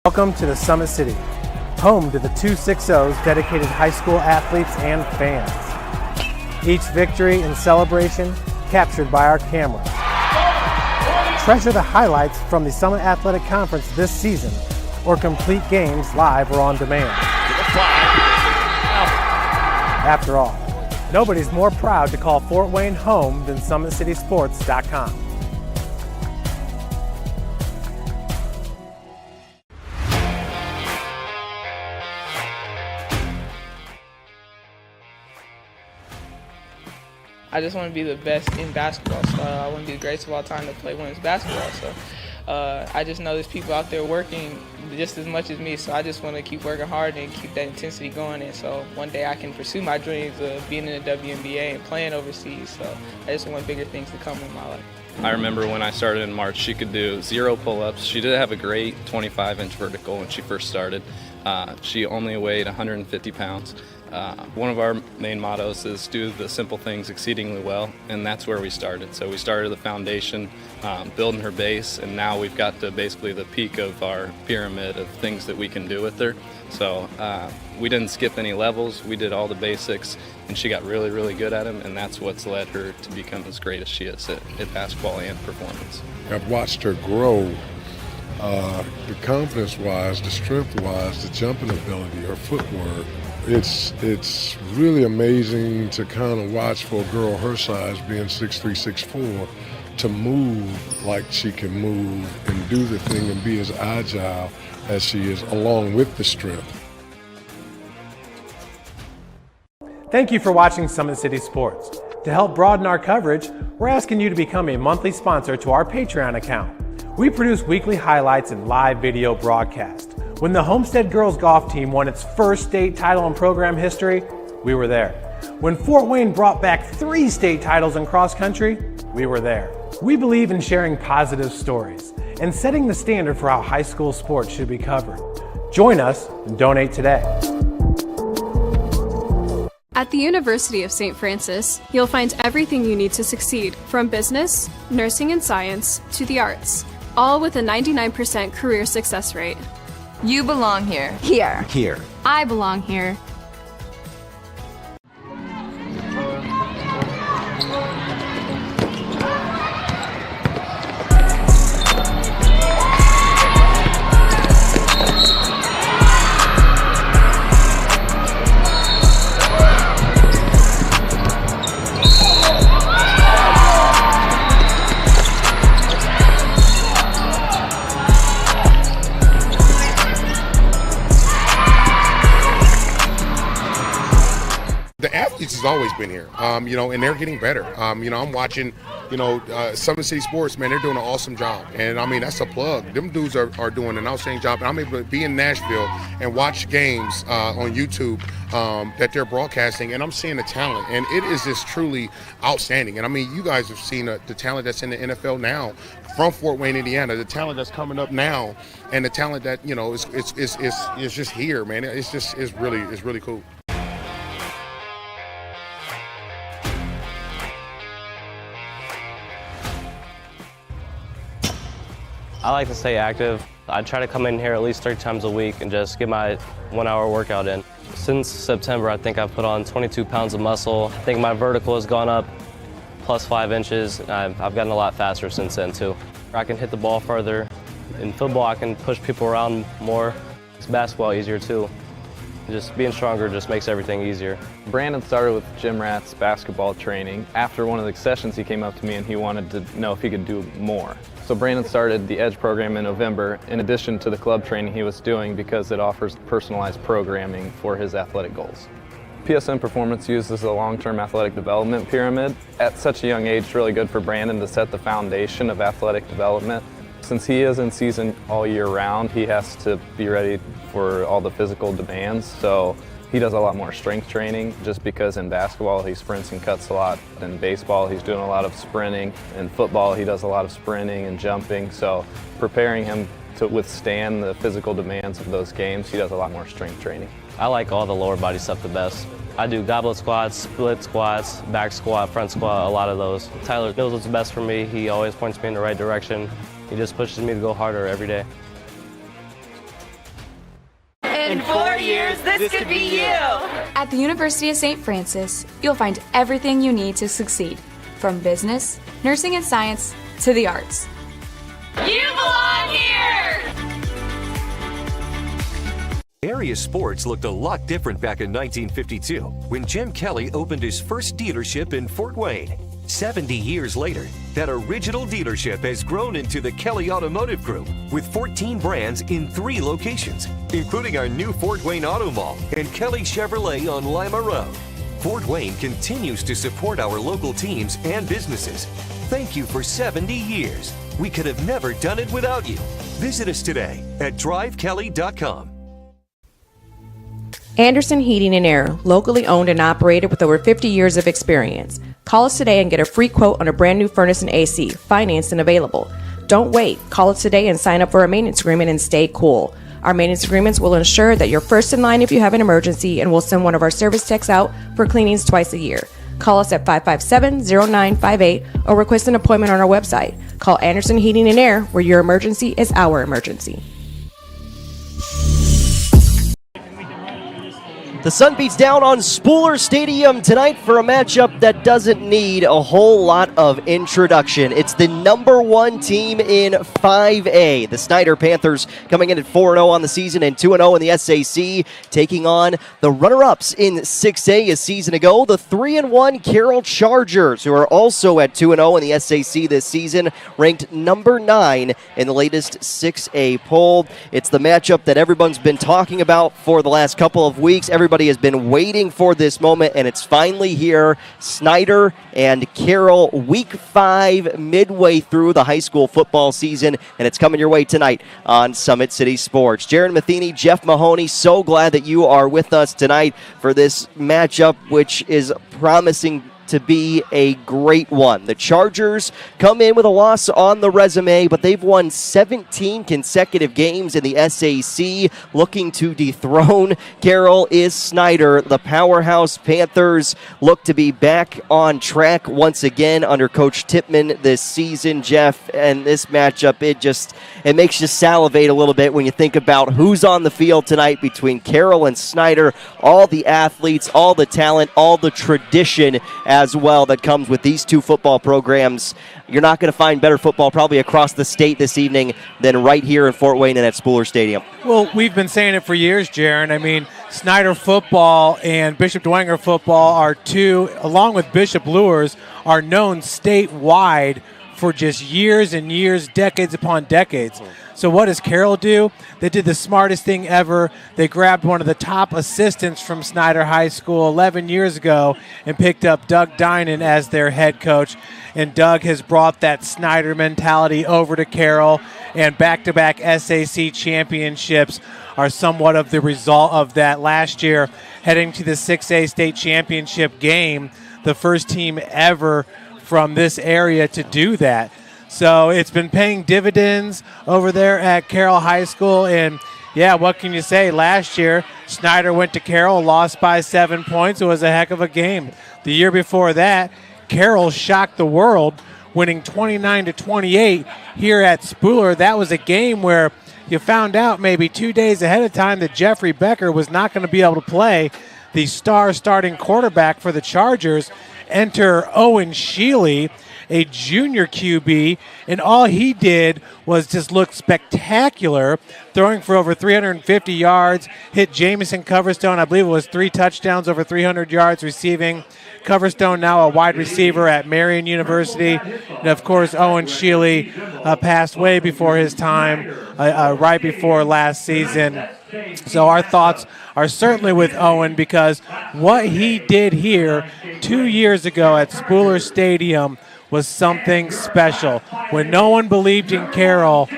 Welcome to the Summit City, home to the 260's dedicated high school athletes and fans. Each victory and celebration captured by our cameras. Treasure the highlights from the Summit Athletic Conference this season, or complete games live or on demand. After all, nobody's more proud to call Fort Wayne home than SummitCitySports.com. I just want to be the best in basketball, so I want to be the greatest of all time to play women's basketball. So I just know there's people out there working just as much as me, so I just want to keep working hard and keep that intensity going. And so one day I can pursue my dreams of being in the WNBA and playing overseas. So I just want bigger things to come in my life. I remember when I started in March, she could do 0 pull-ups. She did have a great 25-inch vertical when she first started. She only weighed 150 pounds. One of our main mottos is do the simple things exceedingly well, and that's where we started. So we started the foundation, building her base, and now we've got to basically the peak of our pyramid of things that we can do with her. So we didn't skip any levels. We did all the basics, and she got really, really good at them, and that's what's led her to become as great as she is at basketball and performance. I've watched her grow, the confidence-wise, the strength-wise, the jumping ability, her footwork. It's really amazing to kind of watch for a girl her size, being 6'3", 6'4", to move like she can move and do the thing and be as agile as she is, along with the strength. Thank you for watching Summit City Sports. To help broaden our coverage, we're asking you to become a monthly sponsor to our Patreon account. We produce weekly highlights and live video broadcasts. When the Homestead girls golf team won its first state title in program history, we were there. When Fort Wayne brought back 3 state titles in cross country, we were there. We believe in sharing positive stories and setting the standard for how high school sports should be covered. Join us and donate today. At the University of St. Francis, you'll find everything you need to succeed, from business, nursing and science, to the arts, all with a 99% career success rate. You belong here. Here. Here. I belong here. The athletes has always been here, and they're getting better. I'm watching, Summit City Sports, man, they're doing an awesome job. And, that's a plug. Them dudes are doing an outstanding job. And I'm able to be in Nashville and watch games on YouTube that they're broadcasting, and I'm seeing the talent. And it is just truly outstanding. And, you guys have seen the talent that's in the NFL now from Fort Wayne, Indiana, the talent that's coming up now, and the talent that, is just here, man. It's really cool. I like to stay active. I try to come in here at least 3 times a week and just get my 1-hour workout in. Since September, I think I've put on 22 pounds of muscle. I think my vertical has gone up plus 5 inches. I've gotten a lot faster since then too. I can hit the ball further. In football, I can push people around more. It's basketball easier too. Just being stronger just makes everything easier. Brandon started with Gym Rat's basketball training. After one of the sessions, he came up to me and he wanted to know if he could do more. So Brandon started the Edge program in November, in addition to the club training he was doing, because it offers personalized programming for his athletic goals. PSN Performance uses a long-term athletic development pyramid. At such a young age, it's really good for Brandon to set the foundation of athletic development. Since he is in season all year round, he has to be ready for all the physical demands. So he does a lot more strength training, just because in basketball he sprints and cuts a lot. In baseball he's doing a lot of sprinting. In football he does a lot of sprinting and jumping. So preparing him to withstand the physical demands of those games, he does a lot more strength training. I like all the lower body stuff the best. I do goblet squats, split squats, back squat, front squat, a lot of those. Tyler knows what's best for me. He always points me in the right direction. He just pushes me to go harder every day. In 4 years, this could be you. At the University of St. Francis, you'll find everything you need to succeed, from business, nursing and science, to the arts. You belong here! Area sports looked a lot different back in 1952 when Jim Kelly opened his first dealership in Fort Wayne. 70 years later, that original dealership has grown into the Kelly Automotive Group with 14 brands in 3 locations, including our new Fort Wayne Auto Mall and Kelly Chevrolet on Lima Road. Fort Wayne continues to support our local teams and businesses. Thank you for 70 years. We could have never done it without you. Visit us today at drivekelly.com. Anderson Heating and Air, locally owned and operated with over 50 years of experience. Call us today and get a free quote on a brand new furnace and AC, financed and available. Don't wait. Call us today and sign up for a maintenance agreement and stay cool. Our maintenance agreements will ensure that you're first in line if you have an emergency, and we'll send one of our service techs out for cleanings twice a year. Call us at 557-0958 or request an appointment on our website. Call Anderson Heating and Air, where your emergency is our emergency. The sun beats down on Spooler Stadium tonight for a matchup that doesn't need a whole lot of introduction. It's the #1 team in 5A. The Snider Panthers coming in at 4-0 on the season and 2-0 in the SAC, taking on the runner-ups in 6A a season ago, the 3-1 Carroll Chargers, who are also at 2-0 in the SAC this season, ranked number 9 in the latest 6A poll. It's the matchup that everyone's been talking about for the last couple of weeks. Everybody has been waiting for this moment, and it's finally here. Snider and Carroll, Week 5, midway through the high school football season, and it's coming your way tonight on Summit City Sports. Jaron Matheny, Jeff Mahoney, so glad that you are with us tonight for this matchup, which is promising to be a great one. The Chargers come in with a loss on the resume, but they've won 17 consecutive games in the SAC, looking to dethrone Carroll is Snider. The powerhouse Panthers look to be back on track once again under Coach Tippmann this season, Jeff, and this matchup, it makes you salivate a little bit when you think about who's on the field tonight between Carroll and Snider, all the athletes, all the talent, all the tradition as well that comes with these two football programs. You're not going to find better football probably across the state this evening than right here in Fort Wayne and at Spooler Stadium. Well, we've been saying it for years, Jaron. I mean, Snider football and Bishop Dwenger football are two, along with Bishop Luers, are known statewide for just years and years, decades upon decades. So what does Carroll do? They did the smartest thing ever. They grabbed one of the top assistants from Snider High School 11 years ago and picked up Doug Dinan as their head coach. And Doug has brought that Snider mentality over to Carroll, and back-to-back SAC championships are somewhat of the result of that. Last year, heading to the 6A state championship game, the first team ever from this area to do that. So it's been paying dividends over there at Carroll High School. And, yeah, what can you say? Last year, Snider went to Carroll, lost by 7 points. It was a heck of a game. The year before that, Carroll shocked the world, winning 29-28 here at Spooler. That was a game where you found out maybe 2 days ahead of time that Jeffrey Becker was not going to be able to play. The star starting quarterback for the Chargers. Enter Owen Sheely, a junior QB, and all he did was just look spectacular, throwing for over 350 yards, hit Jamison Coverstone, I believe it was 3 touchdowns, over 300 yards receiving. Coverstone now a wide receiver at Marion University. And, of course, Owen Sheely passed way before his time, right before last season. So our thoughts are certainly with Owen, because what he did here 2 years ago at Spooler Stadium was something special. When no one believed in Carroll,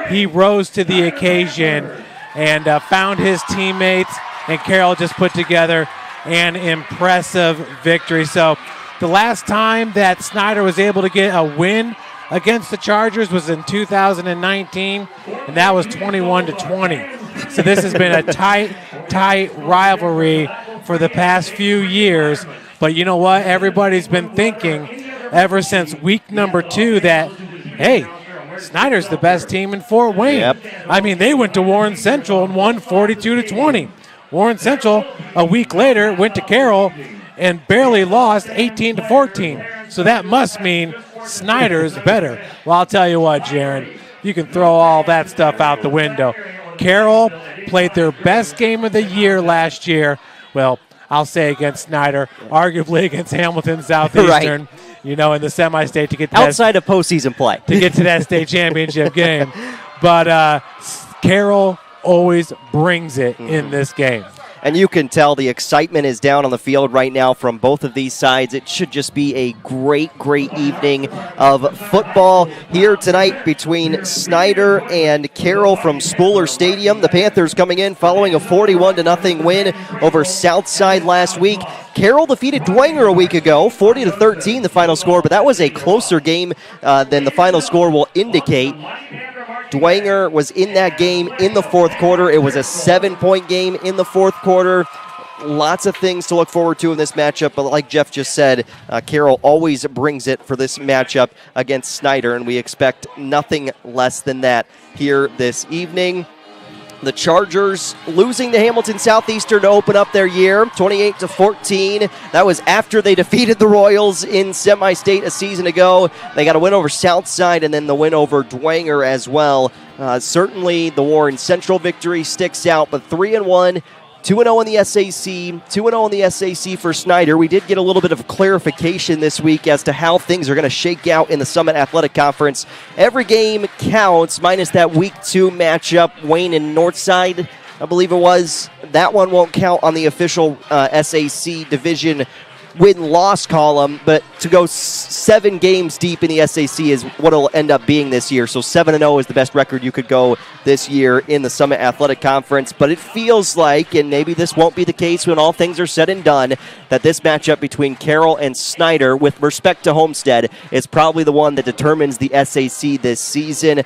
he rose to the occasion and found his teammates, and Carroll just put together an impressive victory. So the last time that Snider was able to get a win against the Chargers was in 2019, and that was 21-20. So this has been a tight rivalry for the past few years. But you know what? Everybody's been thinking ever since week number 2 that, hey, Snider's the best team in Fort Wayne. Yep. I mean, they went to Warren Central and won 42-20. Warren Central, a week later, went to Carroll and barely lost 18-14. So that must mean Snider's better. Well, I'll tell you what, Jaron, you can throw all that stuff out the window. Carroll played their best game of the year last year. Well, I'll say against Snider, arguably against Hamilton Southeastern, Right. In the semi-state to get to Outside of postseason play. to get to that state championship game. But Carroll always brings it in this game. And you can tell the excitement is down on the field right now from both of these sides. It should just be a great, great evening of football here tonight between Snider and Carroll from Spooler Stadium. The Panthers coming in following a 41-0 win over Southside last week. Carroll defeated Dwenger a week ago, 40-13 the final score, but that was a closer game than the final score will indicate. Dwenger was in that game in the fourth quarter. It was a 7-point game in the fourth quarter. Lots of things to look forward to in this matchup, but like Jeff just said, Carroll always brings it for this matchup against Snider, and we expect nothing less than that here this evening. The Chargers losing to Hamilton Southeastern to open up their year, 28-14. That was after they defeated the Royals in semi-state a season ago. They got a win over Southside and then the win over Dwenger as well. Certainly the Warren Central victory sticks out, but 3-1. 2-0 in the SAC, 2-0 in the SAC for Snider. We did get a little bit of clarification this week as to how things are going to shake out in the Summit Athletic Conference. Every game counts, minus that Week 2 matchup, Wayne and Northside, I believe it was. That one won't count on the official SAC division win-loss column, but to go 7 games deep in the SAC is what it'll end up being this year. So 7-0 is the best record you could go this year in the Summit Athletic Conference. But it feels like, and maybe this won't be the case when all things are said and done, that this matchup between Carroll and Snider, with respect to Homestead, is probably the one that determines the SAC this season.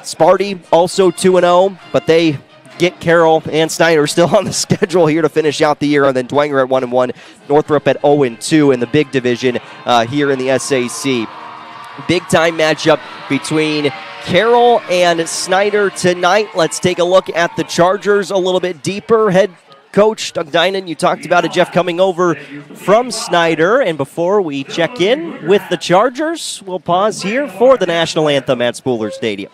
Sparty also 2-0, but they get Carroll and Snider still on the schedule here to finish out the year, and then Dwenger at 1-1, Northrop at 0-2 in the big division here in the SAC. Big time matchup between Carroll and Snider tonight. Let's take a look at the Chargers a little bit deeper. Head coach Doug Dinan, you talked about it, Jeff, coming over from Snider. And before we check in with the Chargers, we'll pause here for the national anthem at Spooler Stadium.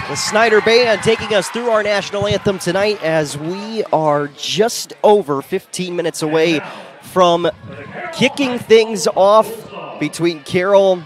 The Snider Band taking us through our national anthem tonight as we are just over 15 minutes away from kicking things off between Carroll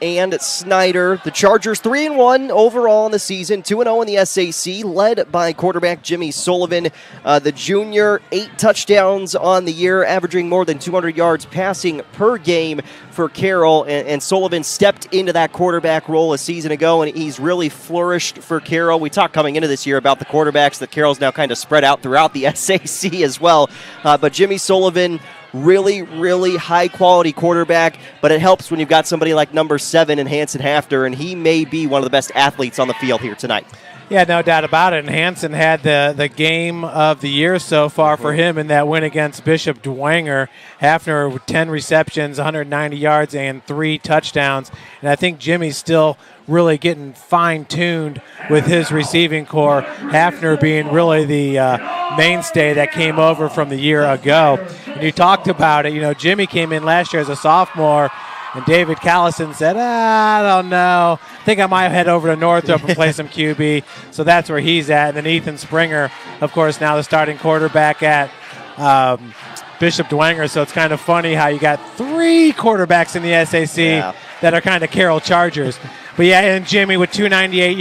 and Snider. The Chargers 3-1 overall in the season, 2-0 in the SAC, led by quarterback Jimmy Sullivan. The junior, 8 touchdowns on the year, averaging more than 200 yards passing per game for Carroll. And Sullivan stepped into that quarterback role a season ago, and he's really flourished for Carroll. We talked coming into this year about the quarterbacks that Carroll's now kind of spread out throughout the SAC as well. But Jimmy Sullivan, really, really high-quality quarterback, but it helps when you've got somebody like number 7 in Hanson Hafter, and he may be one of the best athletes on the field here tonight. Yeah, no doubt about it. And Hansen had the game of the year so far for him in that win against Bishop Dwenger. Hafner with 10 receptions, 190 yards, and 3 touchdowns. And I think Jimmy's still really getting fine-tuned with his receiving core, Hafner being really the mainstay that came over from the year ago. And you talked about it. Jimmy came in last year as a sophomore, and David Callison said, I don't know. I think I might head over to Northrop and play some QB. So that's where he's at. And then Ethan Springer, of course, now the starting quarterback at Bishop Dwenger. So it's kind of funny how you got 3 quarterbacks in the SAC that are kind of Carroll Chargers. But yeah, and Jimmy with 298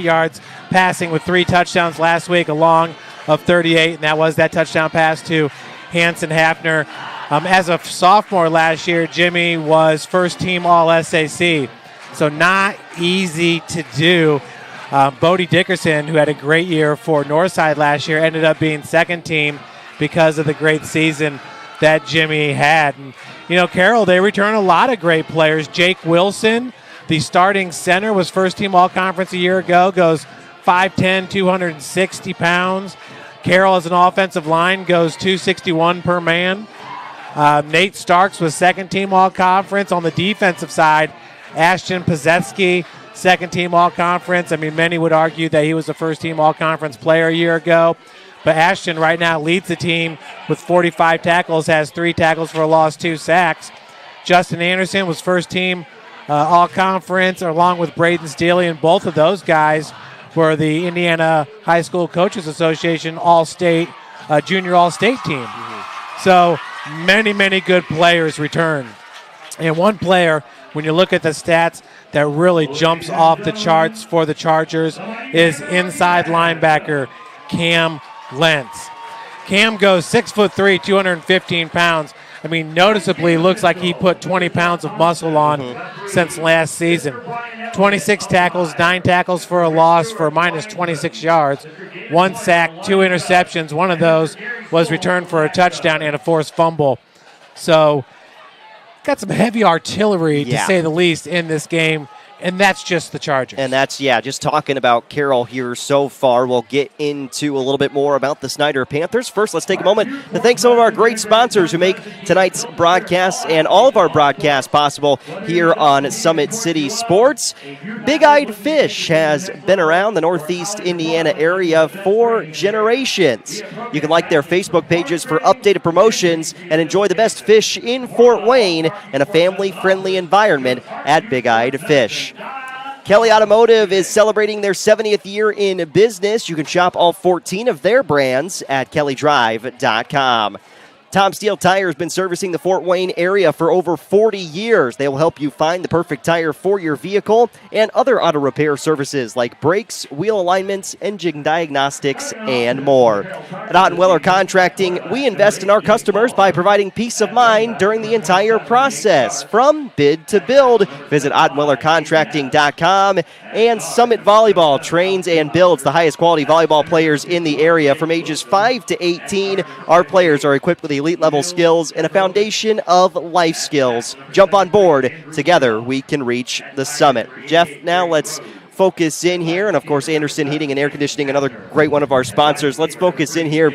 yards passing with 3 touchdowns last week, along of 38, and that was that touchdown pass to Hansen Hafner. As a sophomore last year, Jimmy was first-team All-SAC, so not easy to do. Bodie Dickerson, who had a great year for Northside last year, ended up being second-team because of the great season that Jimmy had. And, Carroll, they return a lot of great players. Jake Wilson, the starting center, was first-team All-Conference a year ago, goes 5'10", 260 pounds. Carroll, as an offensive line, goes 261 per man. Nate Starks was second-team All-Conference. On the defensive side, Ashton Pazetsky, second-team All-Conference. I mean, many would argue that he was a first-team All-Conference player a year ago. But Ashton right now leads the team with 45 tackles, has 3 tackles for a loss, 2 sacks. Justin Anderson was first-team All-Conference, along with Braden Steele, and both of those guys were the Indiana High School Coaches Association All-State, Junior All-State team. So many, many good players return. And one player, when you look at the stats, that really jumps off the charts for the Chargers is inside linebacker Cam Lentz. Cam goes 6'3", 215 pounds. I mean, noticeably looks like he put 20 pounds of muscle on since last season. 26 tackles, 9 tackles for a loss for minus 26 yards, 1 sack, 2 interceptions. One of those was returned for a touchdown and a forced fumble. So got some heavy artillery, to say the least, in this game. And that's just the Chargers. And that's, just talking about Carroll here so far. We'll get into a little bit more about the Snider Panthers. First, let's take a moment to thank some of our great sponsors who make tonight's broadcast and all of our broadcasts possible here on Summit City Sports. Big Eyed Fish has been around the Northeast Indiana area for generations. You can like their Facebook pages for updated promotions and enjoy the best fish in Fort Wayne in a family-friendly environment at Big Eyed Fish. Kelly Automotive is celebrating their 70th year in business. You can shop all 14 of their brands at kellydrive.com. Tom Steele Tire has been servicing the Fort Wayne area for over 40 years. They will help you find the perfect tire for your vehicle and other auto repair services like brakes, wheel alignments, engine diagnostics, and more. At Ottenweller Contracting, we invest in our customers by providing peace of mind during the entire process. From bid to build, visit OttenwellerContracting.com. And Summit Volleyball trains and builds the highest quality volleyball players in the area from ages 5 to 18. Our players are equipped with elite level skills and a foundation of life skills. Jump on board. Together we can reach the summit. Jeff, now let's focus in here, and of course Anderson Heating and Air Conditioning, another great one of our sponsors. Let's focus in here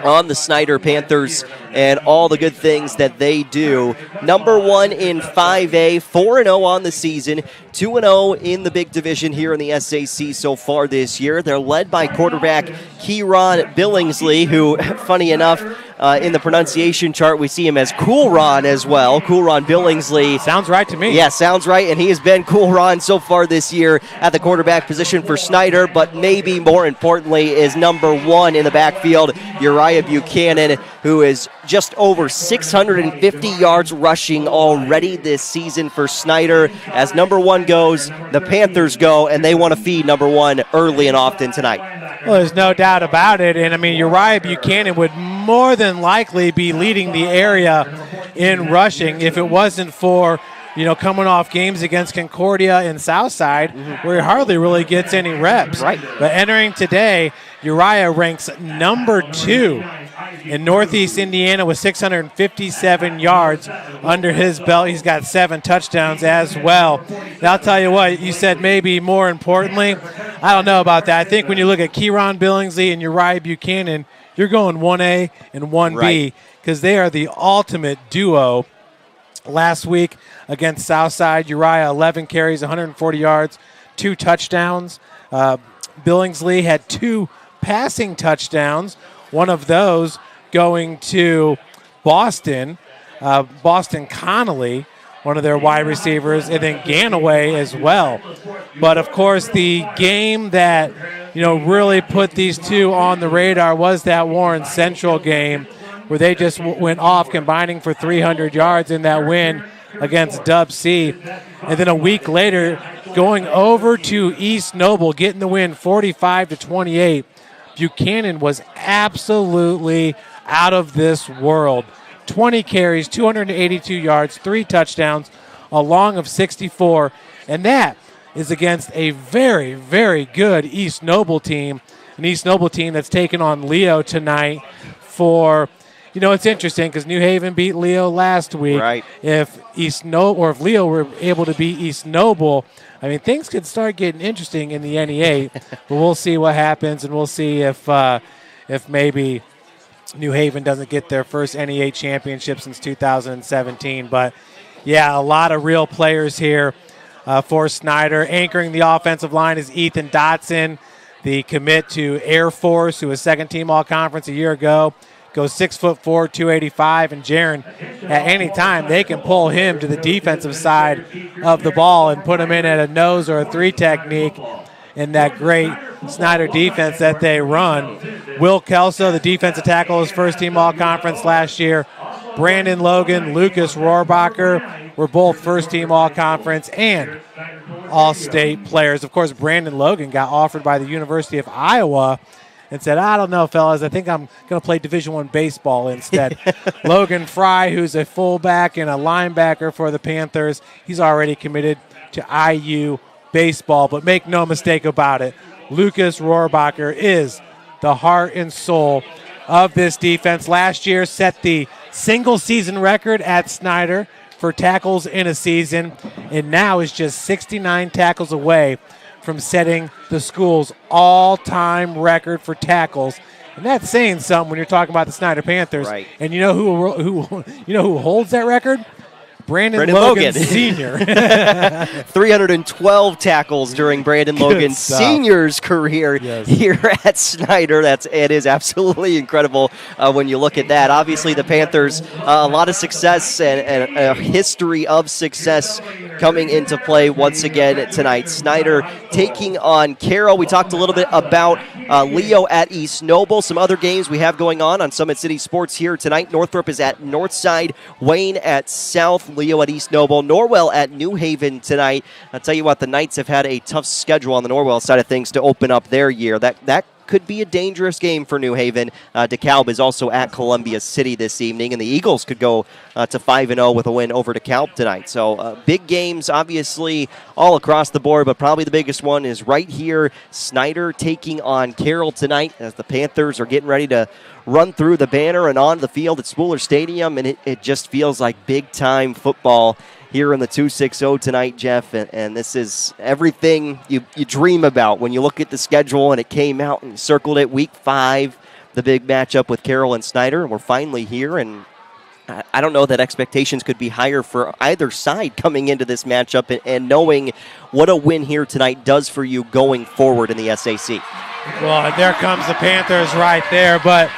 on the Snider Panthers and all the good things that they do. Number 1 in 5A, 4-0 on the season, 2-0 in the big division here in the SAC so far this year. They're led by quarterback Keyron Billingsley, who, funny enough, in the pronunciation chart, we see him as Cool Ron as well. Cool Ron Billingsley. Sounds right to me. Yeah, sounds right, and he has been Cool Ron so far this year at the quarterback position for Snider, but maybe more importantly is number 1 in the backfield, Uriah Buchanan, who is just over 650 yards rushing already this season for Snider. As number 1 goes, the Panthers go, and they want to feed number 1 early and often tonight. Well, there's no doubt about it. And, I mean, Uriah Buchanan would more than likely be leading the area in rushing if it wasn't for, coming off games against Concordia and Southside, where he hardly really gets any reps. Right. But entering today, Uriah ranks number 2 in Northeast Indiana with 657 yards under his belt. He's got 7 touchdowns as well. And I'll tell you what, you said maybe more importantly, I don't know about that. I think when you look at Kieron Billingsley and Uriah Buchanan, you're going 1A and 1B because they are the ultimate duo. Last week against Southside, Uriah 11 carries, 140 yards, 2 touchdowns. Billingsley had 2 passing touchdowns, one of those going to Boston Connolly, one of their wide receivers, and then Ganaway as well. But, of course, the game that, really put these two on the radar was that Warren Central game where they just went off, combining for 300 yards in that win against Dub C. And then a week later, going over to East Noble, getting the win 45-28. Buchanan was absolutely out of this world. 20 carries, 282 yards, 3 touchdowns, a long of 64. And that is against a very, very good East Noble team, an East Noble team that's taken on Leo tonight for... it's interesting because New Haven beat Leo last week. Right. If Leo were able to beat East Noble, things could start getting interesting in the NE8. But we'll see what happens, and we'll see if maybe New Haven doesn't get their first NE8 championship since 2017. But yeah, a lot of real players here for Snider. Anchoring the offensive line is Ethan Dotson, the commit to Air Force, who was second-team All-Conference a year ago. Goes 6'4", 285, and Jaron, at any time, they can pull him to the defensive side of the ball and put him in at a nose or a 3 technique in that great Snider defense that they run. Will Kelso, the defensive tackle, was first-team All-Conference last year. Brandon Logan, Lucas Rohrbacher were both first-team All-Conference and All-State players. Of course, Brandon Logan got offered by the University of Iowa and said, I don't know, fellas, I think I'm going to play Division I baseball instead. Logan Fry, who's a fullback and a linebacker for the Panthers, he's already committed to IU baseball. But make no mistake about it, Lucas Rohrbacher is the heart and soul of this defense. Last year set the single-season record at Snider for tackles in a season, and now is just 69 tackles away from setting the school's all-time record for tackles. And that's saying something when you're talking about the Snider Panthers. Right. And you know who holds that record? Brandon Logan Sr. 312 tackles during Brandon Logan Sr.'s career here at Snider. It is absolutely incredible when you look at that. Obviously, the Panthers, a lot of success and a history of success coming into play once again tonight. Snider taking on Carroll. We talked a little bit about Leo at East Noble. Some other games we have going on Summit City Sports here tonight. Northrop is at Northside, Wayne at South, Leo at East Noble, Norwell at New Haven tonight. I'll tell you what, the Knights have had a tough schedule on the Norwell side of things to open up their year. That could be a dangerous game for New Haven. DeKalb is also at Columbia City this evening, and the Eagles could go to 5-0 with a win over DeKalb tonight. So big games, obviously, all across the board, but probably the biggest one is right here. Snider taking on Carroll tonight as the Panthers are getting ready to run through the banner and onto the field at Spooler Stadium, and it just feels like big-time football here in the 260 tonight, Jeff, and this is everything you dream about when you look at the schedule, and it came out and circled it week 5, the big matchup with Carroll and Snider, and we're finally here, and I don't know that expectations could be higher for either side coming into this matchup and knowing what a win here tonight does for you going forward in the SAC. Well, there comes the Panthers right there, but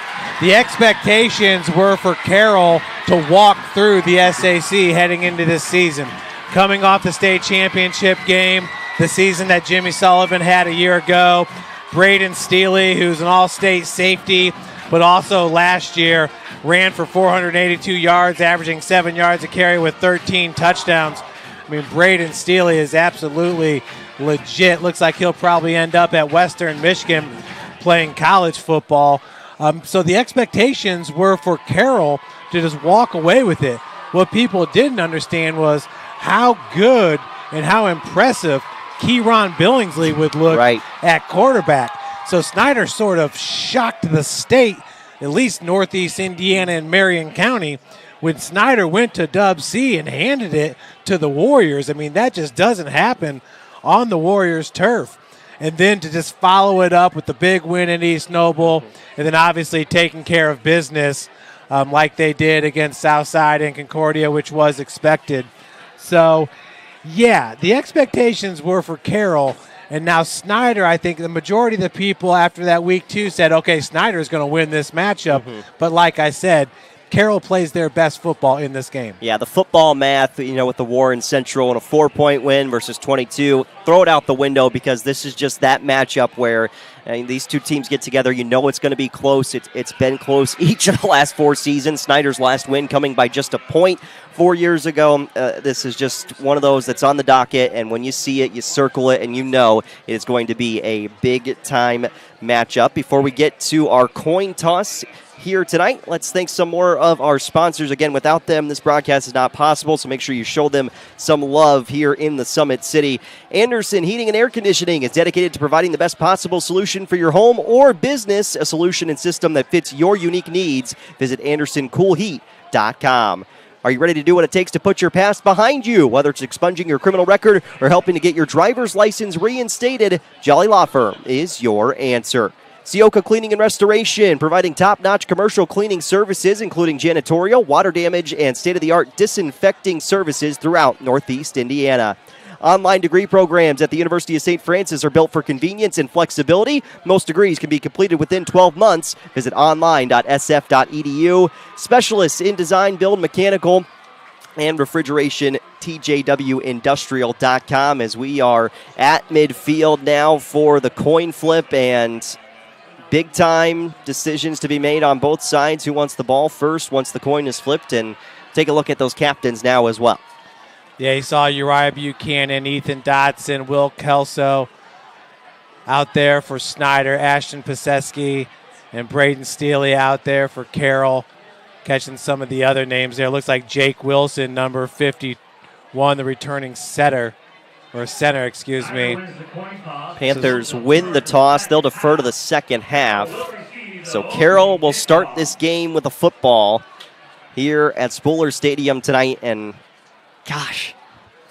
the expectations were for Carroll to walk through the SAC heading into this season. Coming off the state championship game, the season that Jimmy Sullivan had a year ago, Braden Steele, who's an all-state safety, but also last year ran for 482 yards, averaging 7 yards a carry with 13 touchdowns. I mean, Braden Steele is absolutely legit. Looks like he'll probably end up at Western Michigan playing college football. So the expectations were for Carroll to just walk away with it. What people didn't understand was how good and how impressive Kieron Billingsley would look at quarterback. So Snider sort of shocked the state at least Northeast Indiana and Marion County, when Snider went to Dub C and handed it to the Warriors. I mean, that just doesn't happen on the Warriors' turf. And then to just follow it up with the big win in East Noble, and then obviously taking care of business like they did against Southside and Concordia, which was expected. So, yeah, the expectations were for Carroll. And now Snider, I think the majority of the people after that week 2 said, okay, Snider is going to win this matchup. But like I said, Carroll plays their best football in this game. Yeah, the football math, with the Warren Central and a 4-point win versus 22, throw it out the window because this is just that matchup where these two teams get together. It's going to be close. It's been close each of the last 4 seasons. Snider's last win coming by just a point 4 years ago. This is just one of those that's on the docket, and when you see it, you circle it, and it's going to be a big-time matchup. Before we get to our coin toss here tonight, let's thank some more of our sponsors. Again, without them, this broadcast is not possible, so make sure you show them some love here in the Summit City. Anderson Heating and Air Conditioning is dedicated to providing the best possible solution for your home or business, a solution and system that fits your unique needs. Visit AndersonCoolHeat.com. Are you ready to do what it takes to put your past behind you? Whether it's expunging your criminal record or helping to get your driver's license reinstated, Jolly Law Firm is your answer. Sioka Cleaning and Restoration, providing top-notch commercial cleaning services, including janitorial, water damage, and state-of-the-art disinfecting services throughout Northeast Indiana. Online degree programs at the University of St. Francis are built for convenience and flexibility. Most degrees can be completed within 12 months. Visit online.sf.edu. Specialists in design, build, mechanical, and refrigeration, tjwindustrial.com, as we are at midfield now for the coin flip, and big-time decisions to be made on both sides. Who wants the ball first once the coin is flipped? And take a look at those captains now as well. Yeah, you saw Uriah Buchanan, Ethan Dotson, Will Kelso out there for Snider, Ashton Paseski, and Braden Steely out there for Carroll. Catching some of the other names there. Looks like Jake Wilson, number 51, the returning center, excuse me. Panthers win the toss. They'll defer to the second half. So Carroll will start this game with a football here at Spuller Stadium tonight. And gosh,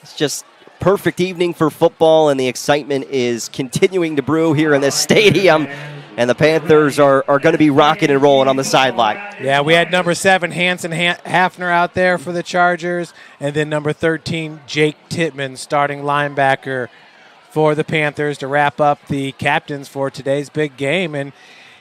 it's just perfect evening for football, and the excitement is continuing to brew here in this stadium. And the Panthers are going to be rocking and rolling on the sideline. Yeah, we had number 7, Hanson Hafner, out there for the Chargers, and then number 13, Jake Tittman, starting linebacker for the Panthers to wrap up the captains for today's big game. And,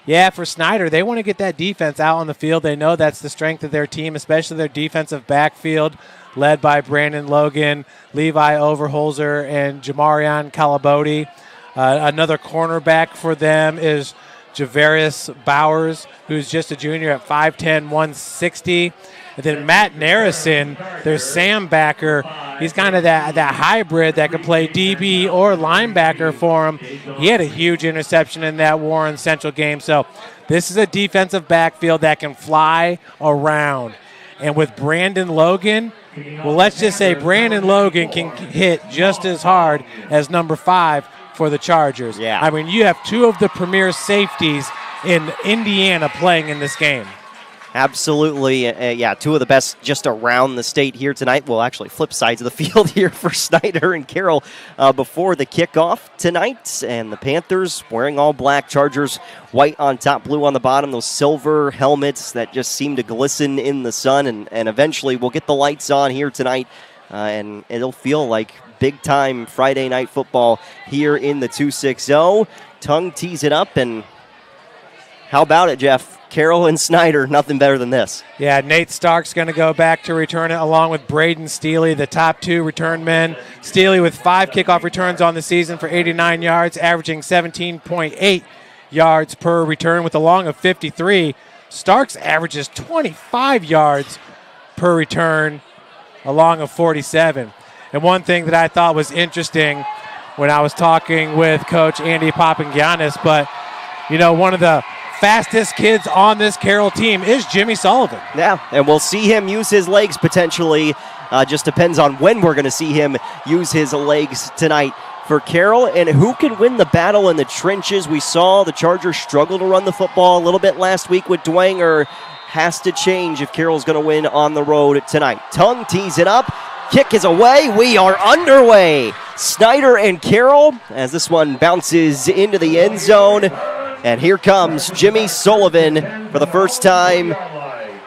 yeah, for Snider, they want to get that defense out on the field. They know that's the strength of their team, especially their defensive backfield, led by Brandon Logan, Levi Overholzer, and Jamarion Calaboti. Another cornerback for them is Javarius Bowers, who's just a junior at 5'10", 160. And then Matt Narrison, their Sam backer. He's kind of that hybrid that can play DB or linebacker for him. He had a huge interception in that Warren Central game. So this is a defensive backfield that can fly around. And with Brandon Logan, well, let's just say Brandon Logan can hit just as hard as number 5 for the Chargers. Yeah. I mean, you have 2 of the premier safeties in Indiana playing in this game. Absolutely. 2 of the best just around the state here tonight. Well, actually, flip sides of the field here for Snider and Carroll before the kickoff tonight. And the Panthers wearing all black, Chargers white on top, blue on the bottom, those silver helmets that just seem to glisten in the sun. And eventually we'll get the lights on here tonight, and it'll feel like big-time Friday night football here in the 260. Tongue tees it up, and how about it, Jeff? Carroll and Snider, nothing better than this. Yeah, Nate Stark's going to go back to return it along with Braden Steely, the top 2 return men. Steely with 5 kickoff returns on the season for 89 yards, averaging 17.8 yards per return with a long of 53. Starks averages 25 yards per return, a long of 47. And one thing that I thought was interesting when I was talking with Coach Andy Papangiannis, but, one of the fastest kids on this Carroll team is Jimmy Sullivan. Yeah, and we'll see him use his legs potentially. Just depends on when we're going to see him use his legs tonight for Carroll, and who can win the battle in the trenches? We saw the Chargers struggle to run the football a little bit last week with Dwanger. Has to change if Carroll's going to win on the road tonight. Tongue tees it up. Kick is away. We are underway. Snider and Carroll as this one bounces into the end zone. And here comes Jimmy Sullivan for the first time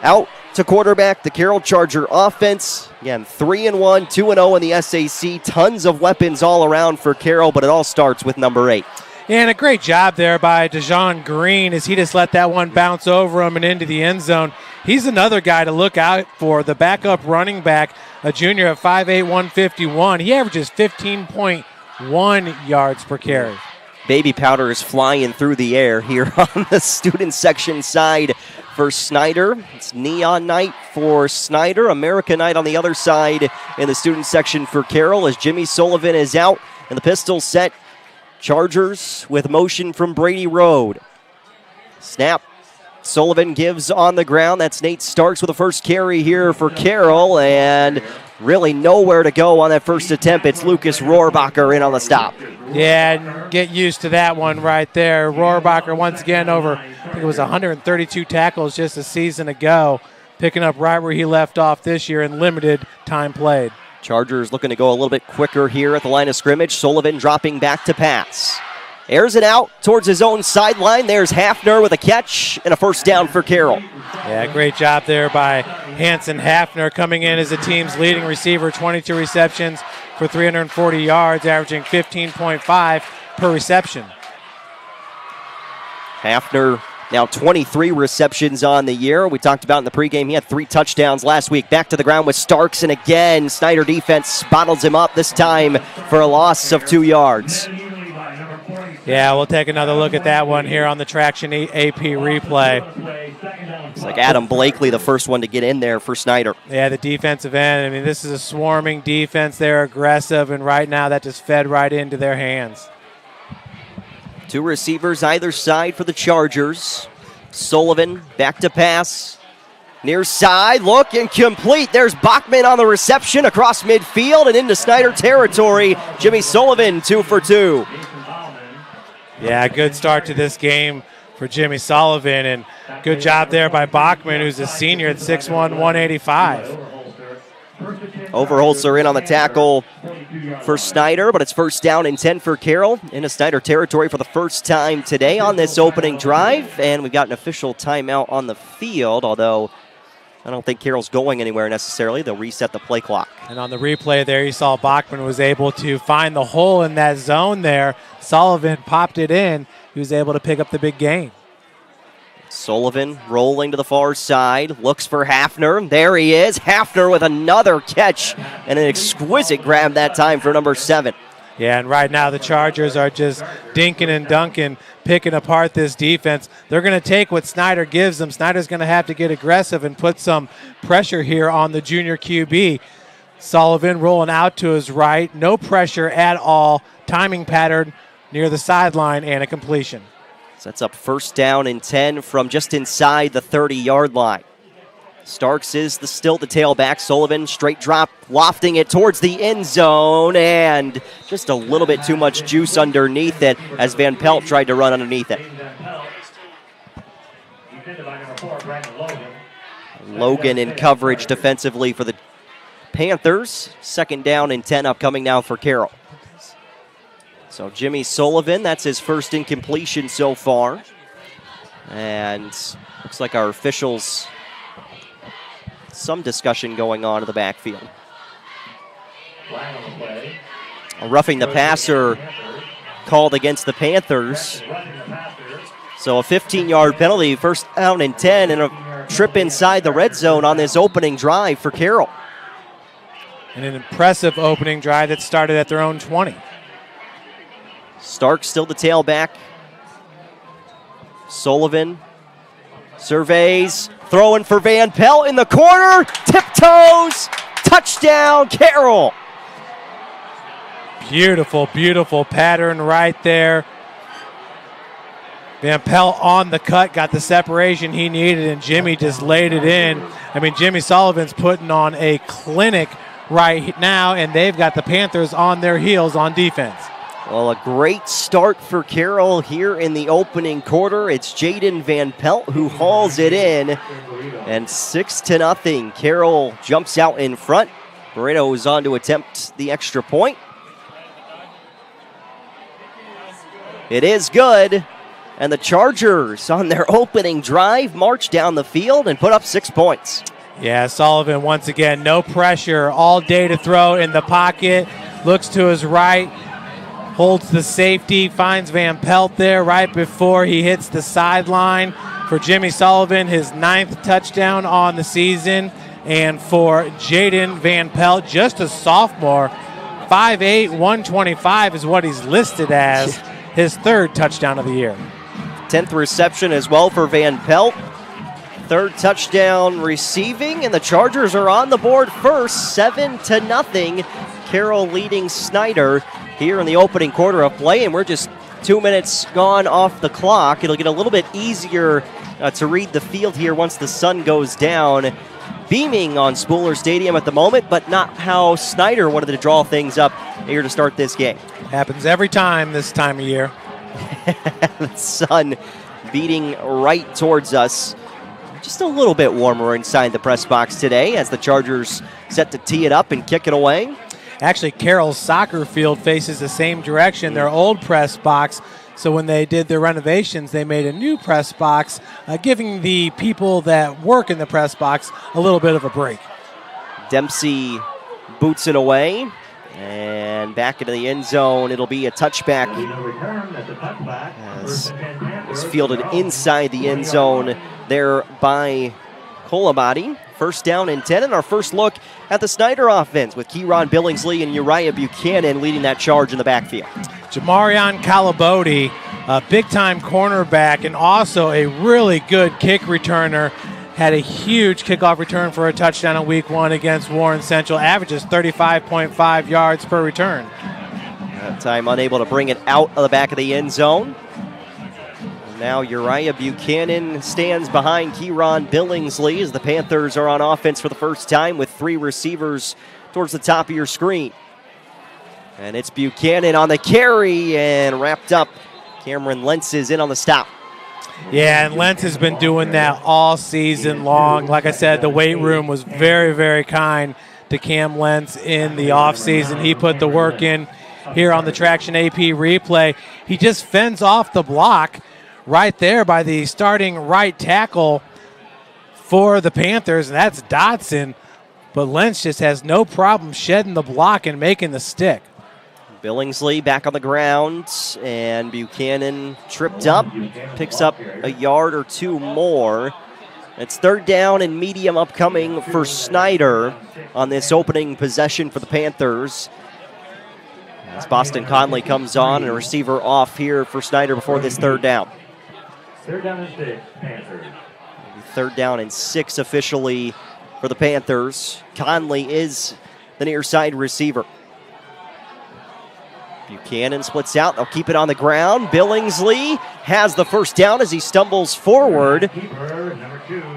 out to quarterback the Carroll Charger offense. Again, 3-1, 2-0 in the SAC. Tons of weapons all around for Carroll, but it all starts with number 8. And a great job there by DeJon Green as he just let that one bounce over him and into the end zone. He's another guy to look out for, the backup running back, a junior at 5'8", 151. He averages 15.1 yards per carry. Baby powder is flying through the air here on the student section side for Snider. It's neon night for Snider, America night on the other side in the student section for Carroll as Jimmy Sullivan is out and the pistol set. Chargers with motion from Brady Road. Snap. Sullivan gives on the ground. That's Nate Starks with the first carry here for Carroll, and really nowhere to go on that first attempt. It's Lucas Rohrbacher in on the stop. Yeah, get used to that one right there. Rohrbacher once again over, I think it was 132 tackles just a season ago, picking up right where he left off this year in limited time played. Chargers looking to go a little bit quicker here at the line of scrimmage. Sullivan dropping back to pass. Airs it out towards his own sideline. There's Hafner with a catch and a first down for Carroll. Yeah, great job there by Hanson Hafner coming in as the team's leading receiver, 22 receptions for 340 yards, averaging 15.5 per reception. Hafner now 23 receptions on the year. We talked about in the pregame, he had 3 touchdowns last week. Back to the ground with Starks, and again, Snider defense bottles him up, this time for a loss of 2 yards. Yeah, we'll take another look at that one here on the Traction AP replay. It's like Adam Blakely, the first one to get in there for Snider. Yeah, the defensive end. I mean, this is a swarming defense. They're aggressive, and right now that just fed right into their hands. 2 receivers either side for the Chargers. Sullivan back to pass. Near side, look, incomplete. There's Bachman on the reception across midfield and into Snider territory. Jimmy Sullivan 2 for 2. Yeah, good start to this game for Jimmy Sullivan, and good job there by Bachman, who's a senior at 6'1", 185. Overholzer in on the tackle for Snider, but it's first down and 10 for Carroll into Snider territory for the first time today on this opening drive, and we've got an official timeout on the field, although I don't think Carroll's going anywhere necessarily. They'll reset the play clock. And on the replay there, you saw Bachman was able to find the hole in that zone there. Sullivan popped it in. He was able to pick up the big gain. Sullivan rolling to the far side, looks for Hafner. There he is. Hafner with another catch and an exquisite grab that time for number 7. Yeah, and right now the Chargers are just dinking and dunking, picking apart this defense. They're going to take what Snider gives them. Snider's going to have to get aggressive and put some pressure here on the junior QB. Sullivan rolling out to his right. No pressure at all. Timing pattern near the sideline and a completion. Sets up first down and 10 from just inside the 30-yard line. Starks is still the tailback. Sullivan straight drop, lofting it towards the end zone, and just a little bit too much juice underneath it as Van Pelt tried to run underneath it. Logan in coverage defensively for the Panthers. Second down and 10 upcoming now for Carroll. So Jimmy Sullivan, that's his first incompletion so far. And looks like our officials, some discussion going on in the backfield. A roughing the passer called against the Panthers. So a 15-yard penalty, first down and 10, and a trip inside the red zone on this opening drive for Carroll. And an impressive opening drive that started at their own 20. Stark still the tailback. Sullivan surveys, throwing for Van Pelt in the corner, tiptoes, touchdown, Carroll. Beautiful, beautiful pattern right there. Van Pelt on the cut, got the separation he needed, and Jimmy just laid it in. I mean, Jimmy Sullivan's putting on a clinic right now, and they've got the Panthers on their heels on defense. Well, a great start for Carroll here in the opening quarter. It's Jaden Van Pelt who hauls it in, and 6-0. Carroll jumps out in front. Moreno is on to attempt the extra point. It is good, and the Chargers on their opening drive march down the field and put up 6 points. Yeah, Sullivan once again, no pressure, all day to throw in the pocket, looks to his right, holds the safety, finds Van Pelt there right before he hits the sideline. For Jimmy Sullivan, his 9th touchdown on the season. And for Jaden Van Pelt, just a sophomore, 5'8", 125 is what he's listed as, his 3rd touchdown of the year. 10th reception as well for Van Pelt. 3rd touchdown receiving, and the Chargers are on the board first, 7-0. Carroll leading Snider here in the opening quarter of play, and we're just 2 minutes gone off the clock. It'll get a little bit easier to read the field here once the sun goes down. Beaming on Spooler Stadium at the moment, but not how Snider wanted to draw things up here to start this game. Happens every time this time of year. The sun beating right towards us. Just a little bit warmer inside the press box today as the Chargers set to tee it up and kick it away. Actually, Carroll's soccer field faces the same direction, their old press box. So when they did their renovations, they made a new press box, giving the people that work in the press box a little bit of a break. Dempsey boots it away, and back into the end zone. It'll be a touchback as it's fielded inside the end zone there by Colabody. 1st down and 10, and our first look at the Snider offense with Kieron Billingsley and Uriah Buchanan leading that charge in the backfield. Jamarion Calabodi, a big-time cornerback and also a really good kick returner, had a huge kickoff return for a touchdown in Week 1 against Warren Central, averages 35.5 yards per return. That time unable to bring it out of the back of the end zone. Now Uriah Buchanan stands behind Kieron Billingsley as the Panthers are on offense for the first time with 3 receivers towards the top of your screen. And it's Buchanan on the carry and wrapped up. Cameron Lentz is in on the stop. Yeah, and Lentz has been doing that all season long. Like I said, the weight room was very, very kind to Cam Lentz in the offseason. He put the work in here on the Traction AP replay. He just fends off the block right there by the starting right tackle for the Panthers, and that's Dotson. But Lentz just has no problem shedding the block and making the stick. Billingsley back on the ground, and Buchanan tripped up, picks up a yard or 2 more. It's 3rd down and medium upcoming for Snider on this opening possession for the Panthers. As Boston Conley comes on and a receiver off here for Snider before this 3rd down. 3rd down and 6, Panthers. 3rd down and 6 officially for the Panthers. Conley is the near side receiver. Buchanan splits out. They'll keep it on the ground. Billingsley has the 1st down as he stumbles forward.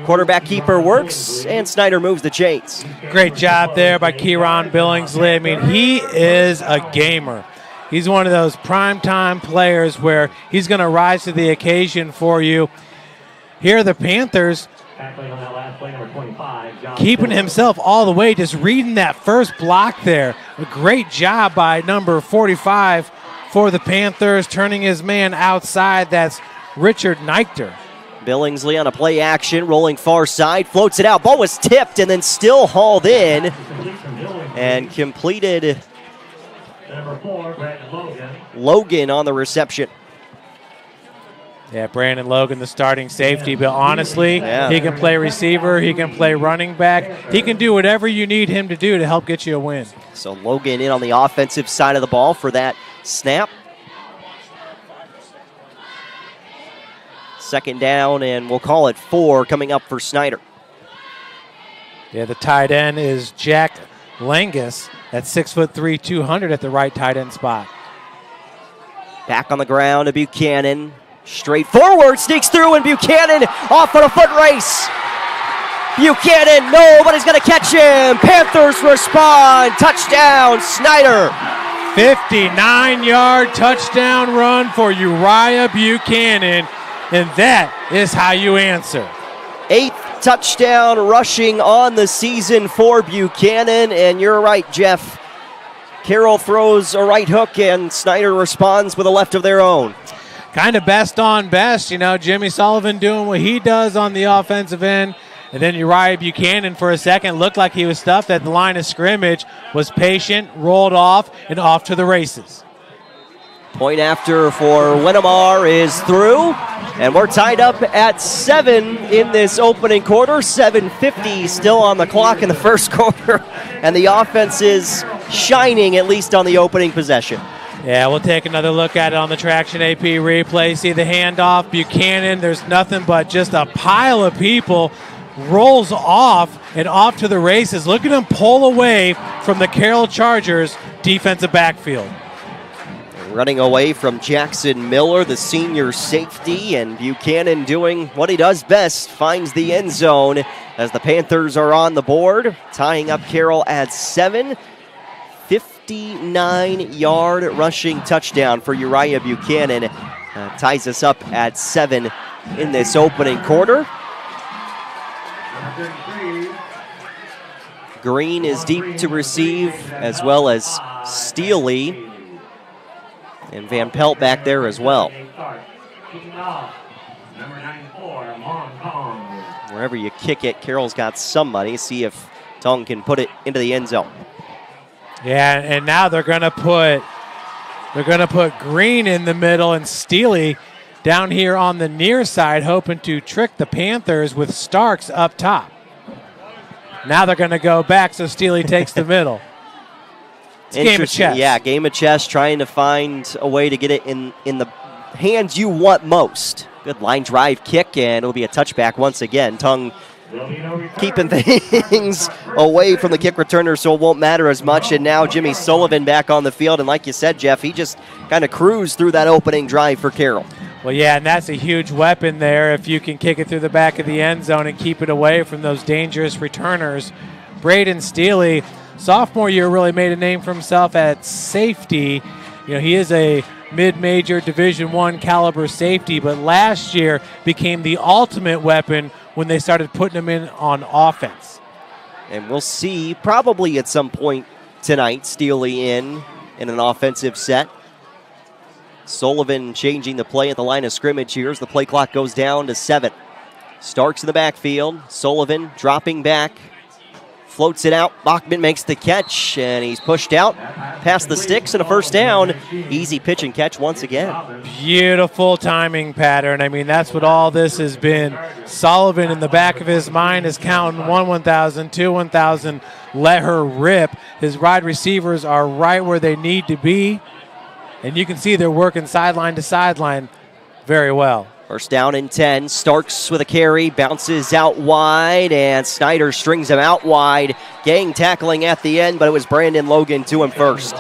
Quarterback keeper works, and Snider moves the chains. Great job there by Kieron Billingsley. I mean, he is a gamer. He's one of those primetime players where he's going to rise to the occasion for you. Here are the Panthers keeping himself all the way, just reading that first block there. A great job by number 45 for the Panthers, turning his man outside. That's Richard Neichter. Billingsley on a play action, rolling far side, floats it out. Ball was tipped and then still hauled in and completed. Number 4, Brandon Logan on the reception. Yeah, Brandon Logan, the starting safety, but honestly, he can play receiver, he can play running back, he can do whatever you need him to do to help get you a win. So Logan in on the offensive side of the ball for that snap. 2nd down, and we'll call it 4 coming up for Snider. Yeah, the tight end is Jack Langus at 6'3", 200 at the right tight end spot. Back on the ground to Buchanan. Straight forward, sneaks through, and Buchanan off on a foot race. Buchanan, nobody's going to catch him. Panthers respond. Touchdown, Snider. 59-yard touchdown run for Uriah Buchanan, and that is how you answer. 8th touchdown rushing on the season for Buchanan, and you're right, Jeff. Carroll throws a right hook, and Snider responds with a left of their own. Kind of best on best, Jimmy Sullivan doing what he does on the offensive end. And then Uriah Buchanan for a second looked like he was stuffed at the line of scrimmage, was patient, rolled off, and off to the races. Point after for Winnemar is through, and we're tied up at 7 in this opening quarter. 7:50 still on the clock in the first quarter, and the offense is shining, at least on the opening possession. Yeah, we'll take another look at it on the Traction AP replay. See the handoff, Buchanan, there's nothing but just a pile of people. Rolls off and off to the races. Look at him pull away from the Carroll Chargers defensive backfield. Running away from Jackson Miller, the senior safety, and Buchanan doing what he does best, finds the end zone as the Panthers are on the board, tying up Carroll at 7. 59-yard rushing touchdown for Uriah Buchanan. Ties us up at 7 in this opening quarter. Green is deep to receive, as well as Steely. And Van Pelt back there as well. Wherever you kick it, Carroll's got somebody. See if Tong can put it into the end zone. Yeah, and now they're gonna put Green in the middle and Steely down here on the near side, hoping to trick the Panthers with Starks up top. Now they're gonna go back, so Steely takes the middle. It's a game of chess. Yeah, game of chess, trying to find a way to get it in the hands you want most. Good line drive kick, and it'll be a touchback once again. Tongue keeping things away from the kick returner, so it won't matter as much. And now Jimmy Sullivan back on the field, and like you said, Jeff, he just kind of cruised through that opening drive for Carroll. Well, yeah, and that's a huge weapon there if you can kick it through the back of the end zone and keep it away from those dangerous returners. Braden Steely, sophomore year, really made a name for himself at safety. He is a mid-major Division I caliber safety, but last year became the ultimate weapon when they started putting him in on offense. And we'll see probably at some point tonight Steely in an offensive set. Sullivan changing the play at the line of scrimmage here as the play clock goes down to 7. Starks in the backfield. Sullivan dropping back. Floats it out. Bachman makes the catch, and he's pushed out past the sticks and a first down. Easy pitch and catch once again. Beautiful timing pattern. I mean, that's what all this has been. Sullivan in the back of his mind is counting 1,000, 2, 1,000. Let her rip. His wide receivers are right where they need to be, and you can see they're working sideline to sideline very well. First down and 10. Starks with a carry, bounces out wide, and Snider strings him out wide. Gang tackling at the end, but it was Brandon Logan to him first.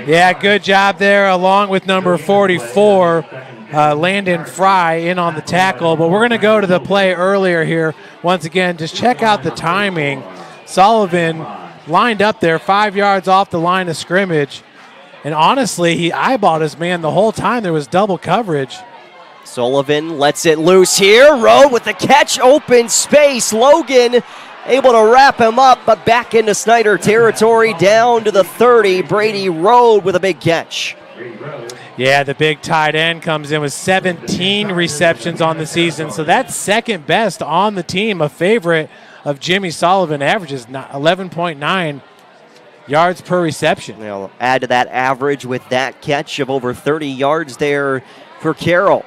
Yeah, good job there, along with number 44, Landon Fry, in on the tackle. But we're going to go to the play earlier here. Once again, just check out the timing. Sullivan lined up there 5 yards off the line of scrimmage. And honestly, he eyeballed his man the whole time. There was double coverage. Sullivan lets it loose here. Rowe with the catch, open space. Logan able to wrap him up, but back into Snider territory, down to the 30. Brady Rowe with a big catch. Yeah, the big tight end comes in with 17 receptions on the season, so that's second best on the team. A favorite of Jimmy Sullivan, averages 11.9 yards per reception. They'll add to that average with that catch of over 30 yards there for Carroll.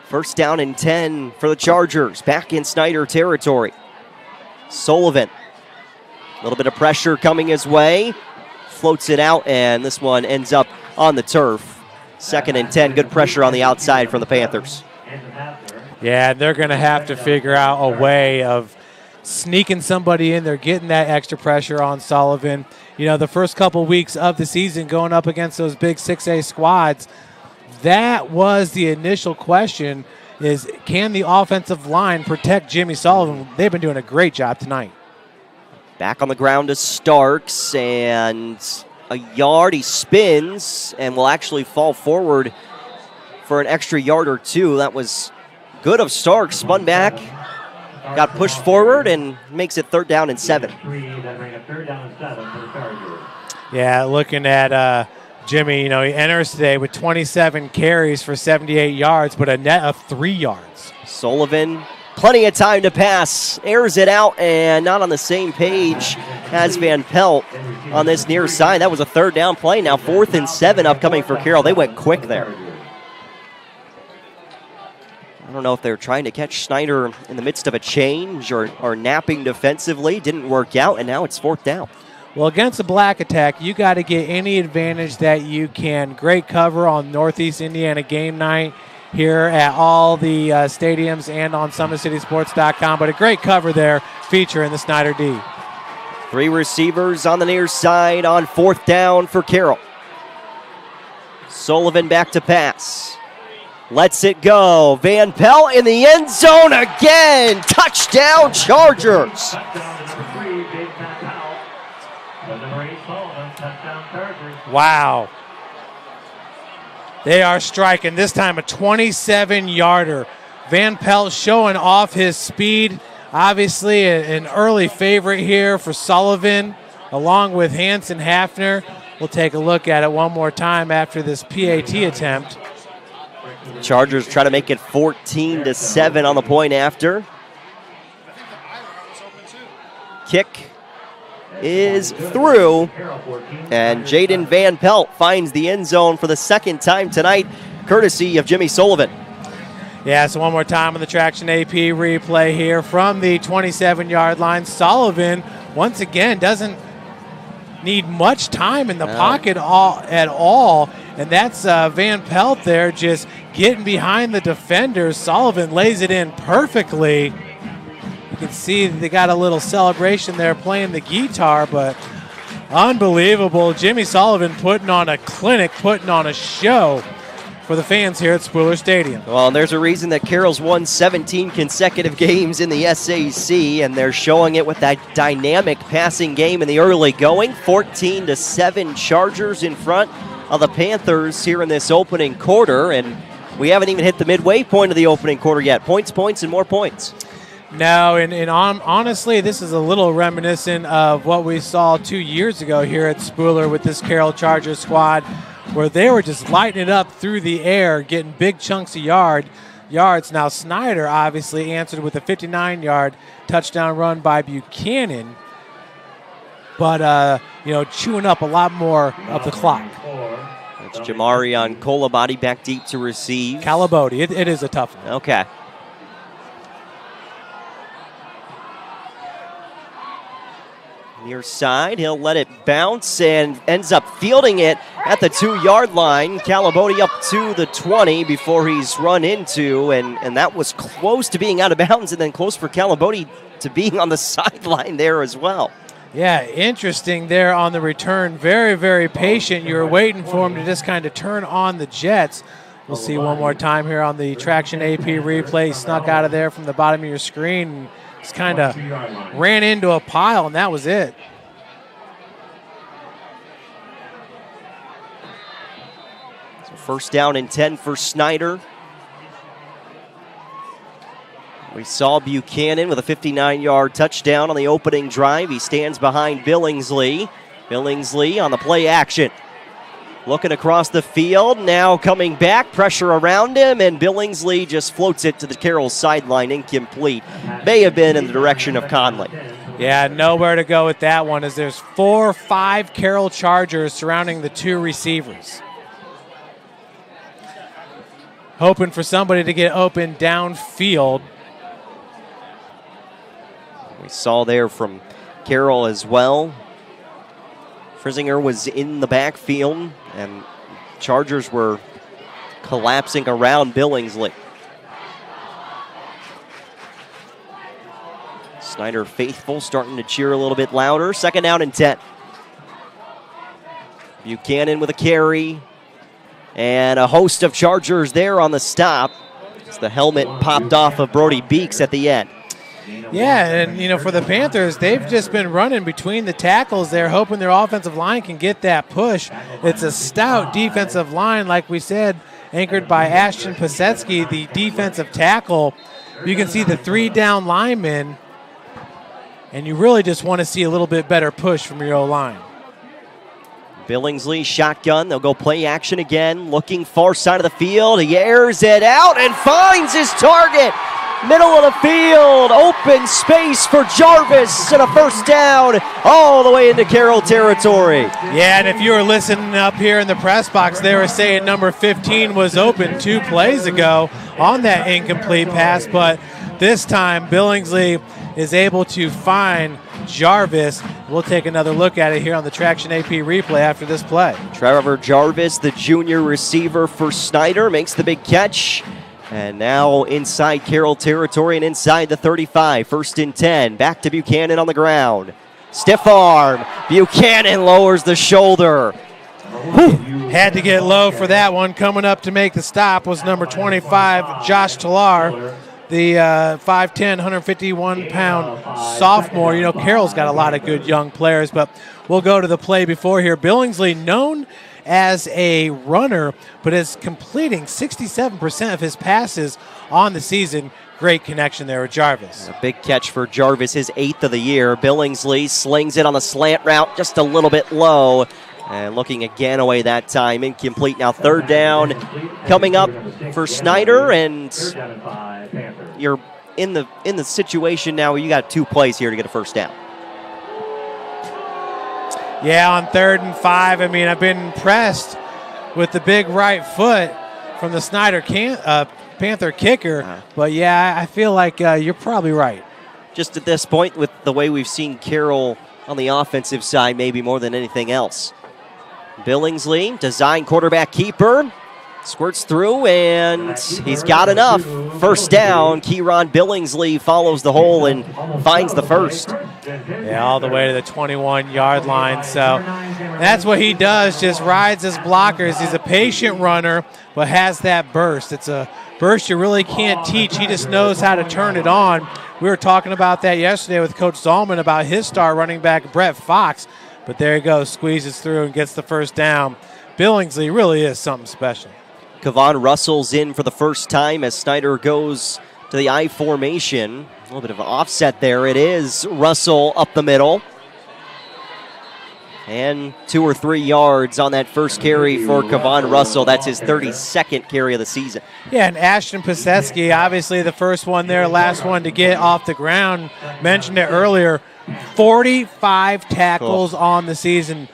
First down and 10 for the Chargers, back in Snider territory. Sullivan, a little bit of pressure coming his way, floats it out, and this one ends up on the turf. Second and 10, good pressure on the outside from the Panthers. Yeah, they're going to have to figure out a way of sneaking somebody in there, getting that extra pressure on Sullivan. The first couple weeks of the season going up against those big 6A squads, that was the initial question, is can the offensive line protect Jimmy Sullivan? They've been doing a great job tonight. Back on the ground to Starks, and a yard. He spins and will actually fall forward for an extra yard or two. That was good of Stark. Spun back, got pushed forward, and makes it 3rd down and 7. Yeah, looking at Jimmy, he enters today with 27 carries for 78 yards, but a net of 3 yards. Sullivan, plenty of time to pass, airs it out, and not on the same page as Van Pelt on this near side. That was a 3rd down play. Now 4th and 7 upcoming for Carroll. They went quick there. I don't know if they're trying to catch Snider in the midst of a change or napping defensively. Didn't work out, and now it's 4th down. Well, against a black attack, you got to get any advantage that you can. Great cover on Northeast Indiana game night here at all the stadiums and on SummitCitySports.com. But a great cover there featuring the Snider D. 3 receivers on the near side on 4th down for Carroll. Sullivan back to pass. Lets it go. Van Pelt in the end zone again. Touchdown, Chargers. Wow. They are striking, this time a 27-yarder. Van Pelt showing off his speed. Obviously an early favorite here for Sullivan, along with Hanson Hafner. We'll take a look at it one more time after this PAT attempt. Chargers try to make it 14-7 on the point after. Kick is through, and Jaden Van Pelt finds the end zone for the 2nd time tonight, courtesy of Jimmy Sullivan. Yeah, so one more time on the Traction AP replay here from the 27-yard line. Sullivan, once again, doesn't need much time in the pocket at all, and that's Van Pelt there just getting behind the defenders. Sullivan lays it in perfectly. You can see they got a little celebration there playing the guitar, but unbelievable. Jimmy Sullivan putting on a clinic, putting on a show for the fans here at Spooler Stadium. Well, there's a reason that Carroll's won 17 consecutive games in the SAC, and they're showing it with that dynamic passing game in the early going. 14-7 Chargers in front of the Panthers here in this opening quarter, and we haven't even hit the midway point of the opening quarter yet. Points, and more points. No, and honestly, this is a little reminiscent of what we saw 2 years ago here at Spooler with this Carroll Chargers squad, where they were just lighting it up through the air, getting big chunks of yards. Now, Snider obviously answered with a 59-yard touchdown run by Buchanan, but, chewing up a lot more of the clock. It's Jamari on Colabody back deep to receive. Calabodi, it is a tough one. Okay. Near side, he'll let it bounce and ends up fielding it at the 2-yard line. Calabodi up to the 20 before he's run into, and that was close to being out of bounds, and then close for Calabodi to being on the sideline there as well. Yeah, interesting there on the return. Very, very patient. You were waiting for him to just kind of turn on the jets. We'll see one more time here on the Traction AP replay. He snuck out of there from the bottom of your screen. Just kind of ran into a pile, and that was it. So 1st down and 10 for Snider. We saw Buchanan with a 59-yard touchdown on the opening drive. He stands behind Billingsley. Billingsley on the play action. Looking across the field, now coming back, pressure around him, and Billingsley just floats it to the Carroll sideline, incomplete. May have been in the direction of Conley. Yeah, nowhere to go with that one, as there's 4 or 5 Carroll Chargers surrounding the 2 receivers. Hoping for somebody to get open downfield. We saw there from Carroll as well. Frisinger was in the backfield, and Chargers were collapsing around Billingsley. Snider faithful, starting to cheer a little bit louder. 2nd down and 10. Buchanan with a carry, and a host of Chargers there on the stop. As the helmet popped off of Brody Beeks at the end. Yeah, and for the Panthers, they've just been running between the tackles there, hoping their offensive line can get that push. It's a stout defensive line, like we said, anchored by Ashton Pasetsky, the defensive tackle. You can see the 3 down linemen, and you really just want to see a little bit better push from your O-line. Billingsley shotgun. They'll go play action again. Looking far side of the field. He airs it out and finds his target. Middle of the field. Open space for Jarvis and a first down all the way into Carroll territory. Yeah, and if you were listening up here in the press box, they were saying number 15 was open 2 plays ago on that incomplete pass, but this time Billingsley is able to find Jarvis. We'll take another look at it here on the Traction AP replay after this play. Trevor Jarvis, the junior receiver for Snider, makes the big catch. And now inside Carroll territory and inside the 35. 1st and 10. Back to Buchanan on the ground. Stiff arm. Buchanan lowers the shoulder. Had to get low for that one. Coming up to make the stop was number 25, Josh Talar, the 5'10", 151-pound sophomore. Carroll's got a lot of good young players, but we'll go to the play before here. Billingsley, known as a runner, but is completing 67% of his passes on the season. Great connection there with Jarvis. A big catch for Jarvis, his 8th of the year. Billingsley slings it on the slant route just a little bit low. And looking again away that time, incomplete. Now 3rd down coming up for Snider, and you're in the situation now where you got 2 plays here to get a first down. Yeah, on 3rd and 5, I've been impressed with the big right foot from the Snider Panther kicker. But, yeah, I feel like you're probably right. Just at this point, with the way we've seen Carroll on the offensive side, maybe more than anything else. Billingsley, design quarterback keeper, squirts through, and he's got enough. First down. Kieron Billingsley follows the hole and finds the first. Yeah, all the way to the 21-yard line. So that's what he does, just rides his blockers. He's a patient runner, but has that burst. It's a burst you really can't teach. He just knows how to turn it on. We were talking about that yesterday with Coach Zalman about his star running back, Brett Fox. But there he goes, squeezes through and gets the first down. Billingsley really is something special. Kevon Russell's in for the first time as Snider goes to the I formation. A little bit of an offset there. It is Russell up the middle. And 2 or 3 yards on that first carry for Kevon Russell. That's his 32nd carry of the season. Yeah, and Ashton Pasetsky, obviously the first one there, last one to get off the ground. Mentioned it earlier, 45 tackles on the season.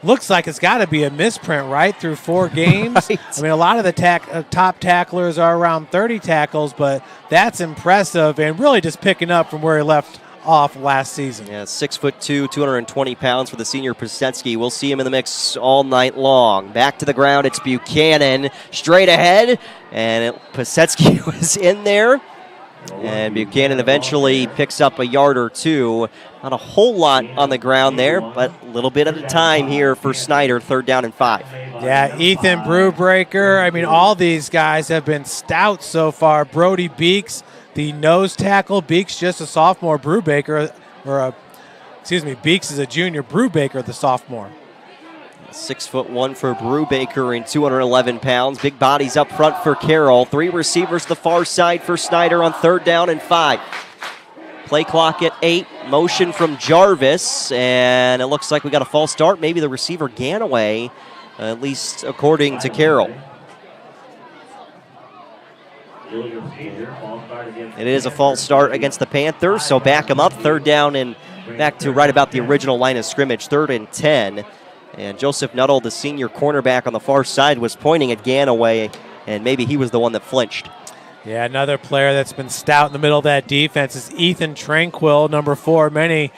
Looks like it's got to be a misprint, right, through 4 games. Right. A lot of the top tacklers are around 30 tackles, but that's impressive and really just picking up from where he left off last season. Yeah, 6'2", 220 pounds for the senior Pasetsky. We'll see him in the mix all night long. Back to the ground, it's Buchanan straight ahead, and Pasetsky was in there. And Buchanan eventually picks up a yard or 2. Not a whole lot on the ground there, but a little bit at a time here for Snider, 3rd down and 5. Yeah, Ethan Brubaker. All these guys have been stout so far. Brody Beeks, the nose tackle. Beeks just a sophomore. Beeks is a junior. Brubaker, the sophomore. 6'1" for Brubaker and 211 pounds. Big bodies up front for Carroll. 3 receivers to the far side for Snider on 3rd down and 5. Play clock at 8. Motion from Jarvis, and it looks like we got a false start. Maybe the receiver Ganaway, at least according to Carroll. It is a false start against the Panthers, so back him up. 3rd down and back to right about the original line of scrimmage, 3rd and 10. And Joseph Nuttall, the senior cornerback on the far side, was pointing at Ganaway, and maybe he was the one that flinched. Yeah, another player that's been stout in the middle of that defense is Ethan Tranquil, number 4. Many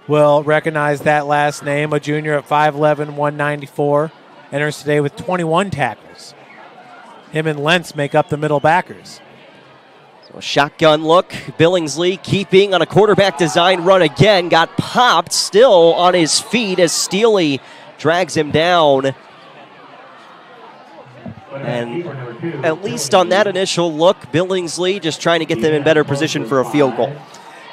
will recognize that last name, a junior at 5'11", 194. Enters today with 21 tackles. Him and Lentz make up the middle backers. So a shotgun look. Billingsley keeping on a quarterback design run again. Got popped, still on his feet as Steely drags him down. And at least on that initial look, Billingsley just trying to get them in better position for a field goal.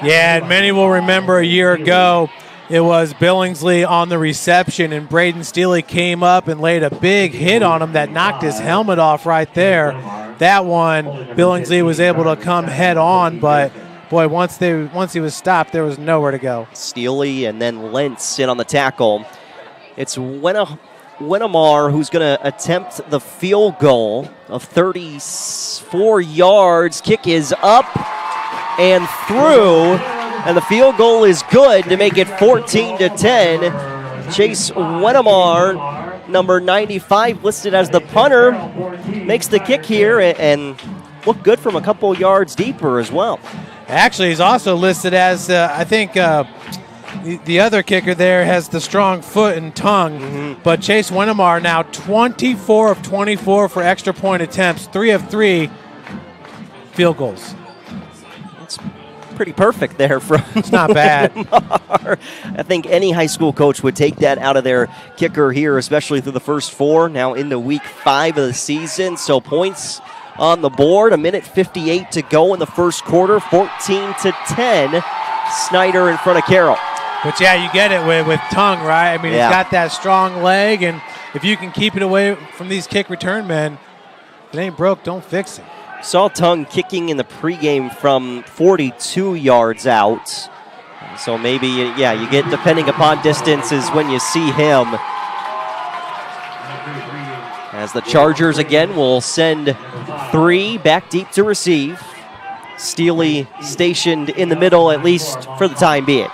Yeah, and many will remember a year ago, it was Billingsley on the reception, and Braden Steely came up and laid a big hit on him that knocked his helmet off right there. That one, Billingsley was able to come head on, but boy, once he was stopped, there was nowhere to go. Steely and then Lentz in on the tackle. It's Winnemar who's going to attempt the field goal of 34 yards. Kick is up and through, and the field goal is good to make it 14-10. Chase Winnemar, number 95, listed as the punter, makes the kick here and looked good from a couple yards deeper as well. Actually, he's also listed as, I think, the other kicker there has the strong foot and tongue, but Chase Winnemar now 24 of 24 for extra point attempts, 3 of 3 field goals. That's pretty perfect there from It's not bad. I think any high school coach would take that out of their kicker here, especially through the first 4, now into week 5 of the season. So points on the board, 1:58 to go in the first quarter, 14-10. Snider in front of Carroll. But yeah, you get it with tongue, right? I mean, he's got that strong leg, and if you can keep it away from these kick return men, if it ain't broke, don't fix it. Saw Tongue kicking in the pregame from 42 yards out. So maybe, you get, depending upon distances, when you see him. As the Chargers again will send 3 back deep to receive. Steely stationed in the middle, at least for the time being.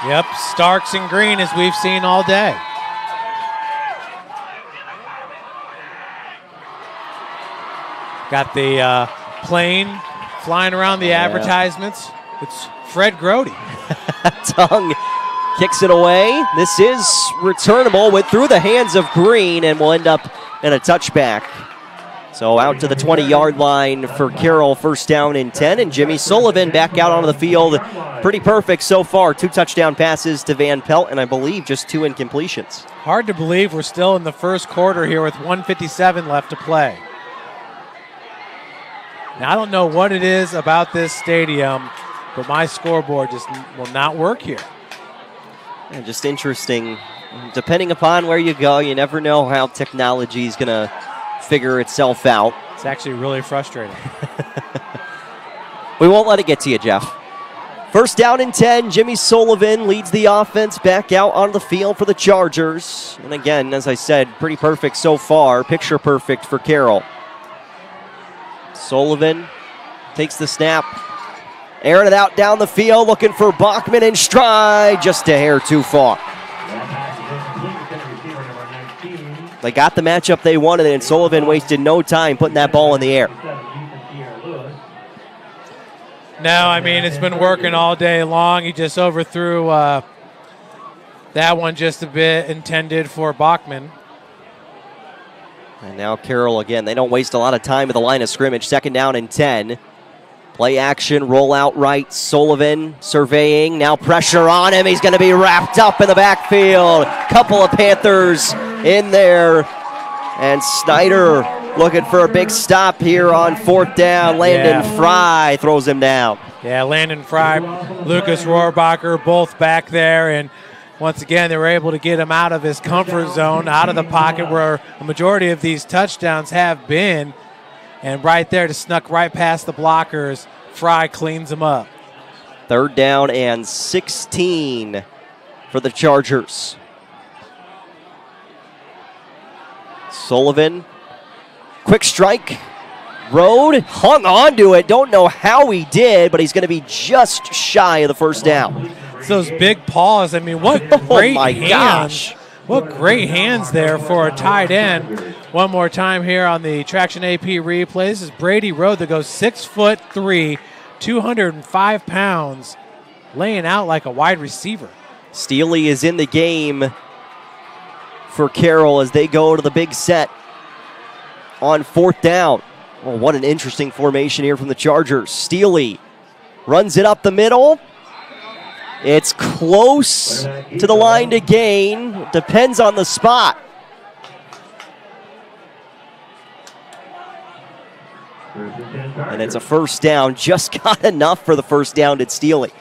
Yep, Starks and green as we've seen all day. Got the plane flying around the advertisements. It's Fred Grody. Tongue kicks it away. This is returnable, went through the hands of Green and will end up in a touchback. So out to the 20-yard line for Carroll, first down and 10. And Jimmy Sullivan back out onto the field. Pretty perfect so far. 2 touchdown passes to Van Pelt, and I believe just 2 incompletions. Hard to believe we're still in the first quarter here with 1:57 left to play. Now, I don't know what it is about this stadium, but my scoreboard just will not work here. And just interesting. Depending upon where you go, you never know how technology is going to figure itself out. It's actually really frustrating. We won't let it get to you, Jeff. First down and 10. Jimmy Sullivan leads the offense back out on the field for the Chargers. And again, as I said, pretty perfect so far. Picture perfect for Carroll. Sullivan takes the snap. Airing it out down the field, looking for Bachman in stride. Just a hair too far. They got the matchup they wanted, and Sullivan wasted no time putting that ball in the air. No, I mean, it's been working all day long. He just overthrew that one just a bit, intended for Bachman. And now Carroll again. They don't waste a lot of time at the line of scrimmage. Second down and 10. Play action, roll out right. Sullivan surveying. Now pressure on him. He's going to be wrapped up in the backfield. Couple of Panthers in there. And Snider looking for a big stop here on fourth down. Landon Fry throws him down. Yeah, Landon Fry, Lucas Rohrbacher, both back there. And once again, they were able to get him out of his comfort zone, out of the pocket where a majority of these touchdowns have been. And right there, just snuck right past the blockers. Fry cleans them up. Third down and 16 for the Chargers. Sullivan, quick strike. Road, hung on to it. Don't know how he did, but he's going to be just shy of the first down. It's those big paws. I mean, what great hands. What great hands there for a tight end. One more time here on the Traction AP replay. This is Brady Road that goes 6'3", 205 pounds, laying out like a wide receiver. Steely is in the game for Carroll as they go to the big set on fourth down. Oh, what an interesting formation here from the Chargers. Steely runs it up the middle. It's close to the line to gain. Depends on the spot. And it's a first down. Just got enough for the first down, did Steely.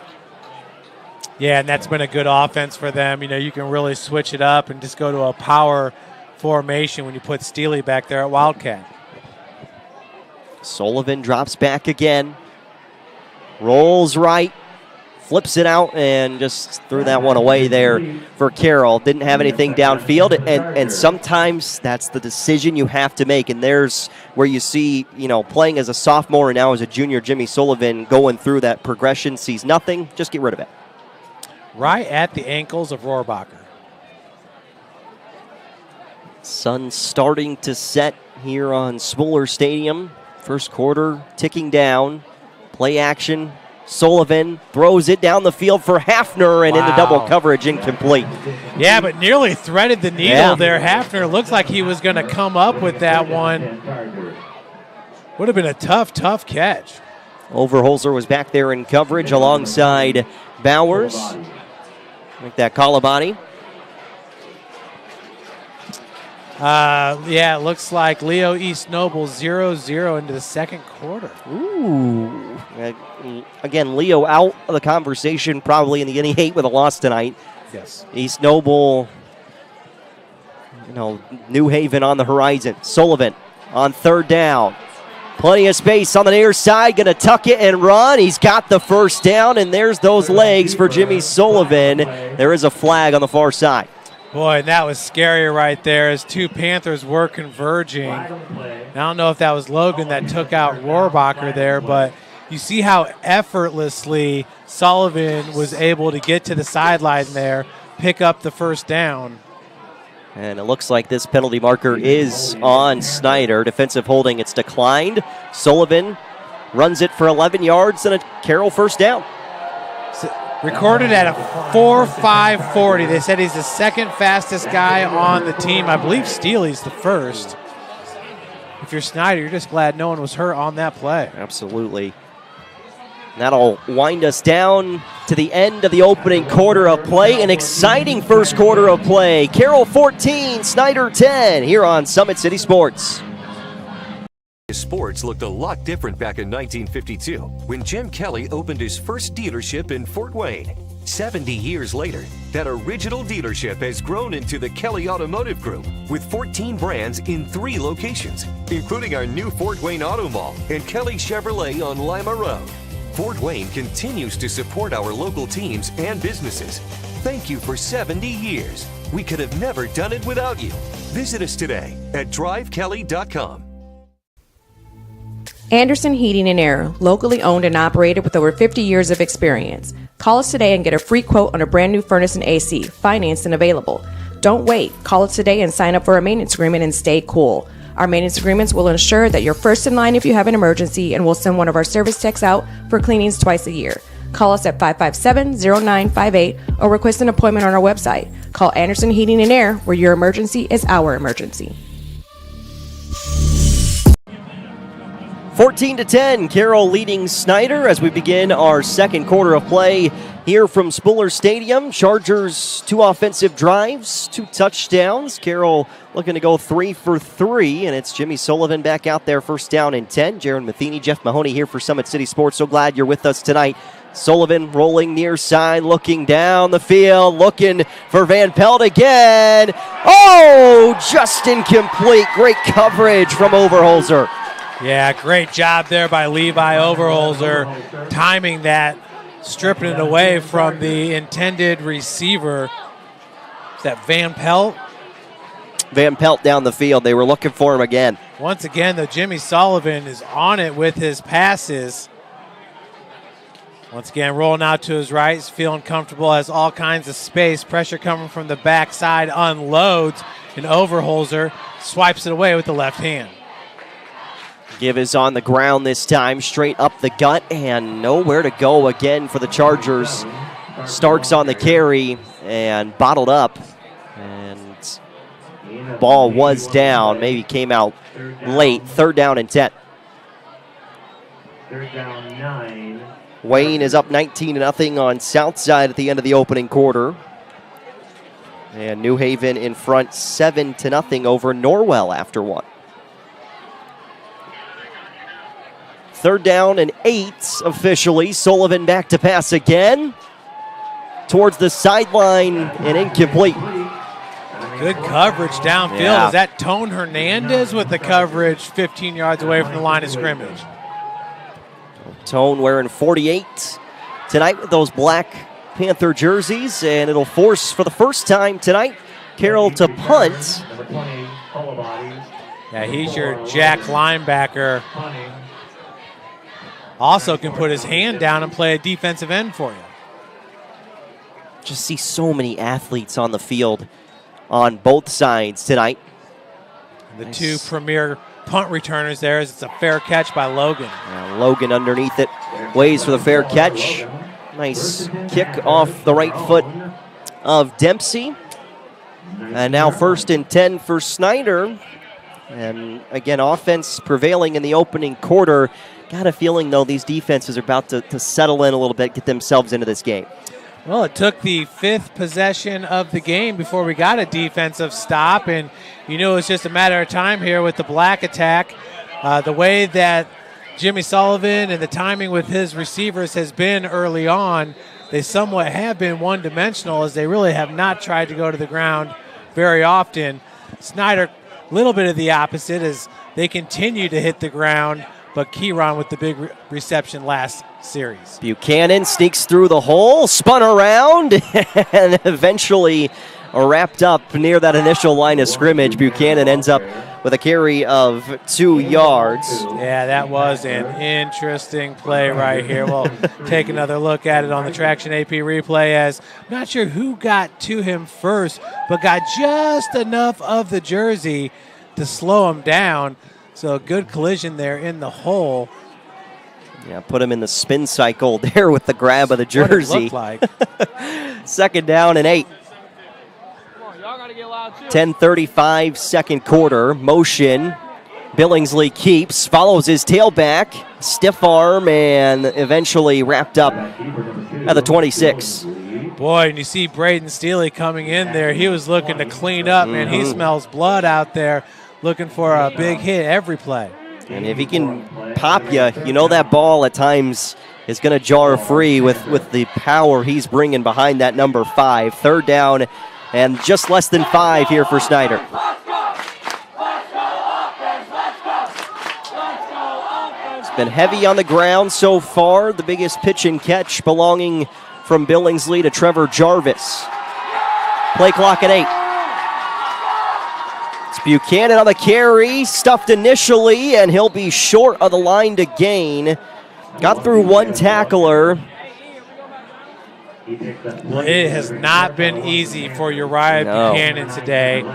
Yeah, and that's been a good offense for them. You know, you can really switch it up and just go to a power formation when you put Steely back there at Wildcat. Sullivan drops back again. Rolls right. Flips it out and just threw that one away there for Carroll. Didn't have anything downfield, and sometimes that's the decision you have to make. And there's where you see, you know, playing as a sophomore and now as a junior, Jimmy Sullivan going through that progression, sees nothing, just get rid of it. Right at the ankles of Rohrbacher. Sun starting to set here on Spuller Stadium. First quarter ticking down. Play action. Sullivan throws it down the field for Hafner and into double coverage, incomplete. Yeah, but nearly threaded the needle there. Hafner looked like he was going to come up with that one. Would have been a tough catch. Overholzer was back there in coverage alongside Bowers. Make that Colabani. Yeah, it looks like Leo East Noble 0-0 into the second quarter. Ooh. Again, Leo out of the conversation probably in the inning 8 with a loss tonight. Yes. East Noble, you know, New Haven on the horizon. Sullivan on third down. Plenty of space on the near side, going to tuck it and run. He's got the first down, and there's those legs for Jimmy Sullivan. There is a flag on the far side. Boy, that was scary right there as two Panthers were converging. I don't know if that was Logan that took out Rohrbacher there, but you see how effortlessly Sullivan was able to get to the sideline there, pick up the first down. And it looks like this penalty marker is on Snider. Defensive holding, it's declined. Sullivan runs it for 11 yards and a Carroll first down. Recorded at a 4.540. They said he's the second fastest guy on the team. I believe Steely's the first. If you're Snider, you're just glad no one was hurt on that play. Absolutely. That'll wind us down to the end of the opening quarter of play. An exciting first quarter of play. Carroll 14, Snider 10 here on Summit City Sports. Sports looked a lot different back in 1952 when Jim Kelly opened his first dealership in Fort Wayne. 70 years later, that original dealership has grown into the Kelly Automotive Group with 14 brands in 3 locations, including our new Fort Wayne Auto Mall and Kelly Chevrolet on Lima Road. Fort Wayne continues to support our local teams and businesses. Thank you for 70 years. We could have never done it without you. Visit us today at drivekelly.com. Anderson Heating and Air, locally owned and operated with over 50 years of experience. Call us today and get a free quote on a brand new furnace and AC, financed and available. Don't wait. Call us today and sign up for a maintenance agreement and stay cool. Our maintenance agreements will ensure that you're first in line if you have an emergency, and we'll send one of our service techs out for cleanings twice a year. Call us at 557-0958 or request an appointment on our website. Call Anderson Heating and Air, where your emergency is our emergency. 14-10, Carroll leading Snider as we begin our second quarter of play here from Spuller Stadium. Chargers 2 offensive drives, 2 touchdowns. Carroll looking to go 3 for 3, and it's Jimmy Sullivan back out there, first down and 10. Jaron Matheny, Jeff Mahoney here for Summit City Sports. So glad you're with us tonight. Sullivan rolling near side, looking down the field, looking for Van Pelt again. Oh, just incomplete. Great coverage from Overholzer. Yeah, great job there by Levi Overholzer, timing that, stripping it away from the intended receiver. Is that Van Pelt? Van Pelt down the field. They were looking for him again. Once again, though, Jimmy Sullivan is on it with his passes. Once again, rolling out to his right, he's feeling comfortable, has all kinds of space. Pressure coming from the backside, unloads, and Overholzer swipes it away with the left hand. Give is on the ground this time, straight up the gut, and nowhere to go again for the Chargers. Starks on the carry and bottled up, and ball was down, maybe came out late. Third down and 10. Third down 9. Wayne is up 19-0 on Southside at the end of the opening quarter. And New Haven in front 7-0 over Norwell after one. 3rd down and 8 officially. Sullivan back to pass again. Towards the sideline and incomplete. Good coverage downfield. Yeah. Is that Tone Hernandez with the coverage 15 yards away from the line of scrimmage? Tone wearing 48 tonight with those Black Panther jerseys, and it'll force, for the first time tonight, Carroll to punt. Yeah, he's your jack linebacker. Also can put his hand down and play a defensive end for you. Just see so many athletes on the field on both sides tonight. The two premier punt returners there as it's a fair catch by Logan. Logan underneath it, waits for the fair catch. Nice kick off the right foot of Dempsey. And now 1st and 10 for Snider. And again, offense prevailing in the opening quarter. Got a feeling, though, these defenses are about to settle in a little bit, get themselves into this game. Well, it took the 5th possession of the game before we got a defensive stop, and you knew it was just a matter of time here with the Black attack. The way that Jimmy Sullivan and the timing with his receivers has been early on, they somewhat have been one-dimensional as they really have not tried to go to the ground very often. Snider, a little bit of the opposite as they continue to hit the ground, but Kieran with the big reception last series. Buchanan sneaks through the hole, spun around, and eventually wrapped up near that initial line of scrimmage. Buchanan ends up with a carry of 2 yards. Yeah, that was an interesting play right here. We'll take another look at it on the Traction AP replay as I'm not sure who got to him first, but got just enough of the jersey to slow him down. So a good collision there in the hole. Yeah, put him in the spin cycle there with the grab of the jersey. What it looked like. 2nd down and 8. 10:35 second quarter. Motion. Billingsley keeps, follows his tailback. Stiff arm and eventually wrapped up at the 26. Boy, and you see Braden Steele coming in there. He was looking to clean up, man. He smells blood out there, looking for a big hit every play. And if he can pop you, you know that ball at times is going to jar free with the power he's bringing behind that number 5. 3rd down and just less than 5 here for Snider. It's been heavy on the ground so far. The biggest pitch and catch belonging from Billingsley to Trevor Jarvis. Play clock at 8. It's Buchanan on the carry, stuffed initially, and he'll be short of the line to gain. Got through one tackler. Well, it has not been easy for Uriah Buchanan today,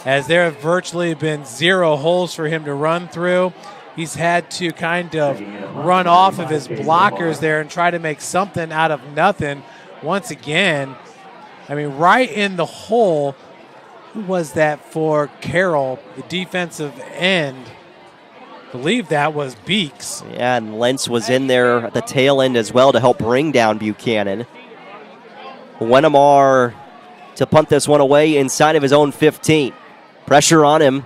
as there have virtually been 0 holes for him to run through. He's had to kind of run off of his blockers there and try to make something out of nothing once again. I mean, right in the hole. Who was that for Carroll, the defensive end? I believe that was Beeks. Yeah, and Lentz was in there at the tail end as well to help bring down Buchanan. Wennemar to punt this one away inside of his own 15. Pressure on him.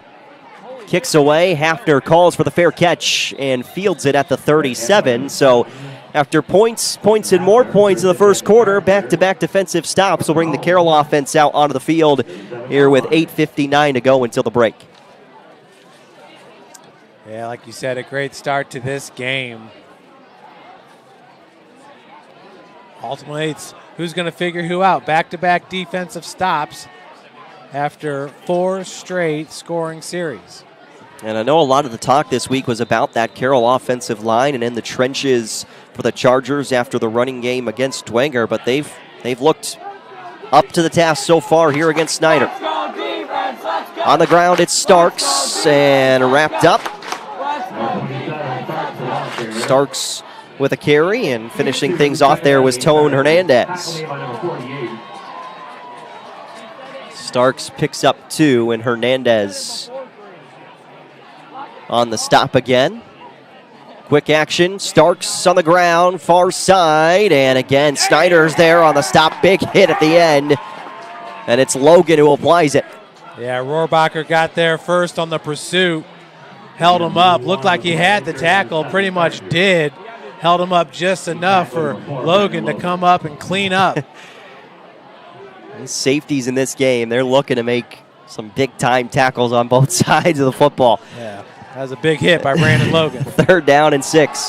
Kicks away. Hafner calls for the fair catch and fields it at the 37. So after points, and more points in the first quarter, back-to-back defensive stops will bring the Carroll offense out onto the field here with 8:59 to go until the break. Yeah, like you said, a great start to this game. Ultimately, it's who's going to figure who out. Back-to-back defensive stops after 4 straight scoring series. And I know a lot of the talk this week was about that Carroll offensive line and in the trenches for the Chargers after the running game against Dwenger, but they've looked up to the task so far here against Snider. On the ground, it's Starks, and wrapped up. Starks with a carry, and finishing things off there was Tone Hernandez. Starks picks up 2, and Hernandez on the stop again. Quick action, Starks on the ground, far side, and again, Snider's there on the stop. Big hit at the end, and it's Logan who applies it. Yeah, Rohrbacher got there first on the pursuit. held him up. Looked like he had the tackle, pretty much did. Held him up just enough for Logan to come up and clean up. Safeties in this game, they're looking to make some big-time tackles on both sides of the football. Yeah, that was a big hit by Brandon Logan. 3rd down and 6.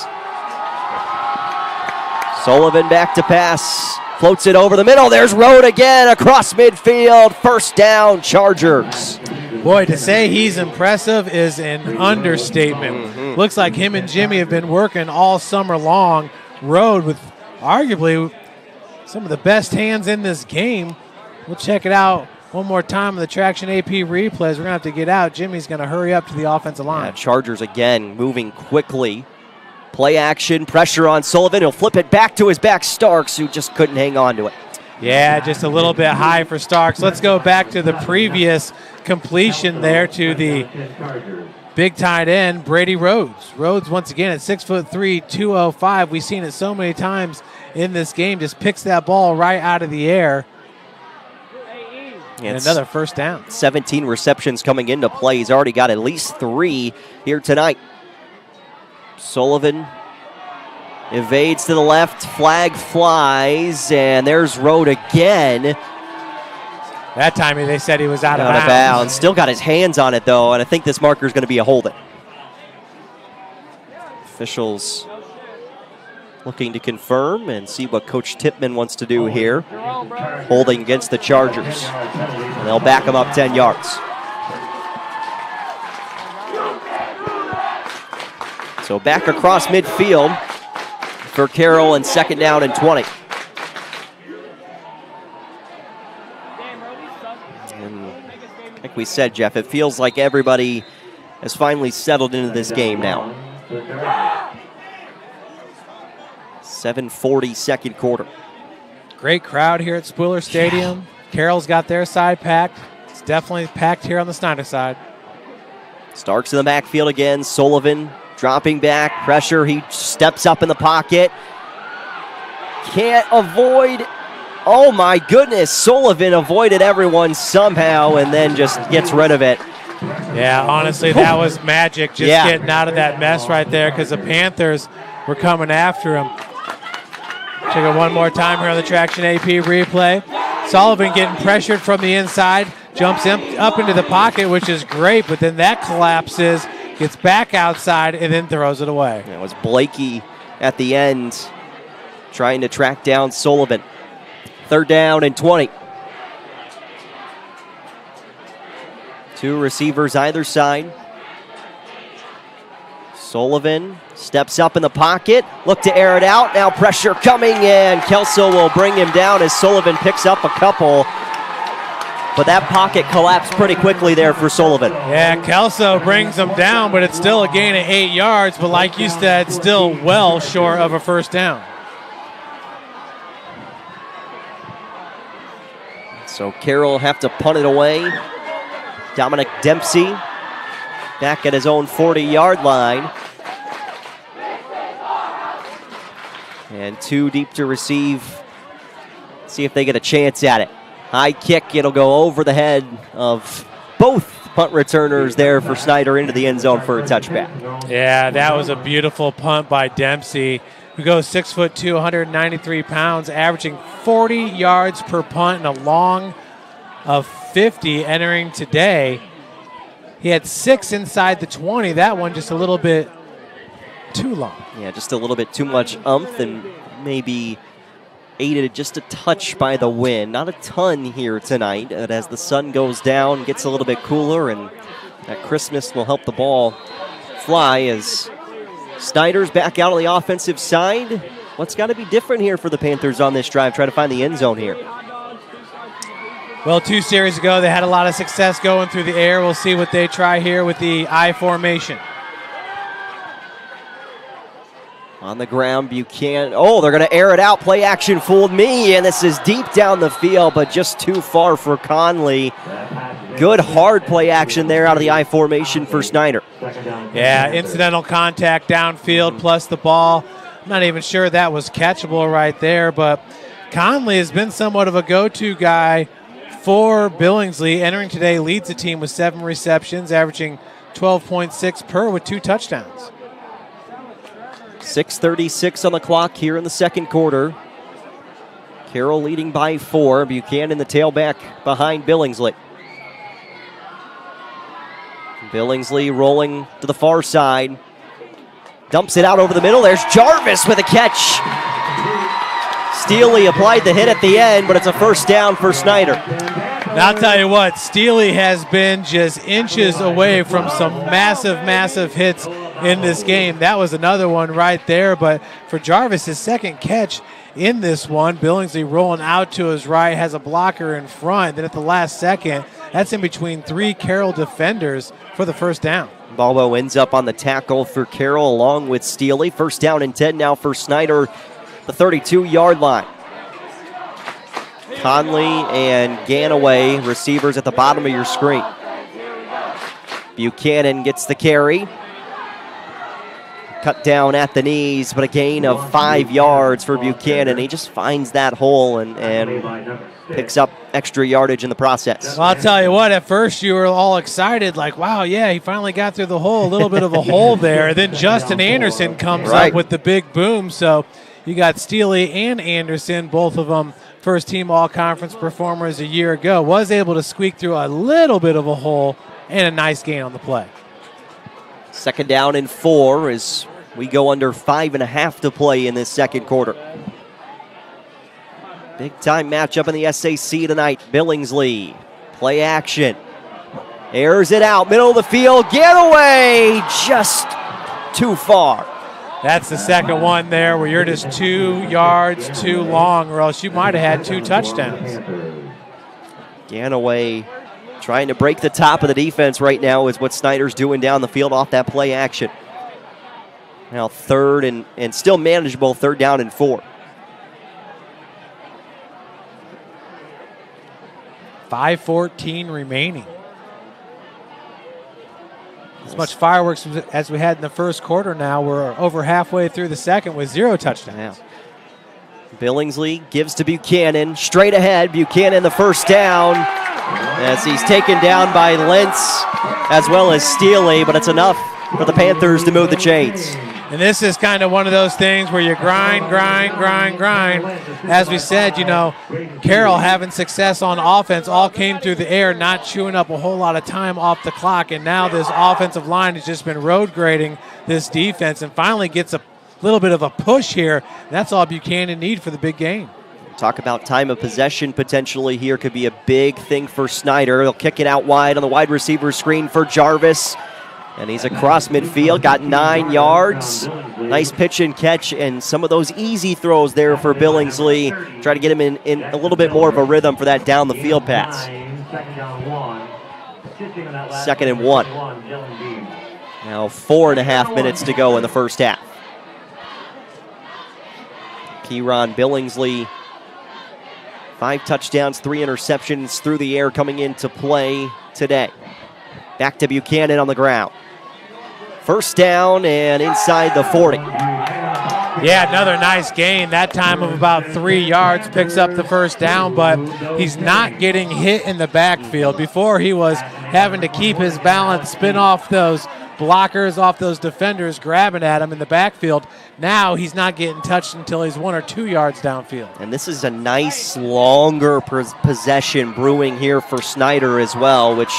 Sullivan back to pass. Floats it over the middle. There's Road again across midfield. 1st down, Chargers. Boy, to say he's impressive is an understatement. Looks like him and Jimmy have been working all summer long. Road with arguably some of the best hands in this game. We'll check it out one more time on the Traction AP replays. We're going to have to get out. Jimmy's going to hurry up to the offensive line. Yeah, Chargers again moving quickly. Play action, pressure on Sullivan. He'll flip it back to his back, Starks, who just couldn't hang on to it. Yeah, just a little bit high for Starks. Let's go back to the previous completion there to the big tight end, Brady Rhodes. Rhodes, once again, at 6'3", 205. We've seen it so many times in this game. Just picks that ball right out of the air. And another 1st down. 17 receptions coming into play. He's already got at least 3 here tonight. Sullivan evades to the left. Flag flies, and there's Road again. That time they said he was out of bounds. Still got his hands on it, though, and I think this marker is going to be a holding. Officials looking to confirm and see what Coach Tippmann wants to do here. Holding against the Chargers. And they'll back him up 10 yards. So back across midfield for Carroll and 2nd down and 20. And like we said, Jeff, it feels like everybody has finally settled into this game now. 7:40 2nd quarter. Great crowd here at Spooler Stadium. Yeah. Carroll's got their side packed. It's definitely packed here on the Snider side. Starks in the backfield again. Sullivan dropping back. Pressure. He steps up in the pocket. Can't avoid. Oh my goodness. Sullivan avoided everyone somehow and then just gets rid of it. Yeah, honestly, that was magic just getting out of that mess right there because the Panthers were coming after him. Check it one more time here on the Traction AP replay. Sullivan getting pressured from the inside, jumps up into the pocket, which is great, but then that collapses, gets back outside, and then throws it away. It was Blakey at the end trying to track down Sullivan. 3rd down and 20. 2 receivers either side. Sullivan steps up in the pocket, look to air it out. Now pressure coming, and Kelso will bring him down as Sullivan picks up a couple. But that pocket collapsed pretty quickly there for Sullivan. Yeah, Kelso brings him down, but it's still a gain of 8 yards. But like you said, still well short of a 1st down. So Carroll will have to punt it away. Dominic Dempsey back at his own 40-yard line. And 2 deep to receive. See if they get a chance at it. High kick, it'll go over the head of both punt returners there for Snider into the end zone for a touchback. Yeah, that was a beautiful punt by Dempsey, who goes 6'2", 193 pounds, averaging 40 yards per punt and a long of 50 entering today. He had 6 inside the 20. That one just a little bit too long. Yeah, just a little bit too much umph and maybe aided just a touch by the wind. Not a ton here tonight, but as the sun goes down, gets a little bit cooler, and that Christmas will help the ball fly as Snider's back out on the offensive side. What's got to be different here for the Panthers on this drive? Try to find the end zone here. Well, 2 series ago, they had a lot of success going through the air. We'll see what they try here with the I formation. On the ground, Buchanan. Oh, they're going to air it out. Play action fooled me, and this is deep down the field, but just too far for Conley. Good hard play action there out of the I formation for Snider. Yeah, incidental contact downfield plus the ball. I'm not even sure that was catchable right there, but Conley has been somewhat of a go-to guy for Billingsley. Entering today, leads the team with 7 receptions, averaging 12.6 per with 2 touchdowns. 6:36 on the clock here in the second quarter. Carroll leading by 4. Buchanan, the tailback, behind Billingsley. Billingsley rolling to the far side. Dumps it out over the middle. There's Jarvis with a catch. Steely applied the hit at the end, but it's a first down for Snider. Now, I'll tell you what, Steely has been just inches away from some massive hits in this game. That was another one right there, but for Jarvis, his second catch in this one, Billingsley rolling out to his right, has a blocker in front. Then at the last second, that's in between 3 Carroll defenders for the first down. Balbo ends up on the tackle for Carroll along with Steely. First down and 10 now for Snider, the 32-yard line. Conley and Ganaway, receivers at the bottom of your screen. Buchanan gets the carry. Cut down at the knees, but a gain of 5 yards for Buchanan. He just finds that hole and picks up extra yardage in the process. Well, I'll tell you what, at first you were all excited, like, wow, yeah, he finally got through the hole, a little bit of a hole there. Then Justin Anderson comes up with the big boom. So you got Steely and Anderson, both of them first-team all-conference performers a year ago, was able to squeak through a little bit of a hole and a nice gain on the play. Second down and 4 as we go under 5.5 to play in this second quarter. Big-time matchup in the SAC tonight. Billingsley, play action. Airs it out, middle of the field, get away, just too far. That's the second one there where you're just 2 yards too long, or else you might have had 2 touchdowns. Ganaway trying to break the top of the defense right now is what Snider's doing down the field off that play action. Now third and still manageable, 3rd down and 4. 5:14 remaining. As much fireworks as we had in the first quarter now. We're over halfway through the second with 0 touchdowns. Yeah. Billingsley gives to Buchanan. Straight ahead, Buchanan the first down as he's taken down by Lentz as well as Steely, but it's enough for the Panthers to move the chains. And this is kind of one of those things where you grind. As we said, you know, Carroll having success on offense all came through the air, not chewing up a whole lot of time off the clock. And now this offensive line has just been road grading this defense and finally gets a little bit of a push here. And that's all Buchanan need for the big game. Talk about time of possession potentially here. Could be a big thing for Snider. They'll kick it out wide on the wide receiver screen for Jarvis. And he's across midfield, got 9 yards. Nice pitch and catch, and some of those easy throws there for Billingsley. Try to get him in a little bit more of a rhythm for that down the field pass. 2nd and 1. Now 4.5 minutes to go in the first half. Kieran Billingsley, 5 touchdowns, 3 interceptions through the air coming into play today. Back to Buchanan on the ground. First down and inside the 40. Yeah, another nice gain, that time of about 3 yards, picks up the first down, but he's not getting hit in the backfield. Before he was having to keep his balance, spin off those blockers, off those defenders, grabbing at him in the backfield. Now he's not getting touched until he's 1 or 2 yards downfield. And this is a nice longer possession brewing here for Snider as well, which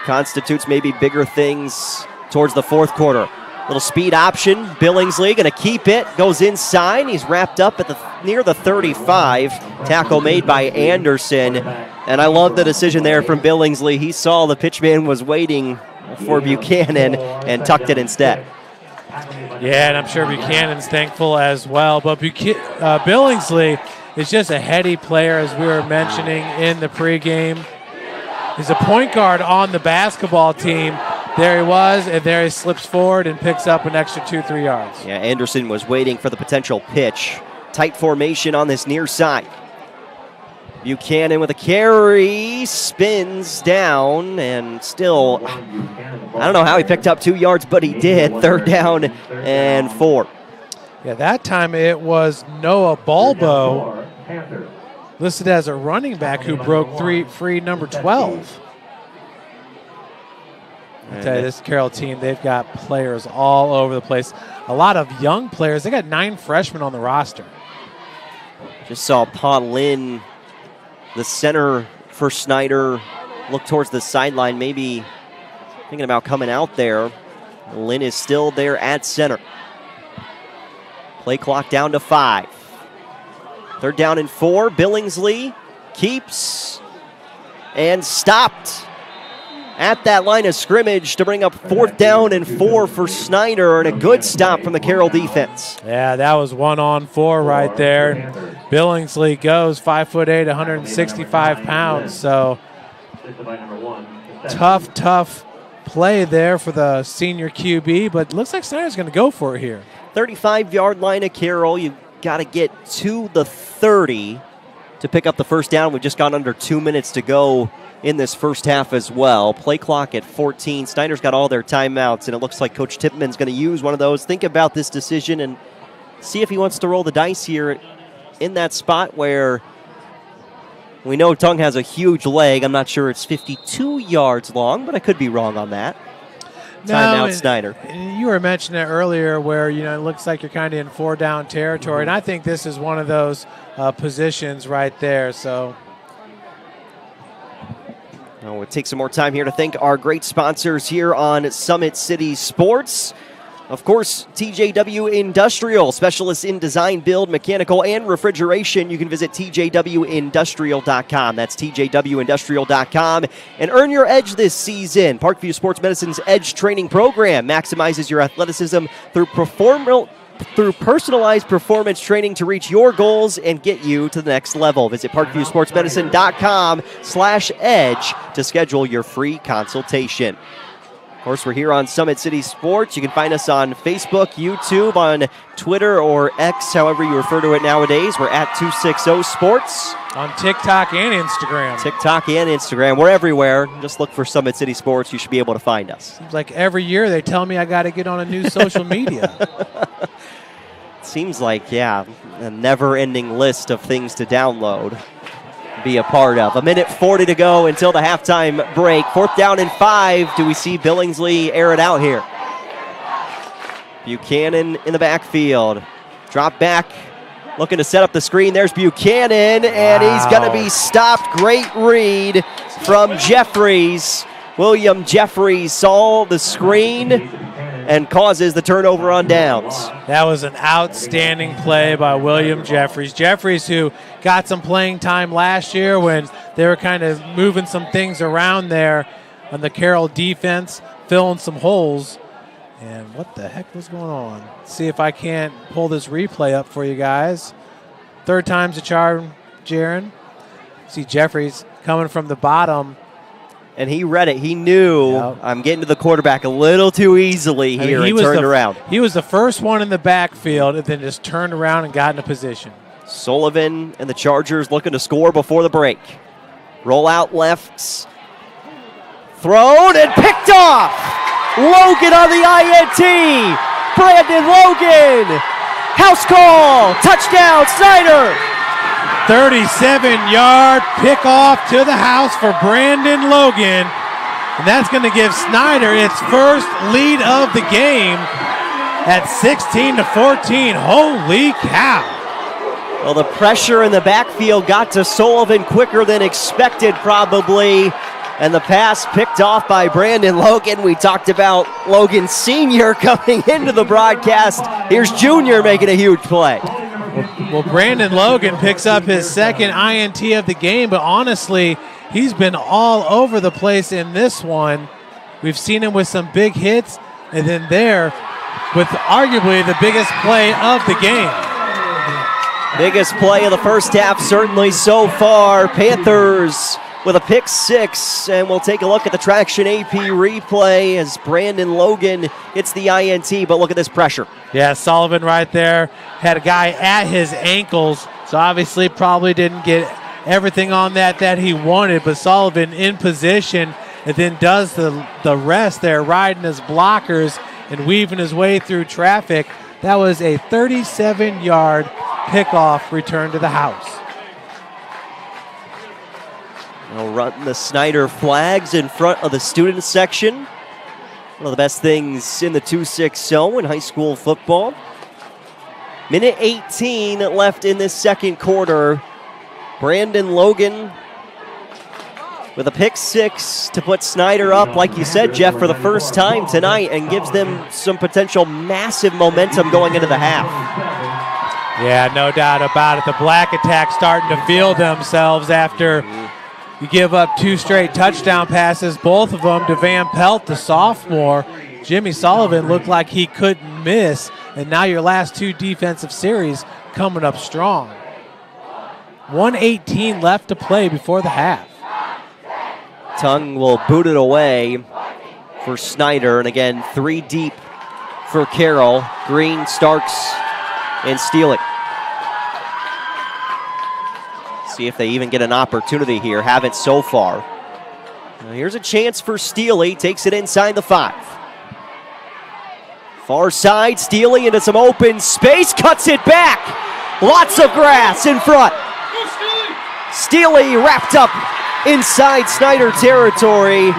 constitutes maybe bigger things towards the fourth quarter. Little speed option. Billingsley going to keep it. Goes inside. He's wrapped up at near the 35. Tackle made by Anderson. And I love the decision there from Billingsley. He saw the pitchman was waiting for Buchanan and tucked it instead. Yeah, and I'm sure Buchanan's thankful as well. But Billingsley is just a heady player, as we were mentioning in the pregame. He's a point guard on the basketball team. There he was, and there he slips forward and picks up an extra 2-3 yards. Yeah, Anderson was waiting for the potential pitch. Tight formation on this near side. Buchanan with a carry, spins down, and still, I don't know how he picked up 2 yards, but he did. 3rd down and 4. Yeah, that time it was Noah Balbo, listed as a running back, who broke free number 12. I tell you, this Carroll team, they've got players all over the place. A lot of young players. They got 9 freshmen on the roster. Just saw Pa Lin, the center for Snider, look towards the sideline, maybe thinking about coming out there. Lin is still there at center. Play clock down to 5. 3rd down and 4. Billingsley keeps and stopped at that line of scrimmage to bring up 4th down and 4 for Snider, and a good stop from the Carroll defense. Yeah, that was 1-on-4 right there. Billingsley goes 5'8", 165 pounds. So tough play there for the senior QB, but looks like Snider's going to go for it here. 35-yard line of Carroll. You've got to get to the 30 to pick up the 1st down. We've just gone under 2 minutes to go in this first half as well. Play clock at 14. Snider's got all their timeouts, and it looks like Coach Tippmann's going to use one of those. Think about this decision and see if he wants to roll the dice here in that spot where we know Tung has a huge leg. I'm not sure it's 52 yards long, but I could be wrong on that. Timeout, Snider. You were mentioning it earlier where, it looks like you're kind of in 4-down territory, and I think this is one of those positions right there. So we'll take some more time here to thank our great sponsors here on Summit City Sports. Of course, TJW Industrial, specialists in design, build, mechanical, and refrigeration. You can visit tjwindustrial.com. That's tjwindustrial.com. And earn your edge this season. Parkview Sports Medicine's Edge Training Program maximizes your athleticism through personalized performance training to reach your goals and get you to the next level. Visit parkviewsportsmedicine.com/edge to schedule your free consultation. Of course, we're here on Summit City Sports. You can find us on Facebook, YouTube, on Twitter, or X, however you refer to it nowadays. We're at 260 Sports. On TikTok and Instagram. TikTok and Instagram. We're everywhere. Just look for Summit City Sports. You should be able to find us. Seems like every year they tell me I got to get on a new social media. Seems like, a never-ending list of things to download, be a part of. 1:40 to go until the halftime break. 4th down and 5. Do we see Billingsley air it out here? Buchanan in the backfield. Drop back, looking to set up the screen. There's Buchanan, and he's going to be stopped. Great read from Jeffries. William Jeffries saw the screen and causes the turnover on downs. That was an outstanding play by William Jeffries. Jeffries, who got some playing time last year when they were kind of moving some things around there on the Carroll defense, filling some holes. And what the heck was going on? Let's see if I can't pull this replay up for you guys. 3rd time's a charm, Jaron. See Jeffries coming from the bottom. And he read it. He knew, I'm getting to the quarterback a little too easily here, and turned around. He was the first one in the backfield and then just turned around and got in a position. Sullivan and the Chargers looking to score before the break. Roll out lefts. Thrown and picked off. Logan on the INT. Brandon Logan. House call. Touchdown, Snider. 37-yard pickoff to the house for Brandon Logan. And that's going to give Snider its first lead of the game at 16-14. Holy cow. Well, the pressure in the backfield got to Sullivan quicker than expected, probably. And the pass picked off by Brandon Logan. We talked about Logan Sr. coming into the broadcast. Here's Junior making a huge play. Well, Brandon Logan picks up his 2nd INT of the game, but honestly, he's been all over the place in this one. We've seen him with some big hits, and then there with arguably the biggest play of the game. Biggest play of the first half, certainly so far. Panthers with a pick 6, and we'll take a look at the Traction AP replay as Brandon Logan hits the INT, but look at this pressure. Yeah, Sullivan right there had a guy at his ankles, so obviously probably didn't get everything on that he wanted, but Sullivan in position and then does the rest there, riding his blockers and weaving his way through traffic. That was a 37-yard pickoff return to the house. They'll run the Snider flags in front of the student section. One of the best things in the 2-6-0 in high school football. Minute 18 left in this second quarter. Brandon Logan with a pick six to put Snider up, like you said, Jeff, for the first time tonight, and gives them some potential massive momentum going into the half. Yeah, no doubt about it. The Black Attack starting to feel themselves after you give up 2 straight touchdown passes, both of them to Van Pelt, the sophomore. Jimmy Sullivan looked like he couldn't miss, and now your last 2 defensive series coming up strong. 1:18 left to play before the half. Tongue will boot it away for Snider, and again, 3 deep for Carroll. Green, Starks, and Steele. See if they even get an opportunity here. Haven't so far. Now here's a chance for Steele. Takes it inside the 5. Far side, Steele into some open space. Cuts it back. Lots of grass in front. Steele wrapped up inside Snider territory.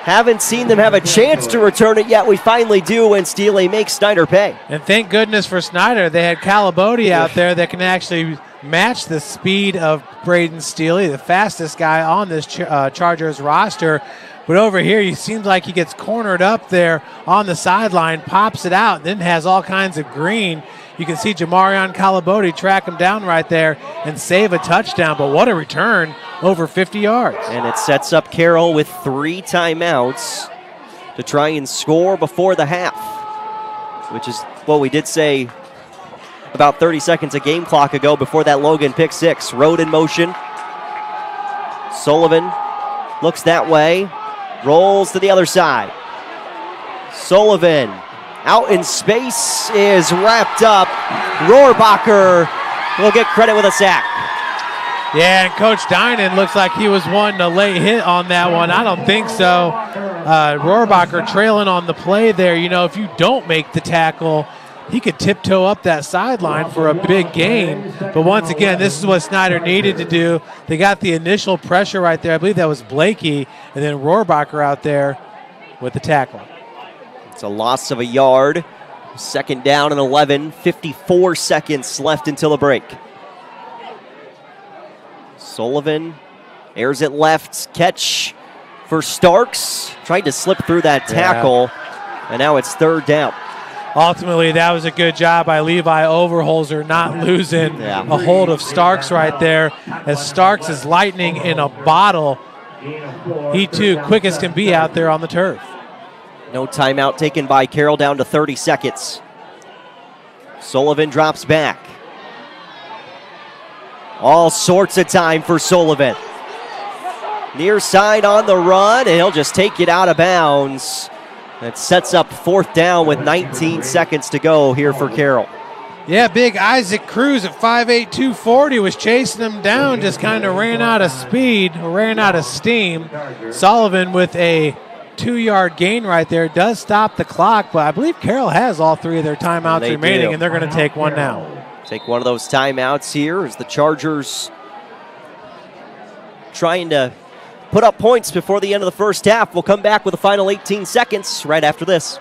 Haven't seen them have a chance to return it yet. We finally do, and Steele makes Snider pay. And thank goodness for Snider, they had Calabodi out there that can actually match the speed of Braden Steele, the fastest guy on this Chargers roster. But over here, he seems like he gets cornered up there on the sideline, pops it out, then has all kinds of green. You can see Jamarion Calabodi track him down right there and save a touchdown. But what a return, over 50 yards. And it sets up Carroll with 3 timeouts to try and score before the half, which is what we did say about 30 seconds a game clock ago before that Logan pick six. Road in motion. Sullivan looks that way, rolls to the other side. Sullivan out in space is wrapped up. Rohrbacher will get credit with a sack. Yeah, and Coach Dinan looks like he was wanting a late hit on that one. I don't think so. Rohrbacher trailing on the play there. You know, if you don't make the tackle, he could tiptoe up that sideline for a big gain. But once again, this is what Snider needed to do. They got the initial pressure right there. I believe that was Blakey, and then Rohrbacher out there with the tackle. It's a loss of a yard. 2nd down and 11. 54 seconds left until the break. Sullivan airs it left. Catch for Starks. Tried to slip through that tackle, and now it's 3rd down. Ultimately, that was a good job by Levi Overholzer not losing a hold of Starks right there, as Starks is lightning in a bottle. He too, quick as can be out there on the turf. No timeout taken by Carroll, down to 30 seconds. Sullivan drops back. All sorts of time for Sullivan. Near side on the run, and he'll just take it out of bounds. That sets up 4th down with 19 seconds to go here for Carroll. Yeah, big Isaac Cruz at 5'8", 240 was chasing him down, just kind of ran out of speed, ran out of steam. Sullivan with a 2-yard gain right there does stop the clock, but I believe Carroll has all 3 of their timeouts remaining, and they're going to take one now. Take one of those timeouts here as the Chargers trying to put up points before the end of the first half. We'll come back with the final 18 seconds right after this.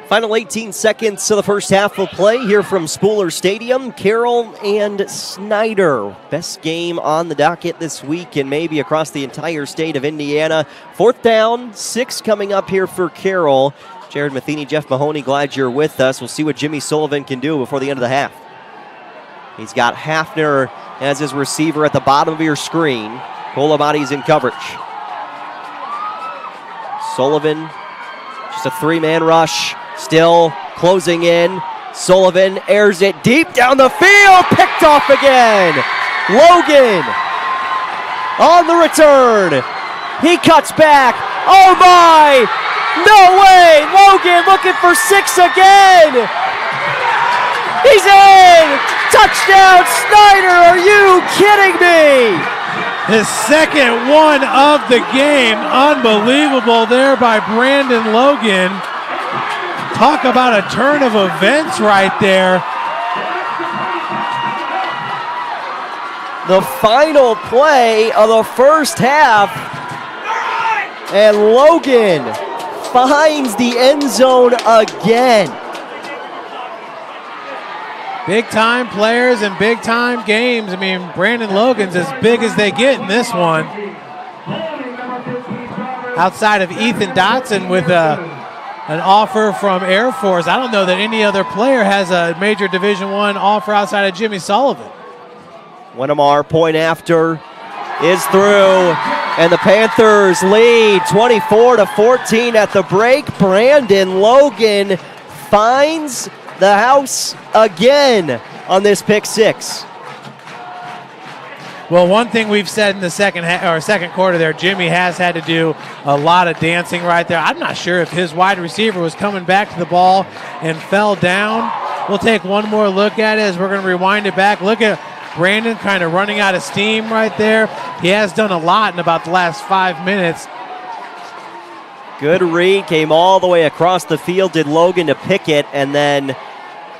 Final 18 seconds of the first half of play here from Spooler Stadium. Carroll and Snider. Best game on the docket this week and maybe across the entire state of Indiana. 4th down, 6 coming up here for Carroll. Jared Matheny, Jeff Mahoney, glad you're with us. We'll see what Jimmy Sullivan can do before the end of the half. He's got Hafner as his receiver at the bottom of your screen. Colabati's in coverage. Sullivan Just a three-man rush. Still closing in. Sullivan airs it deep down the field. Picked off again. Logan on the return. He cuts back. Oh my! No way! Logan looking for 6 again. He's in! Touchdown, Snider! Are you kidding me? His second one of the game. Unbelievable there by Brandon Logan. Talk about a turn of events right there. The final play of the first half. And Logan finds the end zone again. Big time players and big time games. I mean, Brandon Logan's as big as they get in this one. Outside of Ethan Dotson with an offer from Air Force, I don't know that any other player has a major Division I offer outside of Jimmy Sullivan. Winnemar point after is through, and the Panthers lead 24-14 at the break. Brandon Logan finds the house again on this pick six. Well, one thing we've said in the second quarter there, Jimmy has had to do a lot of dancing right there. I'm not sure if his wide receiver was coming back to the ball and fell down. We'll take one more look at it as we're going to rewind it back. Look at Brandon kind of running out of steam right there. He has done a lot in about the last 5 minutes. Good read, came all the way across the field, did Logan to pick it, and then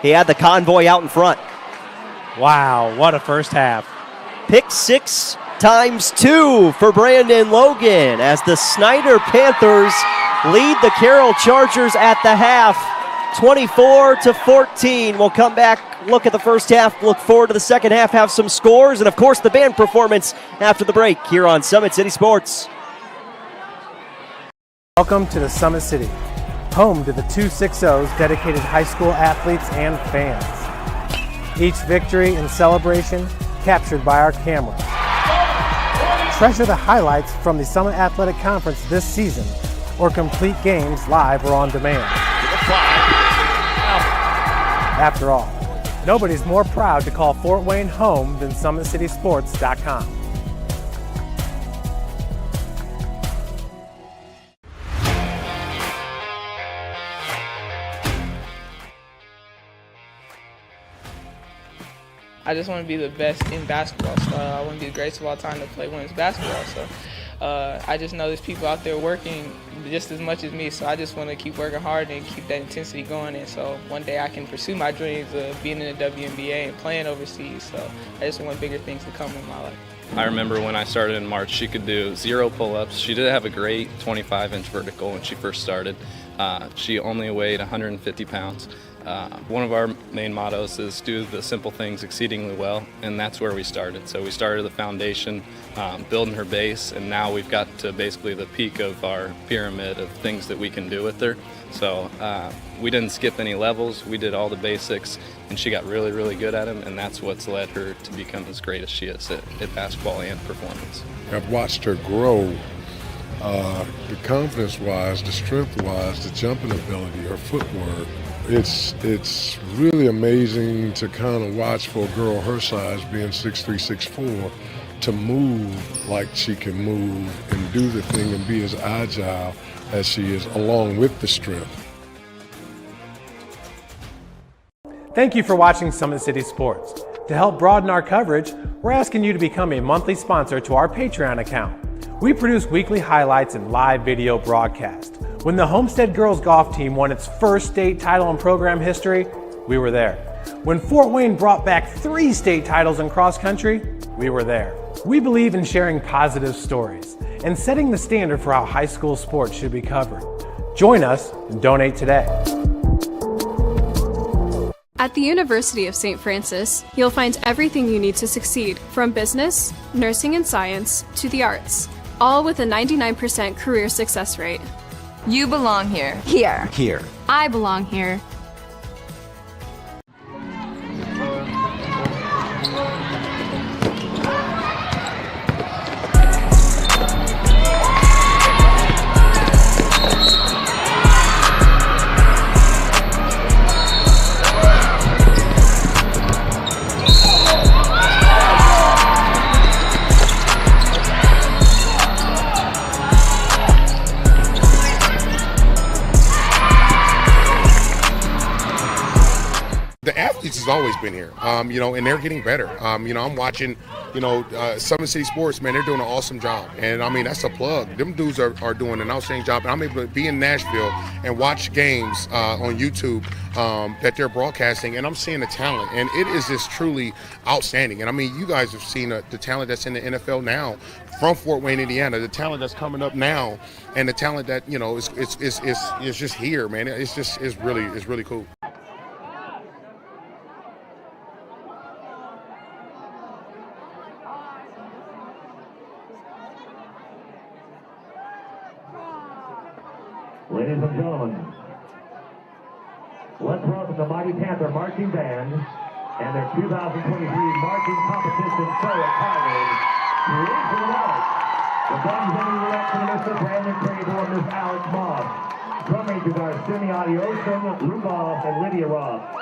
he had the convoy out in front. Wow, what a first half. Pick 6 times 2 for Brandon Logan as the Snider Panthers lead the Carroll Chargers at the half, 24-14. We'll come back, look at the first half, look forward to the second half, have some scores, and of course the band performance after the break here on Summit City Sports. Welcome to the Summit City, home to the 260's dedicated high school athletes and fans. Each victory and celebration captured by our cameras. Treasure the highlights from the Summit Athletic Conference this season, or complete games live or on demand. After all, nobody's more proud to call Fort Wayne home than SummitCitySports.com. I just want to be the best in basketball. So I want to be the greatest of all time to play women's basketball. So I just know there's people out there working just as much as me. So I just want to keep working hard and keep that intensity going. And so one day I can pursue my dreams of being in the WNBA and playing overseas. So I just want bigger things to come in my life. I remember when I started in March, she could do 0 pull-ups. She did have a great 25-inch vertical when she first started. She only weighed 150 pounds. One of our main mottos is do the simple things exceedingly well, and that's where we started. So we started the foundation, building her base, and now we've got to basically the peak of our pyramid of things that we can do with her. So we didn't skip any levels. We did all the basics, and she got really, really good at them, and that's what's led her to become as great as she is at basketball and performance. I've watched her grow, the confidence-wise, the strength-wise, the jumping ability, her footwork. It's really amazing to kind of watch for a girl her size, being 6'3", 6'4", to move like she can move and do the thing and be as agile as she is, along with the strength. Thank you for watching Summit City Sports. To help broaden our coverage, we're asking you to become a monthly sponsor to our Patreon account. We produce weekly highlights and live video broadcasts. When the Homestead Girls Golf Team won its first state title in program history, we were there. When Fort Wayne brought back 3 state titles in cross country, we were there. We believe in sharing positive stories and setting the standard for how high school sports should be covered. Join us and donate today. At the University of St. Francis, you'll find everything you need to succeed, from business, nursing and science, to the arts, all with a 99% career success rate. You belong here. Here. Here. I belong here. always been here, and they're getting better. I'm watching, Summit City Sports, man, they're doing an awesome job. And, I mean, that's a plug. Them dudes are doing an outstanding job. And I'm able to be in Nashville and watch games on YouTube that they're broadcasting, and I'm seeing the talent. And it is just truly outstanding. And, I mean, you guys have seen the talent that's in the NFL now from Fort Wayne, Indiana, the talent that's coming up now, and the talent that, is just here, man. It's really cool. Ladies and gentlemen, let's welcome the Mighty Panther Marching Band and their 2023 marching competition show at Carroll. Please welcome the band representing Mr. Brandon Crable and Miss Alex Moss. Drum majors are Cindy Adioson, Rudolph, and Lydia Ross.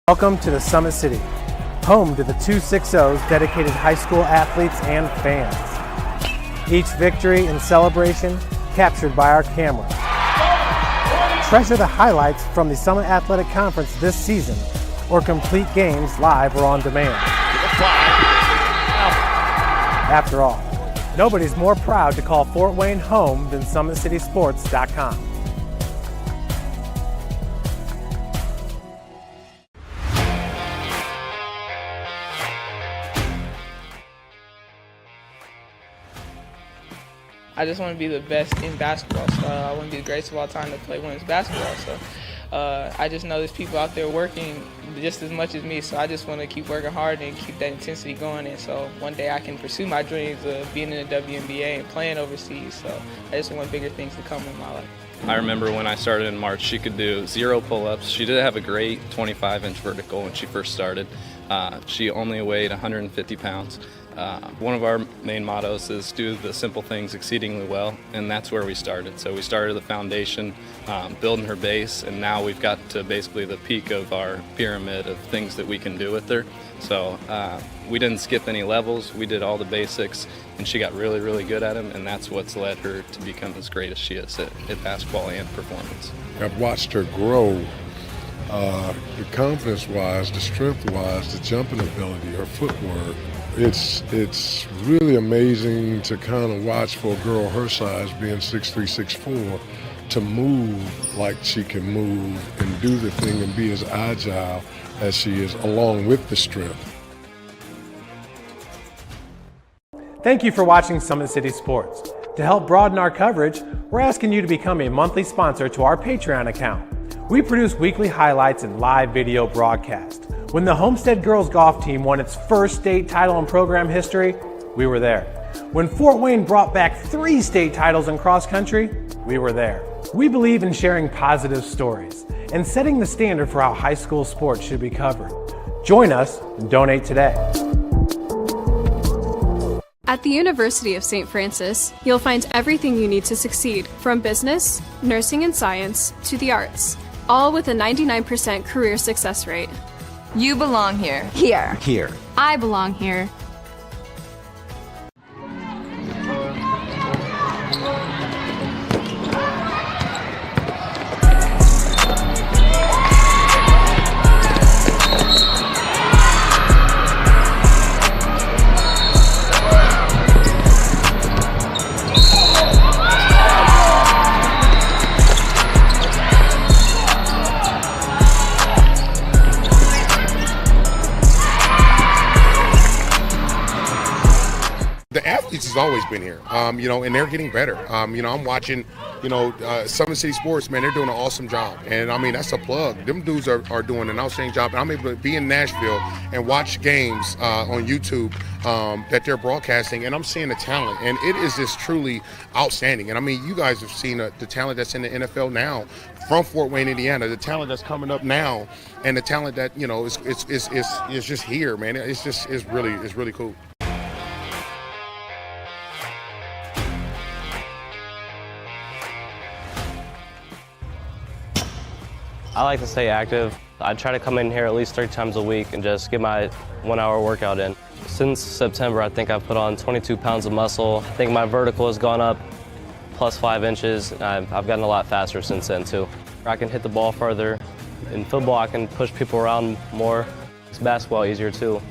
Welcome to the Summit City, home to the 260's dedicated high school athletes and fans. Each victory and celebration captured by our camera. Treasure the highlights from the Summit Athletic Conference this season, or complete games live or on demand. After all, nobody's more proud to call Fort Wayne home than SummitCitySports.com. I just want to be the best in basketball. So I want to be the greatest of all time to play women's basketball. So I just know there's people out there working just as much as me. So I just want to keep working hard and keep that intensity going. And so one day I can pursue my dreams of being in the WNBA and playing overseas. So I just want bigger things to come in my life. I remember when I started in March, she could do 0 pull-ups. She did have a great 25-inch vertical when she first started. She only weighed 150 pounds. One of our main mottos is do the simple things exceedingly well, and that's where we started. So we started the foundation, building her base, and now we've got to basically the peak of our pyramid of things that we can do with her. So we didn't skip any levels. We did all the basics, and she got really, really good at them, and that's what's led her to become as great as she is at basketball and performance. I've watched her grow, the confidence-wise, the strength-wise, the jumping ability, her footwork. It's really amazing to kind of watch for a girl her size, being 6'3", 6'4", to move like she can move and do the thing and be as agile as she is, along with the strength. Thank you for watching Summit City Sports. To help broaden our coverage, we're asking you to become a monthly sponsor to our Patreon account. We produce weekly highlights and live video broadcasts. When the Homestead girls golf team won its first state title in program history, we were there. When Fort Wayne brought back 3 state titles in cross country, we were there. We believe in sharing positive stories and setting the standard for how high school sports should be covered. Join us and donate today. At the University of St. Francis, you'll find everything you need to succeed, from business, nursing and science, to the arts, all with a 99% career success rate. You belong here. Here. I belong here. The athletes has always been here, and they're getting better. I'm watching, Summit City Sports, man, they're doing an awesome job. And, that's a plug. Them dudes are doing an outstanding job. And I'm able to be in Nashville and watch games on YouTube that they're broadcasting, and I'm seeing the talent. And it is just truly outstanding. And, you guys have seen the talent that's in the NFL now from Fort Wayne, Indiana, the talent that's coming up now, and the talent that, is just here, man. It's really cool. I like to stay active. I try to come in here at least 3 times a week and just get my 1-hour workout in. Since September, I think I've put on 22 pounds of muscle. I think my vertical has gone up plus 5 inches. I've gotten a lot faster since then too. I can hit the ball further. In football, I can push people around more. It's basketball easier too.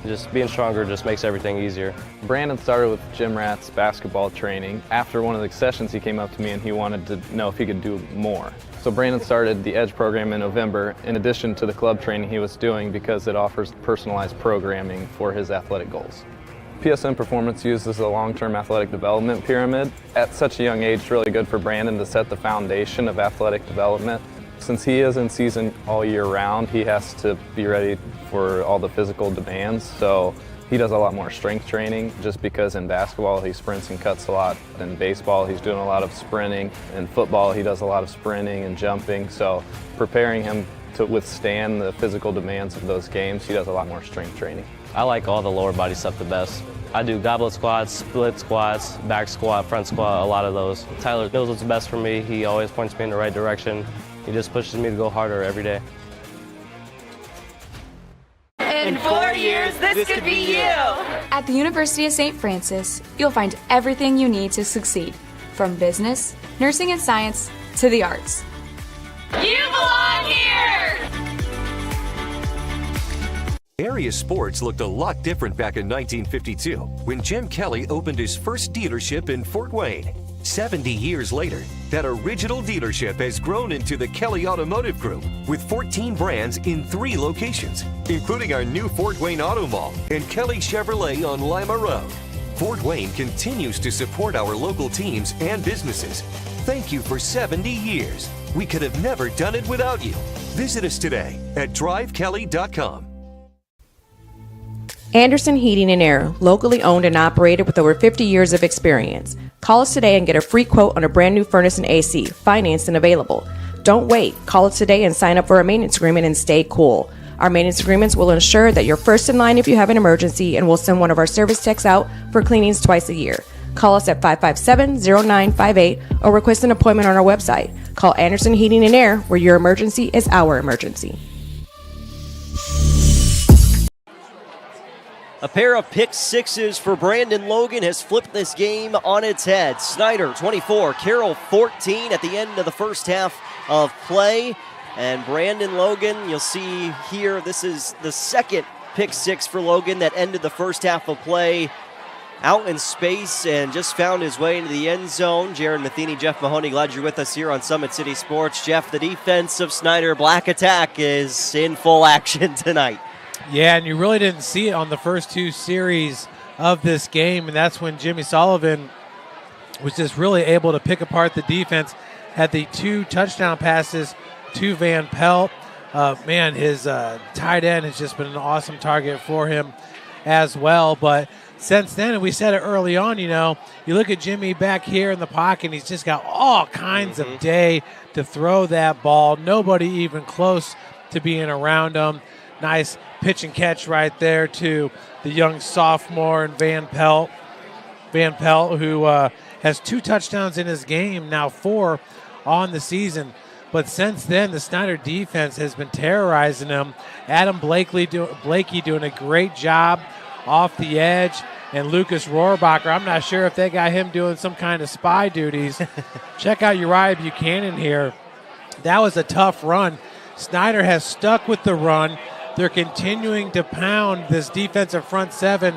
Just being stronger just makes everything easier. Brandon started with gym rats basketball training. After one of the sessions, he came up to me and he wanted to know if he could do more. So Brandon started the EDGE program in November, in addition to the club training he was doing, because it offers personalized programming for his athletic goals. PSN Performance uses a long-term athletic development pyramid. At such a young age, it's really good for Brandon to set the foundation of athletic development. Since he is in season all year round, he has to be ready for all the physical demands. So he does a lot more strength training, just because in basketball he sprints and cuts a lot. In baseball he's doing a lot of sprinting. In football he does a lot of sprinting and jumping. So preparing him to withstand the physical demands of those games, he does a lot more strength training. I like all the lower body stuff the best. I do goblet squats, split squats, back squat, front squat, a lot of those. Tyler knows what's best for me. He always points me in the right direction. He just pushes me to go harder every day. This could be you. At the University of St. Francis, you'll find everything you need to succeed, from business, nursing and science, to the arts. You belong here! Area sports looked a lot different back in 1952 when Jim Kelly opened his first dealership in Fort Wayne. 70 years later, that original dealership has grown into the Kelly Automotive Group with 14 brands in 3 locations, including our new Fort Wayne Auto Mall and Kelly Chevrolet on Lima Road. Fort Wayne continues to support our local teams and businesses. Thank you for 70 years. We could have never done it without you. Visit us today at drivekelly.com. Anderson Heating and Air, locally owned and operated with over 50 years of experience. Call us today and get a free quote on a brand new furnace and AC, financed and available. Don't wait. Call us today and sign up for a maintenance agreement and stay cool. Our maintenance agreements will ensure that you're first in line if you have an emergency, and we'll send one of our service techs out for cleanings twice a year. Call us at 557-0958 or request an appointment on our website. Call Anderson Heating and Air, where your emergency is our emergency. A pair of pick sixes for Brandon Logan has flipped this game on its head. Snider 24, Carroll 14 at the end of the first half of play. And Brandon Logan, you'll see here, this is the second pick six for Logan that ended the first half of play out in space and just found his way into the end zone. Jared Matheny, Jeff Mahoney, glad you're with us here on Summit City Sports. Jeff, the defense of Snider Black Attack is in full action tonight. Yeah, and you really didn't see it on the first 2 series of this game, and that's when Jimmy Sullivan was just really able to pick apart the defense. Had the 2 touchdown passes to Van Pelt. His tight end has just been an awesome target for him as well. But since then, and we said it early on, you look at Jimmy back here in the pocket, and he's just got all kinds of day to throw that ball. Nobody even close to being around him. Nice pitch and catch right there to the young sophomore and Van Pelt. Van Pelt, who has 2 touchdowns in his game, now 4 on the season. But since then, the Snider defense has been terrorizing him. Adam Blakey doing a great job off the edge. And Lucas Rohrbacher, I'm not sure if they got him doing some kind of spy duties. Check out Uriah Buchanan here. That was a tough run. Snider has stuck with the run. They're continuing to pound this defensive front 7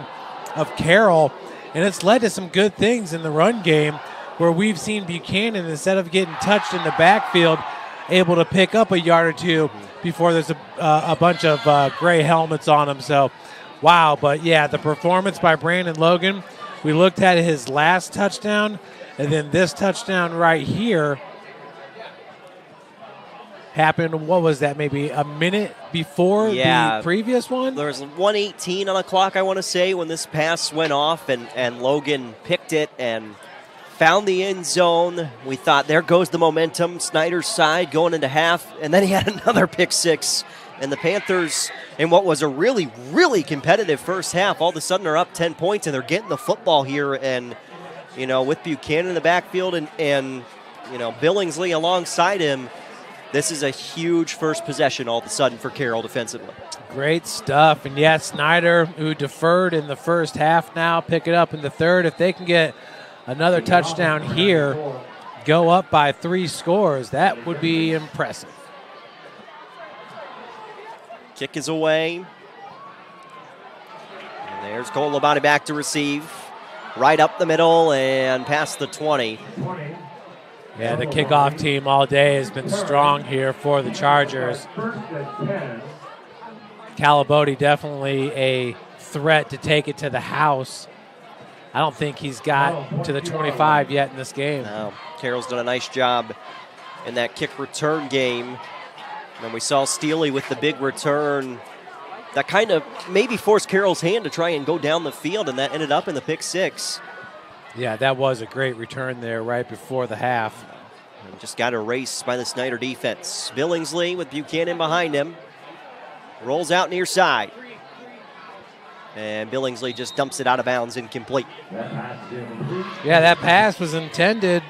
of Carroll, and it's led to some good things in the run game where we've seen Buchanan, instead of getting touched in the backfield, able to pick up a yard or 2 before there's a bunch of gray helmets on him. So, wow. But, yeah, the performance by Brandon Logan, we looked at his last touchdown, and then this touchdown right here happened, what was that, maybe a minute before the previous one? There was 1:18 on the clock, I want to say, when this pass went off, and Logan picked it and found the end zone. We thought, there goes the momentum, Snider's side going into half, and then he had another pick six. And the Panthers, in what was a really, really competitive first half, all of a sudden are up 10 points, and they're getting the football here. And, with Buchanan in the backfield and Billingsley alongside him, this is a huge first possession all of a sudden for Carroll defensively. Great stuff. And, Snider, who deferred in the first half now, pick it up in the third. If they can get another touchdown here, go up by 3 scores, that would be impressive. Kick is away. And there's Cole Labonte back to receive. Right up the middle and past the 20. Yeah, the kickoff team all day has been strong here for the Chargers. Calabote definitely a threat to take it to the house. I don't think he's got to the 25 yet in this game. No, Carroll's done a nice job in that kick return game. And we saw Steely with the big return. That kind of maybe forced Carroll's hand to try and go down the field, and that ended up in the pick six. Yeah, that was a great return there right before the half. And just got erased by the Snider defense. Billingsley with Buchanan behind him. Rolls out near side. And Billingsley just dumps it out of bounds, incomplete. Yeah, that pass was intended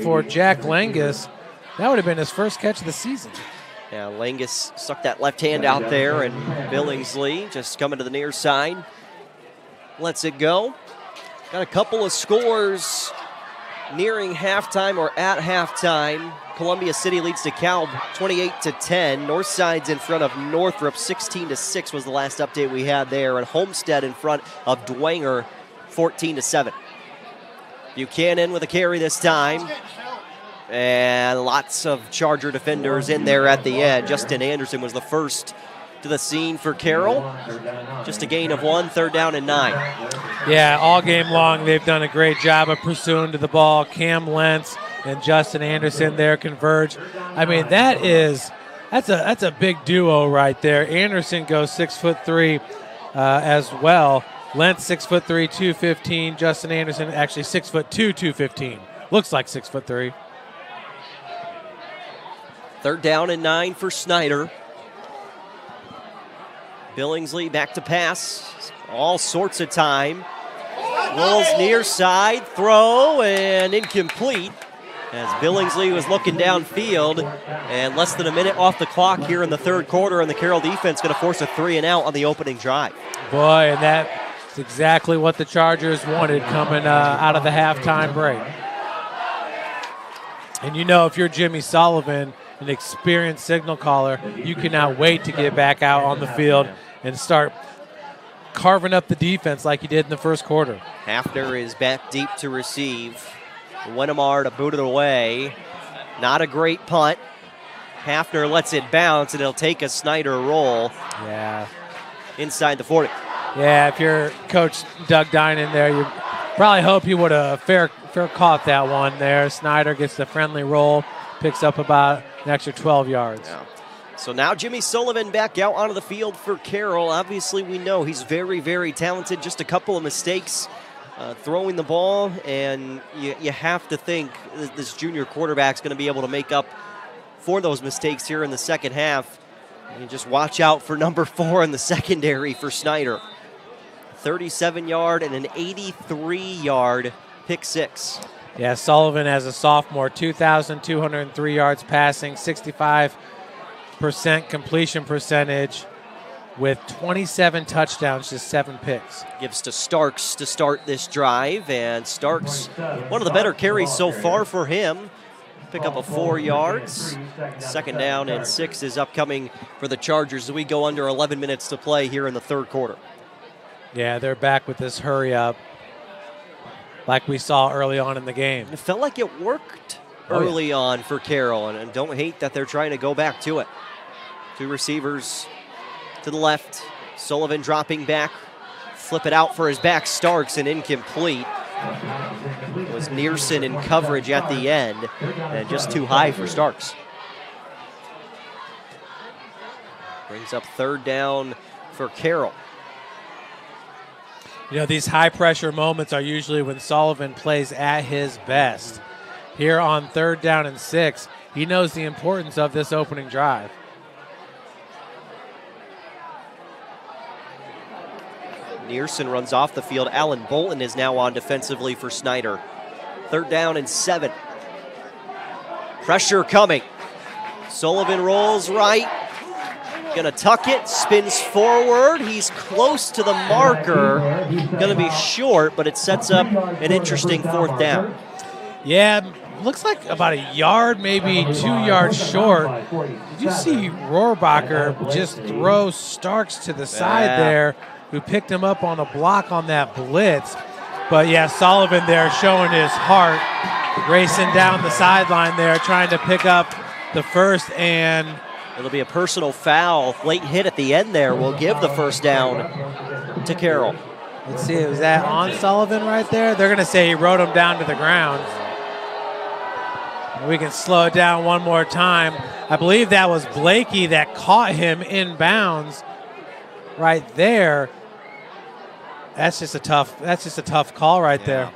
for Jack Langus. That would have been his first catch of the season. Yeah, Langus stuck that left hand out there, and Billingsley just coming to the near side. Lets it go. Got a couple of scores nearing halftime or at halftime. Columbia City leads DeKalb 28-10. Northside's in front of Northrop 16-6 was the last update we had there, and Homestead in front of Dwenger 14-7. Buchanan with a carry this time. And lots of Charger defenders in there at the end. Justin Anderson was the first to the scene for Carroll. Just a gain of 1, 3rd down and 9. Yeah, all game long they've done a great job of pursuing to the ball. Cam Lentz and Justin Anderson there converge. I mean, that's a big duo right there. Anderson goes 6'3" as well. Lentz 6'3", 215. Justin Anderson actually 6'2", 215. Looks like 6'3". 3rd down and 9 for Snider. Billingsley back to pass. All sorts of time. Rolls near side, throw, and incomplete. As Billingsley was looking downfield, and less than a minute off the clock here in the 3rd quarter, and the Carroll defense going to force a 3-and-out on the opening drive. Boy, and that's exactly what the Chargers wanted coming out of the halftime break. And you know, if you're Jimmy Sullivan, an experienced signal caller, you cannot wait to get back out on the field and start carving up the defense like he did in the 1st quarter. Hafner is back deep to receive. Wennemar to boot it away. Not a great punt. Hafner lets it bounce, and it'll take a Snider roll. Yeah. Inside the 40. Yeah, if you're Coach Doug Dinan there, you probably hope you would have fair caught that one there. Snider gets the friendly roll, picks up about an extra 12 yards. Yeah. So now Jimmy Sullivan back out onto the field for Carroll. Obviously, we know he's very, very talented. Just a couple of mistakes throwing the ball, and you have to think this junior quarterback's going to be able to make up for those mistakes here in the second half. And just watch out for number 4 in the secondary for Snider. 37-yard and an 83-yard pick six. Yeah, Sullivan as a sophomore, 2,203 yards passing, 65% completion percentage with 27 touchdowns, just 7 picks. Gives to Starks to start this drive, and Starks, one of the better carries so far for him. Pick up a 4 yards. 2nd down and 6 is upcoming for the Chargers as we go under 11 minutes to play here in the 3rd quarter. Yeah, they're back with this hurry up like we saw early on in the game. It felt like it worked early on for Carroll, and don't hate that they're trying to go back to it. 2 receivers to the left. Sullivan dropping back. Flip it out for his back. Starks, and incomplete. It was Nearson in coverage at the end, and just too high for Starks. Brings up 3rd down for Carroll. You know, these high-pressure moments are usually when Sullivan plays at his best. Here on 3rd down and 6, he knows the importance of this opening drive. Nearson runs off the field. Alan Bolton is now on defensively for Snider. 3rd down and 7. Pressure coming. Sullivan rolls right. Gonna tuck it, spins forward. He's close to the marker. Gonna be short, but it sets up an interesting 4th down. Yeah, looks like about a yard, maybe 2 yards short. Did you see Rohrbacher just throw Starks to the side there, who picked him up on a block on that blitz? But yeah, Sullivan there showing his heart, racing down the sideline there, trying to pick up the 1st, and it'll be a personal foul. Late hit at the end there will give the 1st down to Carroll. Let's see, was that on Sullivan right there? They're going to say he rode him down to the ground. We can slow it down one more time. I believe that was Blakey that caught him in bounds right there. That's just a tough call right there.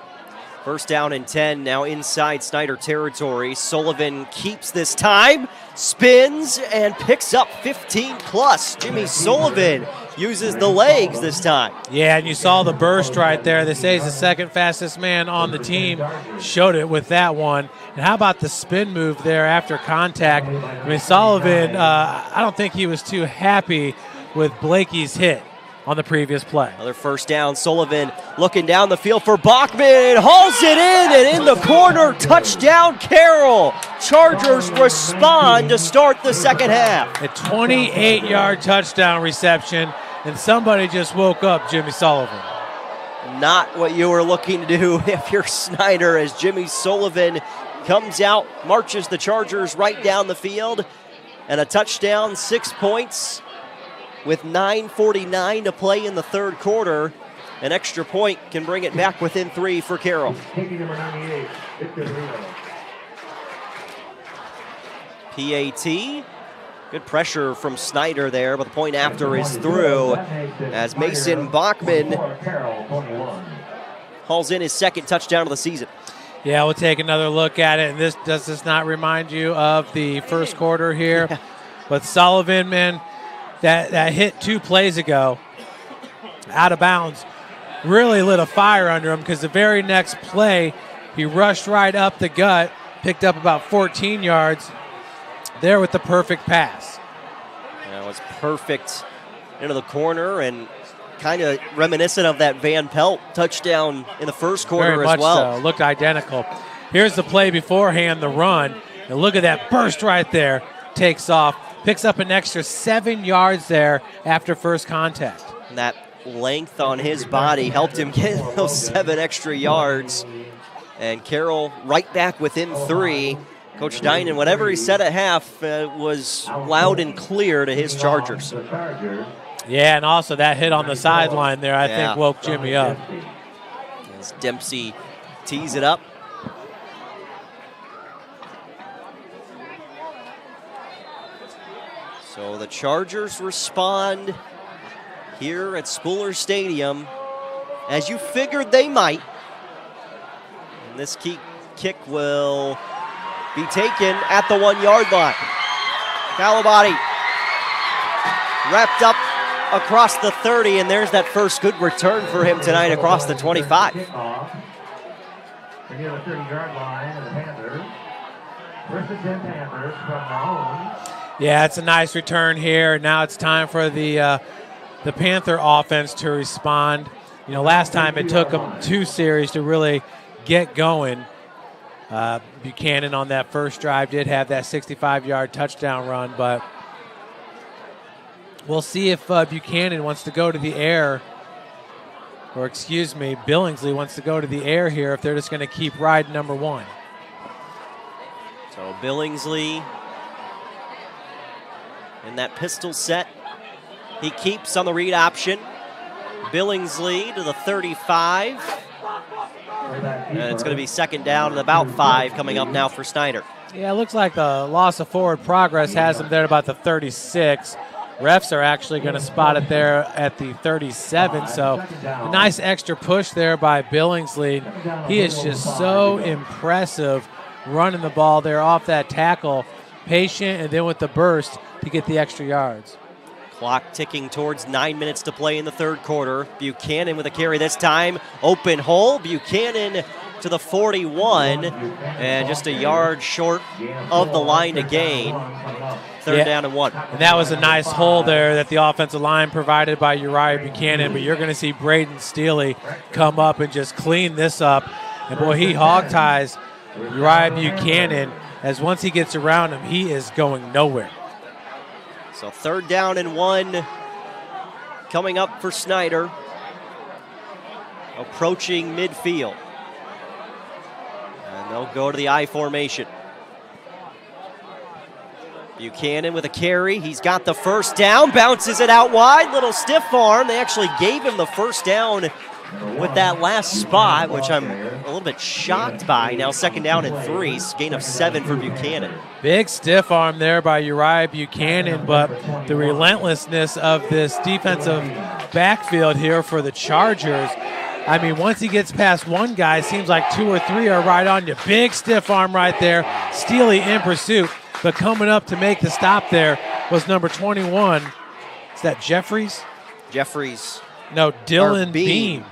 1st down and 10, now inside Snider territory. Sullivan keeps this time, spins, and picks up 15 plus. Jimmy Sullivan uses the legs this time. Yeah, and you saw the burst right there. They say he's the second fastest man on the team. Showed it with that one. And how about the spin move there after contact? I mean, Sullivan, I don't think he was too happy with Blakey's hit on the previous play. Another first down. Sullivan looking down the field for Bachman. Hauls it in, and in the corner, touchdown Carroll. Chargers respond to start the second half. A 28-yard touchdown reception, and somebody just woke up Jimmy Sullivan. Not what you were looking to do if you're Snider, as Jimmy Sullivan comes out, marches the Chargers right down the field, and a touchdown, 6 points. With 9:49 to play in the third quarter, an extra point can bring it back within 3 for Carroll. PAT, good pressure from Snider there, but the point after is through as Mason Bachman hauls in his second touchdown of the season. Yeah, we'll take another look at it. And does this not remind you of the first quarter here? Yeah. But Sullivan, man, that hit 2 plays ago out of bounds really lit a fire under him, because the very next play he rushed right up the gut, picked up about 14 yards there with the perfect pass. That was perfect into the corner, and kind of reminiscent of that Van Pelt touchdown in the first quarter very much as well. So. Looked identical. Here's the play beforehand, the run, and look at that burst right there. Takes off. Picks up an extra 7 yards there after first contact. And that length on his body helped him get those 7 extra yards. And Carroll right back within 3. Coach Dinan, whatever he said at half, was loud and clear to his Chargers. Yeah, and also that hit on the sideline there, I think, woke Jimmy up. As Dempsey tees it up. So the Chargers respond here at Spooler Stadium, as you figured they might. And this kick will be taken at the 1-yard line. Calabati wrapped up across the 30, and there's that first good return for him tonight across the 25. Near the 30-yard line of the Panthers. First and 10 Panthers from Mahoney. Yeah, it's a nice return here. Now it's time for the Panther offense to respond. You know, last time it took them 2 series to really get going. Buchanan on that first drive did have that 65-yard touchdown run, but we'll see if Buchanan wants to go to the air, or excuse me, Billingsley wants to go to the air here if they're just going to keep riding number 1. So Billingsley in that pistol set. He keeps on the read option. Billingsley to the 35. And it's going to be second down and about 5 coming up now for Snider. Yeah, it looks like the loss of forward progress has him there about the 36. Refs are actually going to spot it there at the 37. So a nice extra push there by Billingsley. He is just so impressive running the ball there off that tackle. Patient, and then with the burst to get the extra yards. Clock ticking towards 9 minutes to play in the third quarter. Buchanan with a carry this time. Open hole. Buchanan to the 41, and just a yard short of the line to gain. Third down and 1. And that was a nice hole there that the offensive line provided by Uriah Buchanan, but you're going to see Braden Steely come up and just clean this up. And boy, he hog ties Uriah Buchanan, as once he gets around him, he is going nowhere. So third down and 1 coming up for Snider. Approaching midfield. And they'll go to the I formation. Buchanan with a carry. He's got the first down. Bounces it out wide. Little stiff arm. They actually gave him the first down with that last spot, which I'm a little bit shocked by. Now second down and 3. Gain of 7 for Buchanan. Big stiff arm there by Uriah Buchanan, but the relentlessness of this defensive backfield here for the Chargers. I mean, once he gets past one guy, it seems like 2 or 3 are right on you. Big stiff arm right there. Steely in pursuit, but coming up to make the stop there was number 21. Is that Jeffries? Jeffries. No, Dylan or Beam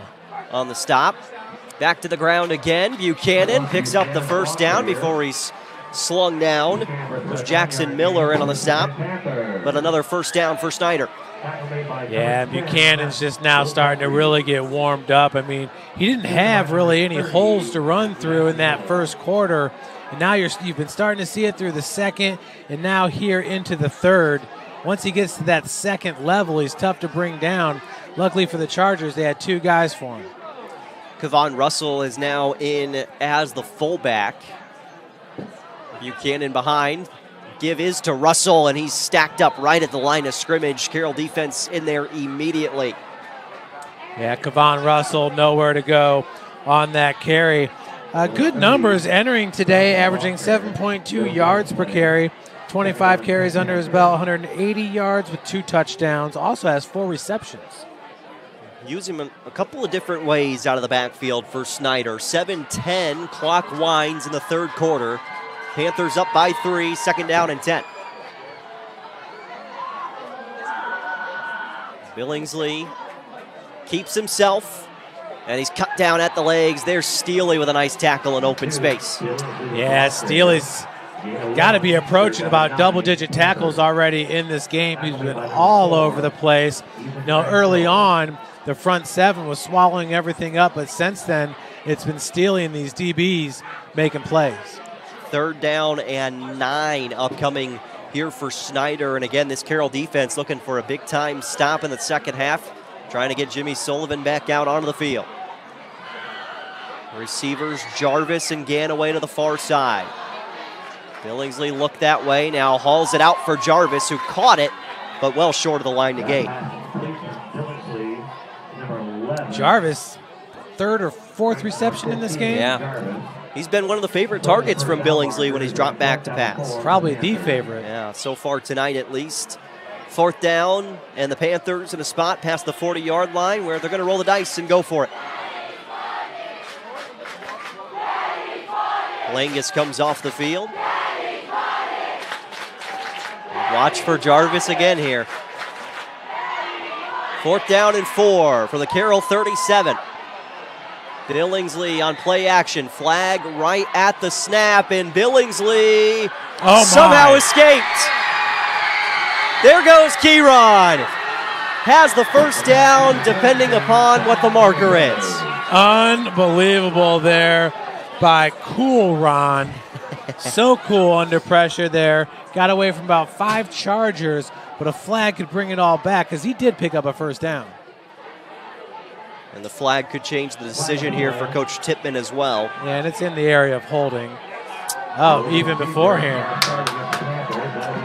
on the stop. Back to the ground again. Buchanan picks up the first down before he's slung down. It was Jackson Miller in on the stop, but another first down for Snider. Yeah, Buchanan's just now starting to really get warmed up. I mean, he didn't have really any holes to run through in that first quarter, and now you've been starting to see it through the second, and now here into the third. Once he gets to that second level, he's tough to bring down. Luckily for the Chargers, they had two guys for him. Kevon Russell is now in as the fullback. Buchanan behind. Give is to Russell, and he's stacked up right at the line of scrimmage. Carroll defense in there immediately. Yeah, Kevon Russell nowhere to go on that carry. Good numbers entering today, averaging 7.2 yards per carry. 25 carries under his belt, 180 yards with 2 touchdowns. Also has 4 receptions. Using him a couple of different ways out of the backfield for Snider. 7-10, clock winds in the third quarter. Panthers up by 3, second down and 10. Billingsley keeps himself, and he's cut down at the legs. There's Steely with a nice tackle in open space. Yeah, Steely's got to be approaching about double-digit tackles already in this game. He's been all over the place. You know, early on, the front seven was swallowing everything up, but since then, it's been Steely and these DBs making plays. Third down and 9 upcoming here for Snider. And again, this Carroll defense looking for a big-time stop in the second half, trying to get Jimmy Sullivan back out onto the field. Receivers Jarvis and Ganaway to the far side. Billingsley looked that way, now hauls it out for Jarvis, who caught it, but well short of the line to gain. Jarvis, third or fourth reception in this game? Yeah. He's been one of the favorite targets from Billingsley when he's dropped back to pass. Probably the favorite. Yeah, so far tonight at least. Fourth down, and the Panthers in a spot past the 40-yard line where they're going to roll the dice and go for it. Langus comes off the field. Watch for Jarvis again here. Fourth down and 4 for the Carroll 37. Billingsley on play action. Flag right at the snap, and Billingsley somehow escaped. There goes Kieran. Has the first down, depending upon what the marker is. Unbelievable there by Cool Ron. So cool under pressure there. Got away from about 5 Chargers, but a flag could bring it all back because he did pick up a first down. And the flag could change the decision here for Coach Tippmann as well. Yeah, and it's in the area of holding. Oh, even beforehand.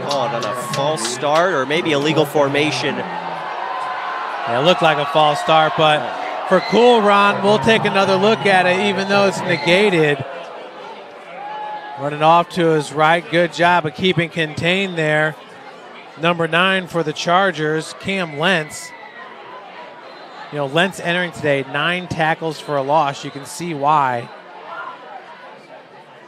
Oh, and on a false start or maybe a legal formation. Yeah, it looked like a false start, but for Cool Ron, we'll take another look at it, even though it's negated. Running off to his right. Good job of keeping contained there. Number 9 for the Chargers, Cam Lentz. You know, Lentz entering today, 9 tackles for a loss. You can see why.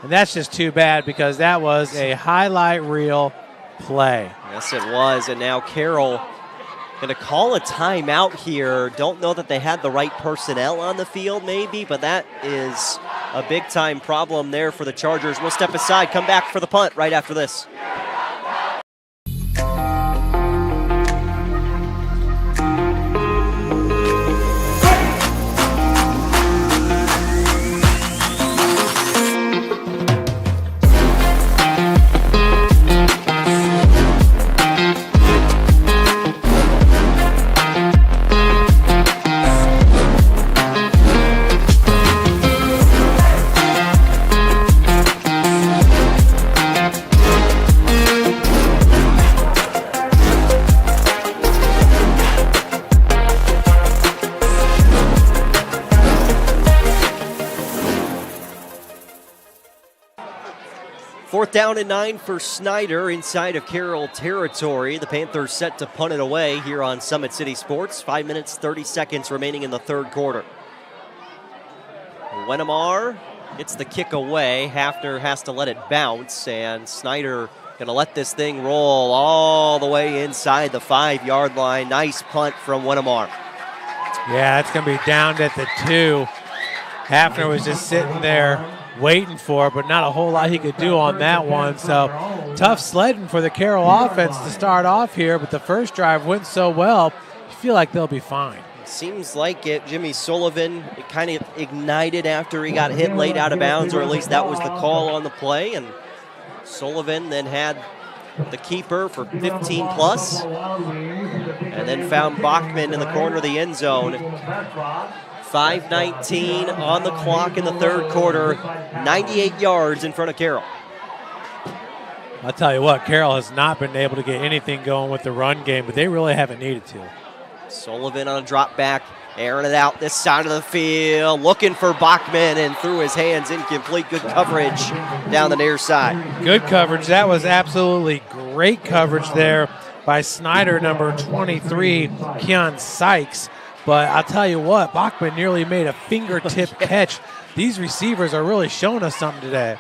And that's just too bad because that was a highlight reel play. Yes, it was. And now Carroll going to call a timeout here. Don't know that they had the right personnel on the field maybe, but that is a big-time problem there for the Chargers. We'll step aside, come back for the punt right after this. Fourth down and 9 for Snider inside of Carroll territory. The Panthers set to punt it away here on Summit City Sports. 5 minutes, 30 seconds remaining in the third quarter. Wennemar gets the kick away. Hafner has to let it bounce, and Snider going Going to let this thing roll all the way inside the 5-yard line. Nice punt from Winnemar. Yeah, it's going to be down at the 2. Hafner was just sitting there waiting for it, but not a whole lot he could do on that one. So tough sledding for the Carroll offense to start off here, but the first drive went so well, you feel like they'll be fine. Seems like it. Jimmy Sullivan, it kind of ignited after he got hit late out of bounds, or at least that was the call on the play. And Sullivan then had the keeper for 15 plus, and then found Bachman in the corner of the end zone. 5:19 on the clock in the third quarter, 98 yards in front of Carroll. I'll tell you what, Carroll has not been able to get anything going with the run game, but they really haven't needed to. Sullivan on a drop back, airing it out this side of the field, looking for Bachman, and through his hands, incomplete. Good coverage down the near side. Good coverage. That was absolutely great coverage there by Snider, number 23, Keon Sykes. But I'll tell you what, Bachman nearly made a fingertip catch. These receivers are really showing us something today.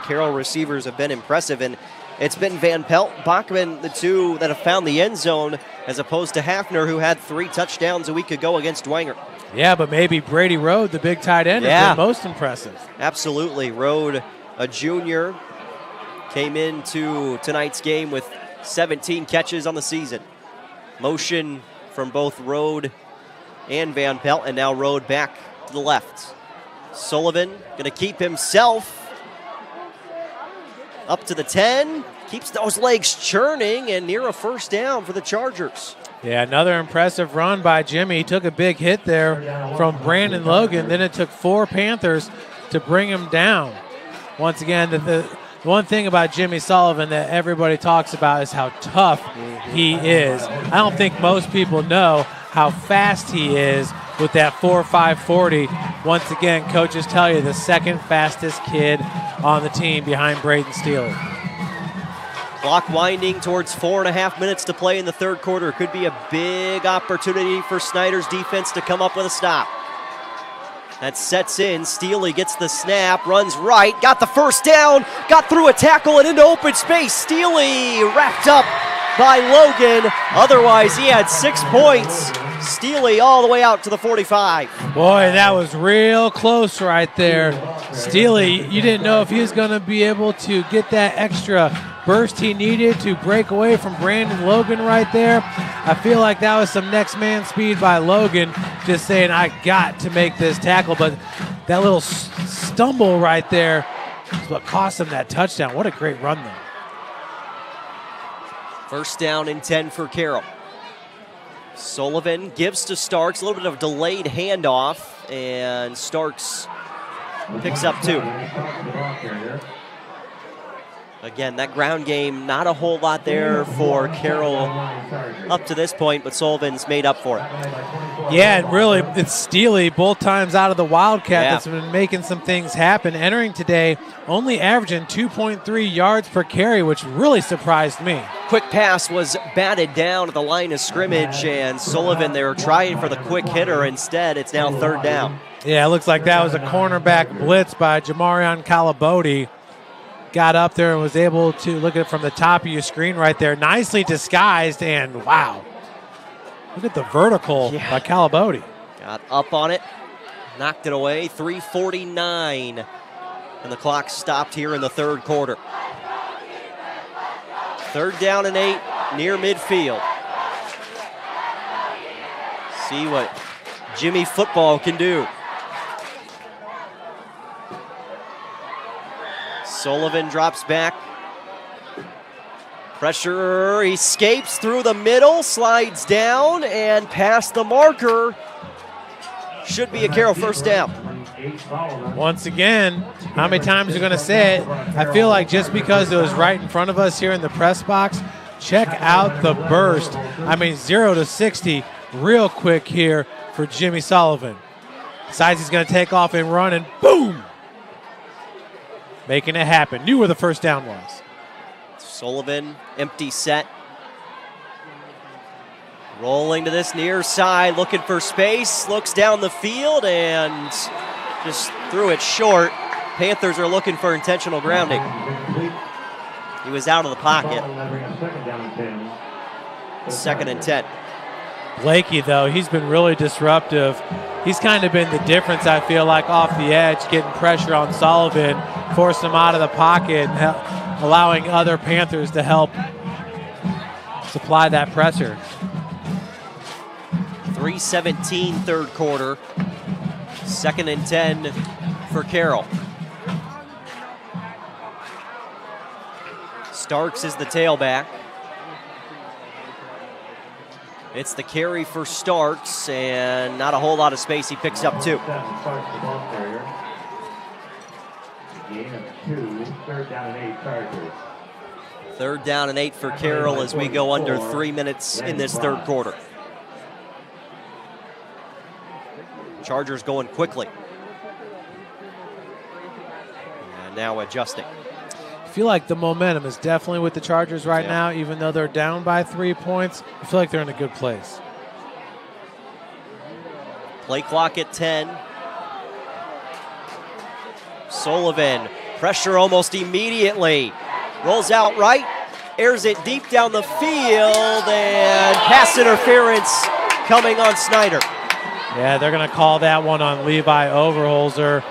Carroll receivers have been impressive, and it's been Van Pelt, Bachman, the two that have found the end zone, as opposed to Hafner, who had 3 touchdowns a week ago against Dwenger. Yeah, but maybe Brady Rode, the big tight end, has been most impressive. Absolutely. Rode, a junior, came into tonight's game with 17 catches on the season. Motion from both Rode and Van Pelt, and now Rode back to the left. Sullivan going to keep himself up to the 10, keeps those legs churning, and near a first down for the Chargers. Yeah, another impressive run by Jimmy. He took a big hit there from Brandon Logan. Then it took 4 Panthers to bring him down. Once again, the one thing about Jimmy Sullivan that everybody talks about is how tough he is. I don't think most people know how fast he is with that 4.5 40. Once again, coaches tell you the second fastest kid on the team behind Braden Steele. Clock winding towards 4.5 minutes to play in the third quarter. Could be a big opportunity for Snider's defense to come up with a stop. That sets in. Steele gets the snap, runs right, got the first down, got through a tackle and into open space. Steele wrapped up by Logan. Otherwise, he had 6 points. Steele all the way out to the 45. Boy, that was real close right there. Steele, you didn't know if he was going to be able to get that extra burst he needed to break away from Brandon Logan right there. I feel like that was some next man speed by Logan, just saying, I got to make this tackle. But that little stumble right there is what cost him that touchdown. What a great run, though. First down and 10 for Carroll. Sullivan gives to Starks, a little bit of delayed handoff, and Starks picks up 2. Again, that ground game, not a whole lot there for Carroll up to this point, but Sullivan's made up for it. Yeah, and really, it's Steele both times out of the Wildcat that's been making some things happen. Entering today, only averaging 2.3 yards per carry, which really surprised me. Quick pass was batted down at the line of scrimmage, and Sullivan, they were trying for the quick hitter. Instead, it's now third down. Yeah, it looks like that was a cornerback blitz by Jamarion Calabodi. Got up there and was able to look at it from the top of your screen right there. Nicely disguised, and wow. Look at the vertical by Calabodi. Got up on it, knocked it away. 3:49, and the clock stopped here in the third quarter. Third down and 8, near midfield. See what Jimmy football can do. Sullivan drops back. Pressure, escapes through the middle, slides down and past the marker. Should be a Carroll first down. Once again, how many times are you going to say it? I feel like just because it was right in front of us here in the press box, check out the burst. I mean, 0 to 60 real quick here for Jimmy Sullivan. Decides he's going to take off and run, and boom! Making it happen. Knew where the first down was. Sullivan, empty set. Rolling to this near side, looking for space, looks down the field and just threw it short. Panthers are looking for intentional grounding. He was out of the pocket. 2nd and 10. Blakey, though, he's been really disruptive. He's kind of been the difference, I feel like, off the edge, getting pressure on Sullivan, forcing him out of the pocket, and allowing other Panthers to help supply that pressure. 3:17 third quarter. 2nd and 10 for Carroll. Starks is the tailback. It's the carry for Starks, and not a whole lot of space. He picks up 2. Third down and 8 for Carroll as we go under 3 minutes in this third quarter. Chargers going quickly. And now adjusting. I feel like the momentum is definitely with the Chargers right now, even though they're down by 3 points. I feel like they're in a good place. Play clock at 10. Sullivan, pressure almost immediately. Rolls out right, airs it deep down the field, and pass interference coming on Snider. Yeah, they're going to call that one on Levi Overholzer.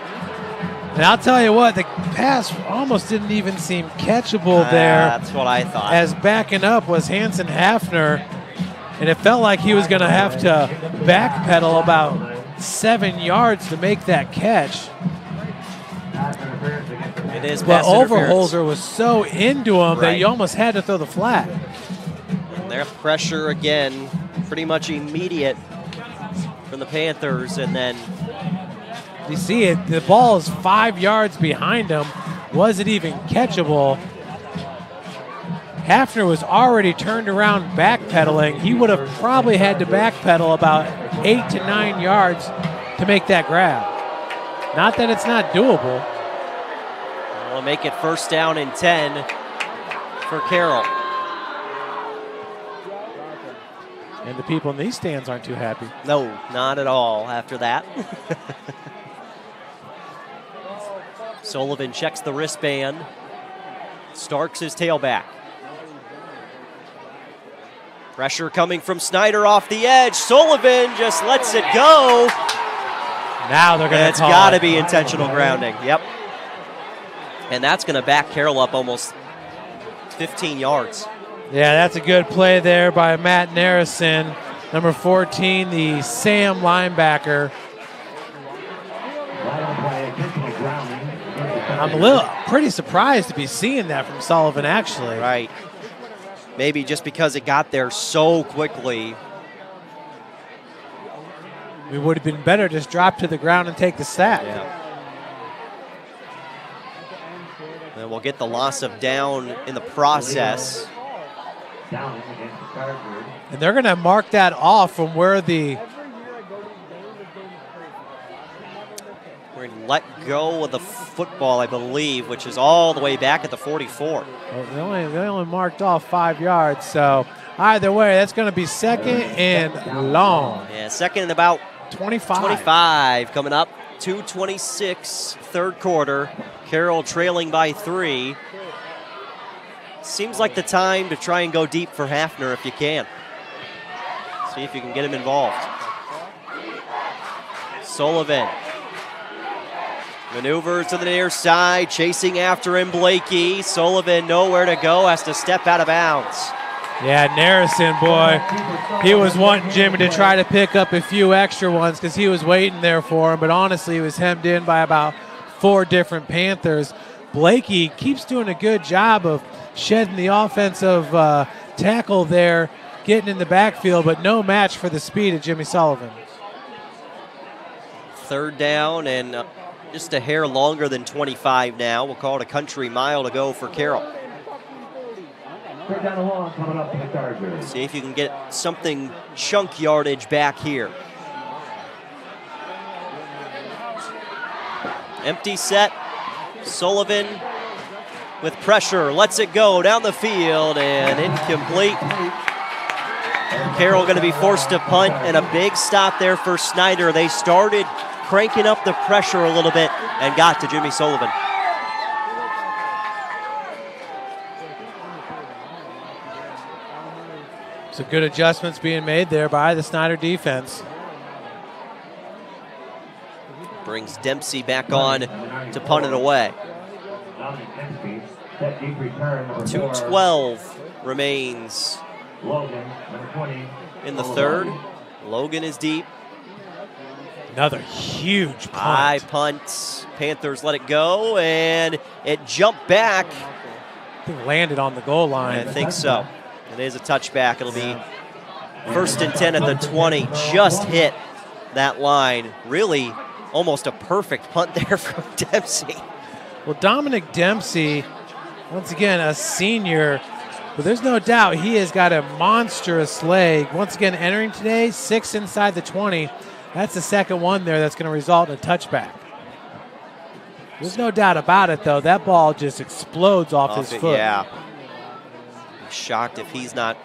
And I'll tell you what, the pass almost didn't even seem catchable there. That's what I thought. As backing up was Hanson Hafner, and it felt like he was going to have to backpedal about 7 yards to make that catch. It is but pass interference. Overholzer was so into him that you almost had to throw the flag. And their pressure again, pretty much immediate from the Panthers, and then you see it, the ball is 5 yards behind him. Was it even catchable? Hafner was already turned around backpedaling. He would have probably had to backpedal about 8 to 9 yards to make that grab. Not that it's not doable. We'll make it 1st down and 10 for Carroll. And the people in these stands aren't too happy. No, not at all after that. Sullivan checks the wristband. Starks his tailback. Pressure coming from Snider off the edge. Sullivan just lets it go. Now they're going to It's got to be intentional grounding. Yep. And that's going to back Carroll up almost 15 yards. Yeah, that's a good play there by Matt Narrison. Number 14, the Sam linebacker. I'm pretty surprised to be seeing that from Sullivan, actually. Right. Maybe just because it got there so quickly. It would have been better just drop to the ground and take the sack. Yeah. And we'll get the loss of down in the process. And they're going to mark that off from where the... We're going to let go of the football, I believe, which is all the way back at the 44. Well, they only marked off 5 yards, so either way, that's going to be 2nd and long. Yeah, 2nd and about 25. 25 coming up. 2:26, third quarter. Carroll trailing by 3. Seems like the time to try and go deep for Hafner if you can. See if you can get him involved. Sullivan maneuvers to the near side, chasing after him Blakey. Sullivan nowhere to go, has to step out of bounds. Yeah, Narrison, boy, he was wanting Jimmy to try to pick up a few extra ones because he was waiting there for him, but honestly, he was hemmed in by about 4 different Panthers. Blakey keeps doing a good job of shedding the offensive tackle there, getting in the backfield, but no match for the speed of Jimmy Sullivan. 3rd down and just a hair longer than 25 now. We'll call it a country mile to go for Carroll. 3rd down and long coming up for the Chargers. See if you can get something chunk yardage back here. Empty set. Sullivan with pressure, lets it go down the field and incomplete. Carroll going to be forced to punt, and a big stop there for Snider. They started cranking up the pressure a little bit and got to Jimmy Sullivan. So good adjustments being made there by the Snider defense. Brings Dempsey back on to punt it away. 2:12 remains in the third. Logan is deep. Another huge punt. High punt. Panthers let it go, and it jumped back. I think landed on the goal line. I think so. It is a touchback. It'll be 1st and 10 at the 20. Just hit that line. Really almost a perfect punt there from Dempsey. Well, Dominic Dempsey, once again, a senior, but there's no doubt he has got a monstrous leg. Once again, entering today, 6 inside the 20. That's the second one there that's going to result in a touchback. There's no doubt about it, though. That ball just explodes off his foot. Yeah. I'm shocked if he's not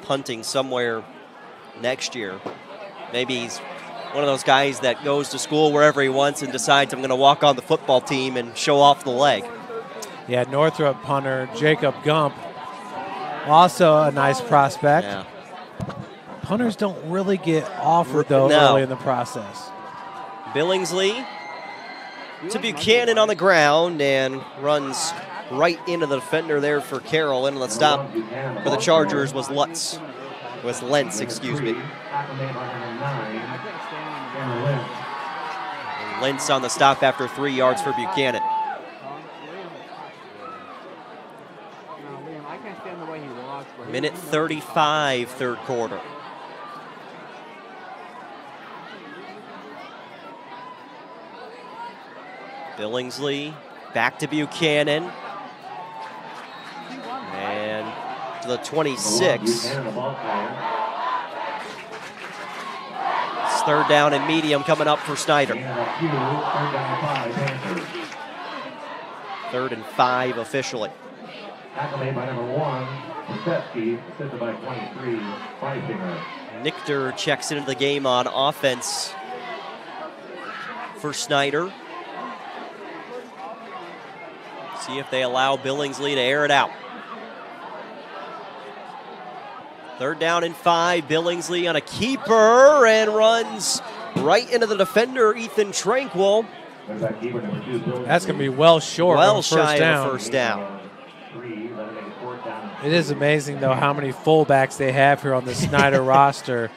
punting somewhere next year. Maybe he's one of those guys that goes to school wherever he wants and decides I'm going to walk on the football team and show off the leg. Yeah, Northrop punter Jacob Gump, also a nice prospect. Yeah. Punters don't really get offered, though, early in the process. Billingsley to Buchanan on the ground and runs right into the defender there for Carroll. And the stop for the Chargers was Lentz, excuse me. Lentz on the stop after 3 yards for Buchanan. Minute 35, third quarter. Billingsley back to Buchanan. And to the 26. It's third down and medium coming up for Snider. 3rd and 5 officially. Accolade by number 1, Posetsky, assisted by 23, Feisinger. Nichter checks into the game on offense for Snider. See if they allow Billingsley to air it out. 3rd down and 5. Billingsley on a keeper and runs right into the defender, Ethan Tranquil. That's going to be well short. Well shy of a first down. It is amazing, though, how many fullbacks they have here on the Snider roster.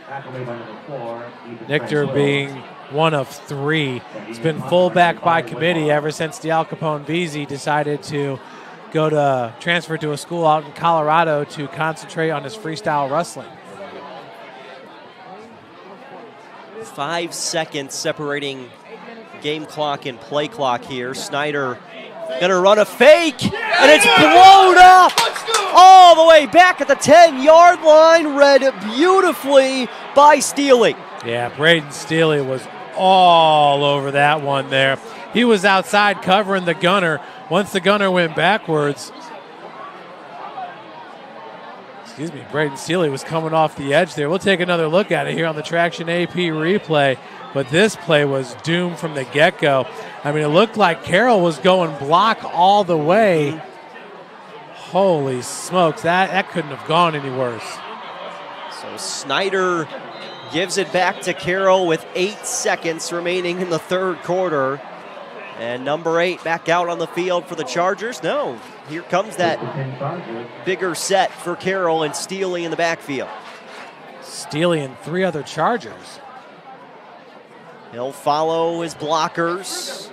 Nichter being one of 3. He's been fullback by committee ever since the Al Capone Veazey decided to transfer to a school out in Colorado to concentrate on his freestyle wrestling. 5 seconds separating game clock and play clock here. Snider gonna run a fake, and it's blown up all the way back at the 10-yard line, read beautifully by Steely. Yeah, Braden Steely was all over that one there. He was outside covering the gunner. Once the gunner went backwards, Braden Steely was coming off the edge there. We'll take another look at it here on the Traction AP replay, but this play was doomed from the get-go. I mean, it looked like Carroll was going block all the way. Holy smokes, that couldn't have gone any worse. So Snider gives it back to Carroll with 8 seconds remaining in the third quarter. And number 8 back out on the field for the Chargers. No, here comes that bigger set for Carroll and Steely in the backfield. Steely and 3 other Chargers. He'll follow his blockers.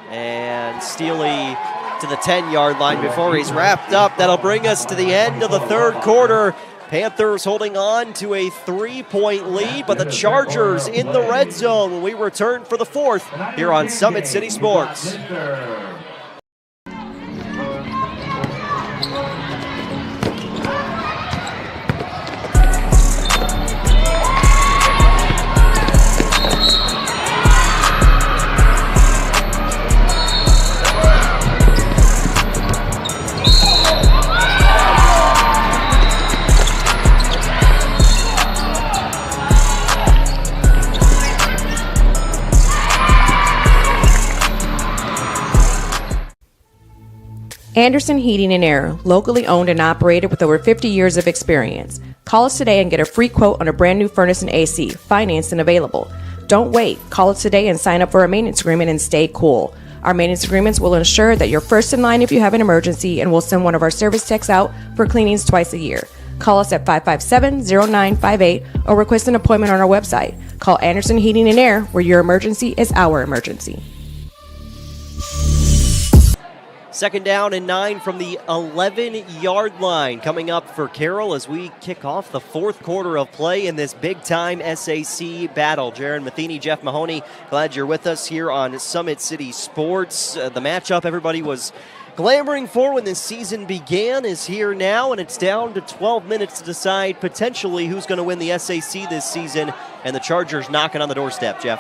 And Steely to the 10-yard line before he's wrapped up. That'll bring us to the end of the third quarter. Panthers holding on to a 3-point lead, but the Chargers in the red zone when we return for the fourth here on Summit City Sports. Anderson Heating and Air, locally owned and operated with over 50 years of experience. Call us today and get a free quote on a brand new furnace and AC, financed and available. Don't wait. Call us today and sign up for a maintenance agreement and stay cool. Our maintenance agreements will ensure that you're first in line if you have an emergency, and we'll send one of our service techs out for cleanings twice a year. Call us at 557-0958 or request an appointment on our website. Call Anderson Heating and Air, where your emergency is our emergency. 2nd down and 9 from the 11-yard line coming up for Carroll as we kick off the 4th quarter of play in this big-time SAC battle. Jaron Matheny, Jeff Mahoney, glad you're with us here on Summit City Sports. The matchup everybody was clamoring for when this season began is here now, and it's down to 12 minutes to decide potentially who's going to win the SAC this season, and the Chargers knocking on the doorstep, Jeff.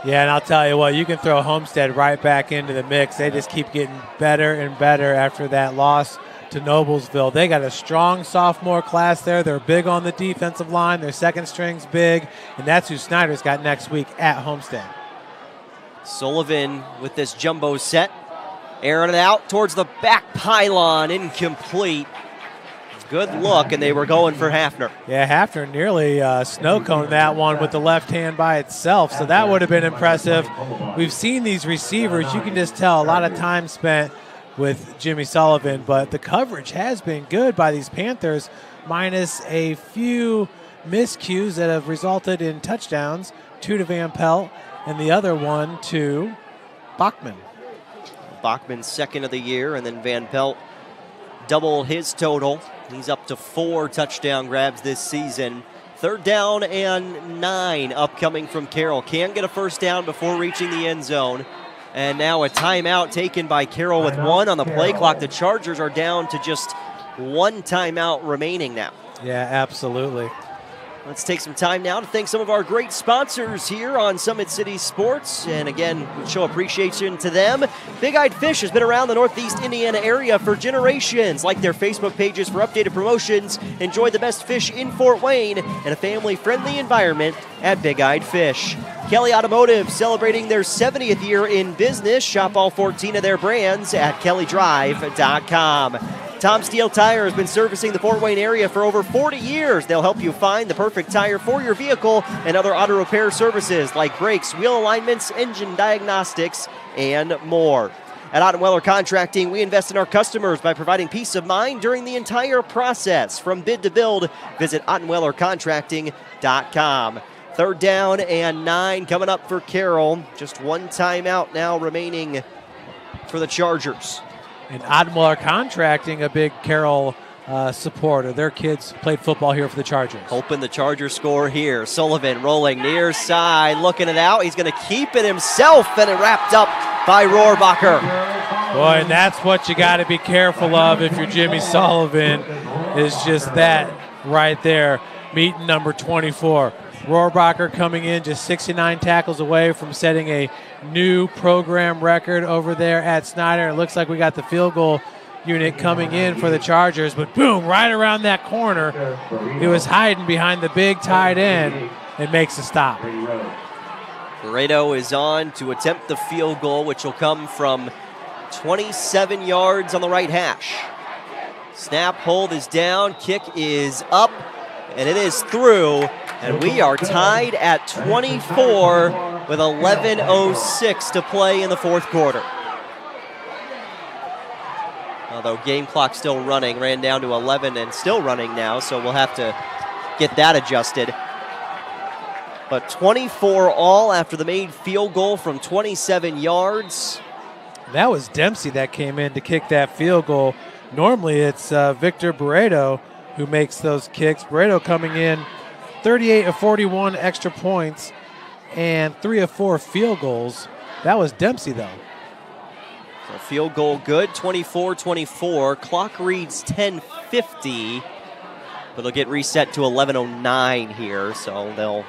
Yeah, and I'll tell you what, you can throw Homestead right back into the mix. They just keep getting better and better after that loss to Noblesville. They got a strong sophomore class there. They're big on the defensive line. Their second string's big, and that's who Snider's got next week at Homestead. Sullivan with this jumbo set, airing it out towards the back pylon, incomplete. Good look, and they were going for Hafner. Yeah, Hafner nearly snow-coned that one with the left hand by itself, so that would have been impressive. We've seen these receivers. You can just tell a lot of time spent with Jimmy Sullivan, but the coverage has been good by these Panthers, minus a few miscues that have resulted in touchdowns, 2 to Van Pelt, and the other one to Bachman. Bachman's second of the year, and then Van Pelt doubled his total. He's up to 4 touchdown grabs this season. 3rd down and 9 upcoming from Carroll. Can get a first down before reaching the end zone. And now a timeout taken by Carroll with 1 on the play clock. The Chargers are down to just 1 timeout remaining now. Yeah, absolutely. Let's take some time now to thank some of our great sponsors here on Summit City Sports. And again, we show appreciation to them. Big Eyed Fish has been around the Northeast Indiana area for generations. Like their Facebook pages for updated promotions. Enjoy the best fish in Fort Wayne in a family-friendly environment at Big Eyed Fish. Kelly Automotive celebrating their 70th year in business. Shop all 14 of their brands at kellydrive.com. Tom Steel Tire has been servicing the Fort Wayne area for over 40 years. They'll help you find the perfect tire for your vehicle and other auto repair services like brakes, wheel alignments, engine diagnostics, and more. At Ottenweller Contracting, we invest in our customers by providing peace of mind during the entire process. From bid to build, visit OttenwellerContracting.com. 3rd down and 9 coming up for Carroll. Just 1 timeout now remaining for the Chargers. And Ottenweller Contracting, a big Carroll supporter. Their kids played football here for the Chargers. Hoping the Chargers score here. Sullivan rolling near side, looking it out. He's going to keep it himself, and it wrapped up by Rohrbacher. Boy, and that's what you got to be careful of if you're Jimmy Sullivan, is just that right there, meeting number 24. Rohrbacher coming in just 69 tackles away from setting a new program record over there at Snider. It looks like we got the field goal unit coming in for the Chargers, but boom, right around that corner, he was hiding behind the big tight end and makes a stop. Laredo is on to attempt the field goal, which will come from 27 yards on the right hash. Snap, hold is down, kick is up, and it is through. And we are tied at 24 with 11:06 to play in the 4th quarter. Although game clock still running, ran down to 11 and still running now, so we'll have to get that adjusted. But 24 all after the made field goal from 27 yards. That was Dempsey that came in to kick that field goal. Normally it's Victor Barreto who makes those kicks. Barreto coming in 38 of 41 extra points and 3 of 4 field goals. That was Dempsey, though. So field goal good, 24-24. Clock reads 10:50, but it'll get reset to 11:09 here, so they'll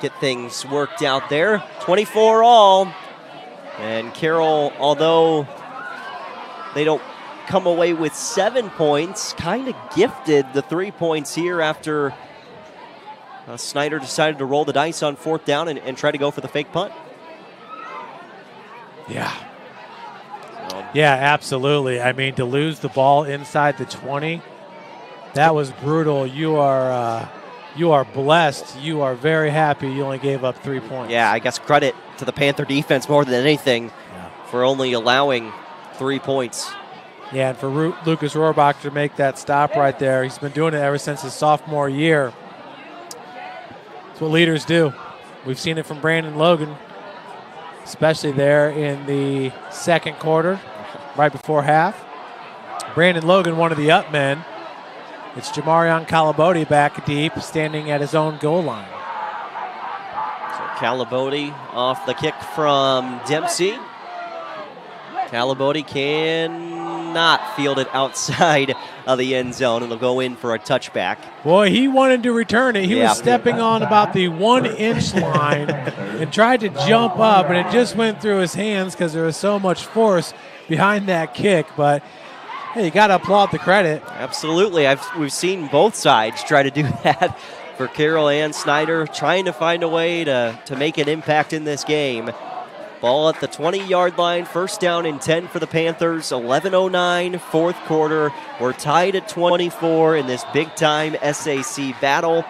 get things worked out there. 24 all. And Carroll, although they don't come away with 7 points, kind of gifted the 3 points here after Snider decided to roll the dice on 4th down and try to go for the fake punt. Yeah. zone. Yeah, absolutely. I mean, to lose the ball inside the 20, that was brutal. You are blessed. You are very happy you only gave up 3 points. Yeah, I guess credit to the Panther defense more than anything for only allowing 3 points. Yeah, and for Lucas Rohrbach to make that stop right there, he's been doing it ever since his sophomore year. That's what leaders do. We've seen it from Brandon Logan, especially there in the second quarter, right before half. Brandon Logan, one of the up men. It's Jamarion Calabodi back deep, standing at his own goal line. So Calabodi off the kick from Dempsey. Calabodi cannot field it outside of the end zone. It'll go in for a touchback. Boy, he wanted to return it. He was stepping on about the 1-inch line and tried to jump up, and it just went through his hands because there was so much force behind that kick. But hey, you got to applaud the credit. Absolutely. We've seen both sides try to do that for Carroll and Snider, trying to find a way to make an impact in this game. Ball at the 20-yard line, first down and 10 for the Panthers, 11:09, fourth quarter. We're tied at 24 in this big-time SAC battle.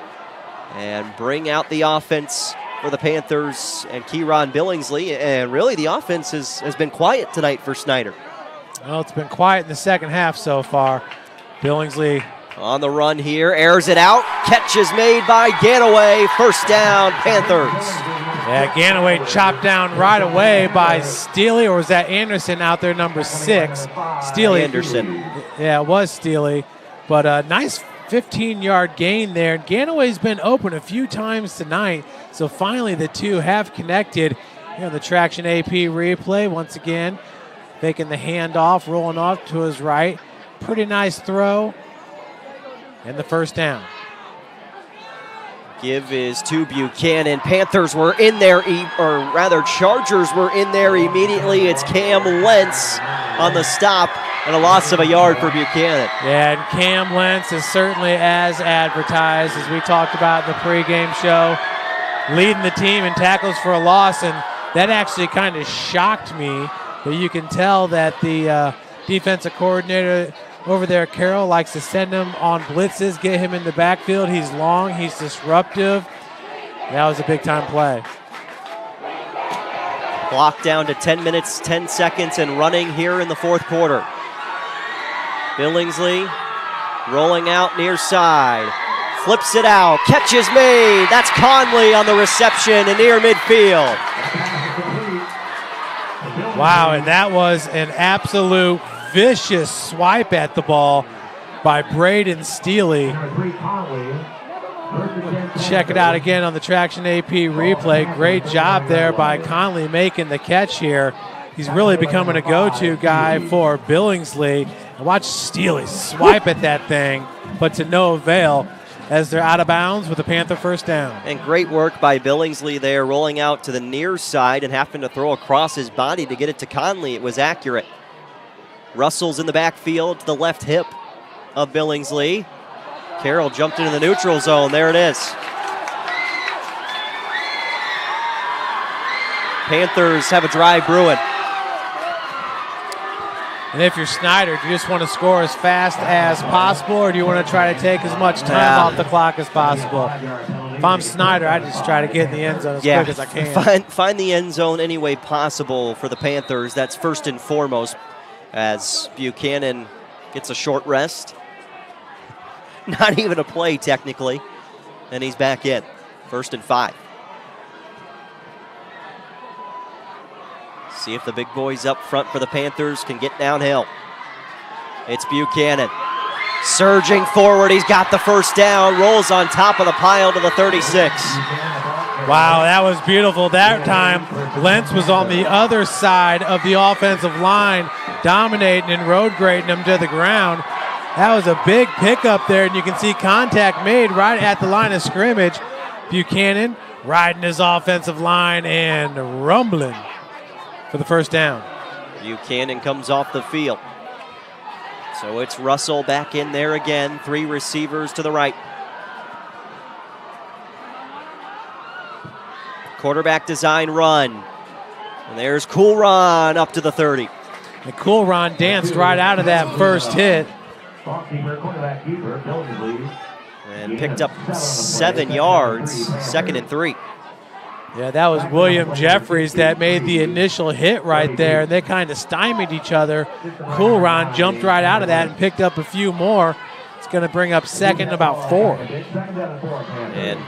And bring out the offense for the Panthers and Kieron Billingsley. And really, the offense has been quiet tonight for Snider. Well, it's been quiet in the second half so far. Billingsley on the run here, airs it out. Catch is made by Ganaway. First down, Panthers. Yeah, Ganaway chopped down right away by Steely, or was that Anderson out there, number 6? Steely. Anderson. Yeah, it was Steely. But a nice 15-yard gain there. Ganaway's been open a few times tonight, so finally the two have connected. Here on the Traction AP replay, once again, making the handoff, rolling off to his right. Pretty nice throw. And the first down. Give is to Buchanan. Panthers were in there, or rather Chargers were in there immediately. It's Cam Lentz on the stop and a loss of a yard for Buchanan. Yeah, and Cam Lentz is certainly as advertised as we talked about in the pregame show, leading the team in tackles for a loss, and that actually kind of shocked me. But you can tell that the defensive coordinator over there at Carroll likes to send him on blitzes, get him in the backfield. He's long, he's disruptive. That was a big-time play. Clock down to 10 minutes, 10 seconds, and running here in the fourth quarter. Billingsley rolling out near side. Flips it out. Catch is made. That's Conley on the reception and near midfield. Wow, and that was an absolute vicious swipe at the ball by Braden Steely. Check it out again on the Traction AP replay. Great job there by Conley making the catch here. He's really becoming a go-to guy for Billingsley. And watch Steely swipe at that thing, but to no avail as they're out of bounds with the Panther first down. And great work by Billingsley there, rolling out to the near side and having to throw across his body to get it to Conley. It was accurate. Russell's in the backfield to the left hip of Billingsley. Carroll jumped into the neutral zone. There it is. Panthers have a drive brewing. And if you're Snider, do you just want to score as fast as possible, or do you want to try to take as much time off the clock as possible? If I'm Snider, I just try to get in the end zone as quick as I can. Find the end zone any way possible for the Panthers. That's first and foremost, as Buchanan gets a short rest. Not even a play, technically. And he's back in. 1st and 5. See if the big boys up front for the Panthers can get downhill. It's Buchanan. Surging forward, he's got the first down. Rolls on top of the pile to the 36. Wow, that was beautiful. That time, Lentz was on the other side of the offensive line, dominating and road grading him to the ground. That was a big pickup there, and you can see contact made right at the line of scrimmage. Buchanan riding his offensive line and rumbling for the first down. Buchanan comes off the field. So it's Russell back in there again. 3 receivers to the right. Quarterback design run. And there's Coolron up to the 30. And Cool Ron danced right out of that first hit. And picked up 7 yards, 2nd and 3. Yeah, that was William Jeffries that made the initial hit right there. They kind of stymied each other. Cool Ron jumped right out of that and picked up a few more. It's going to bring up 2nd and about 4. And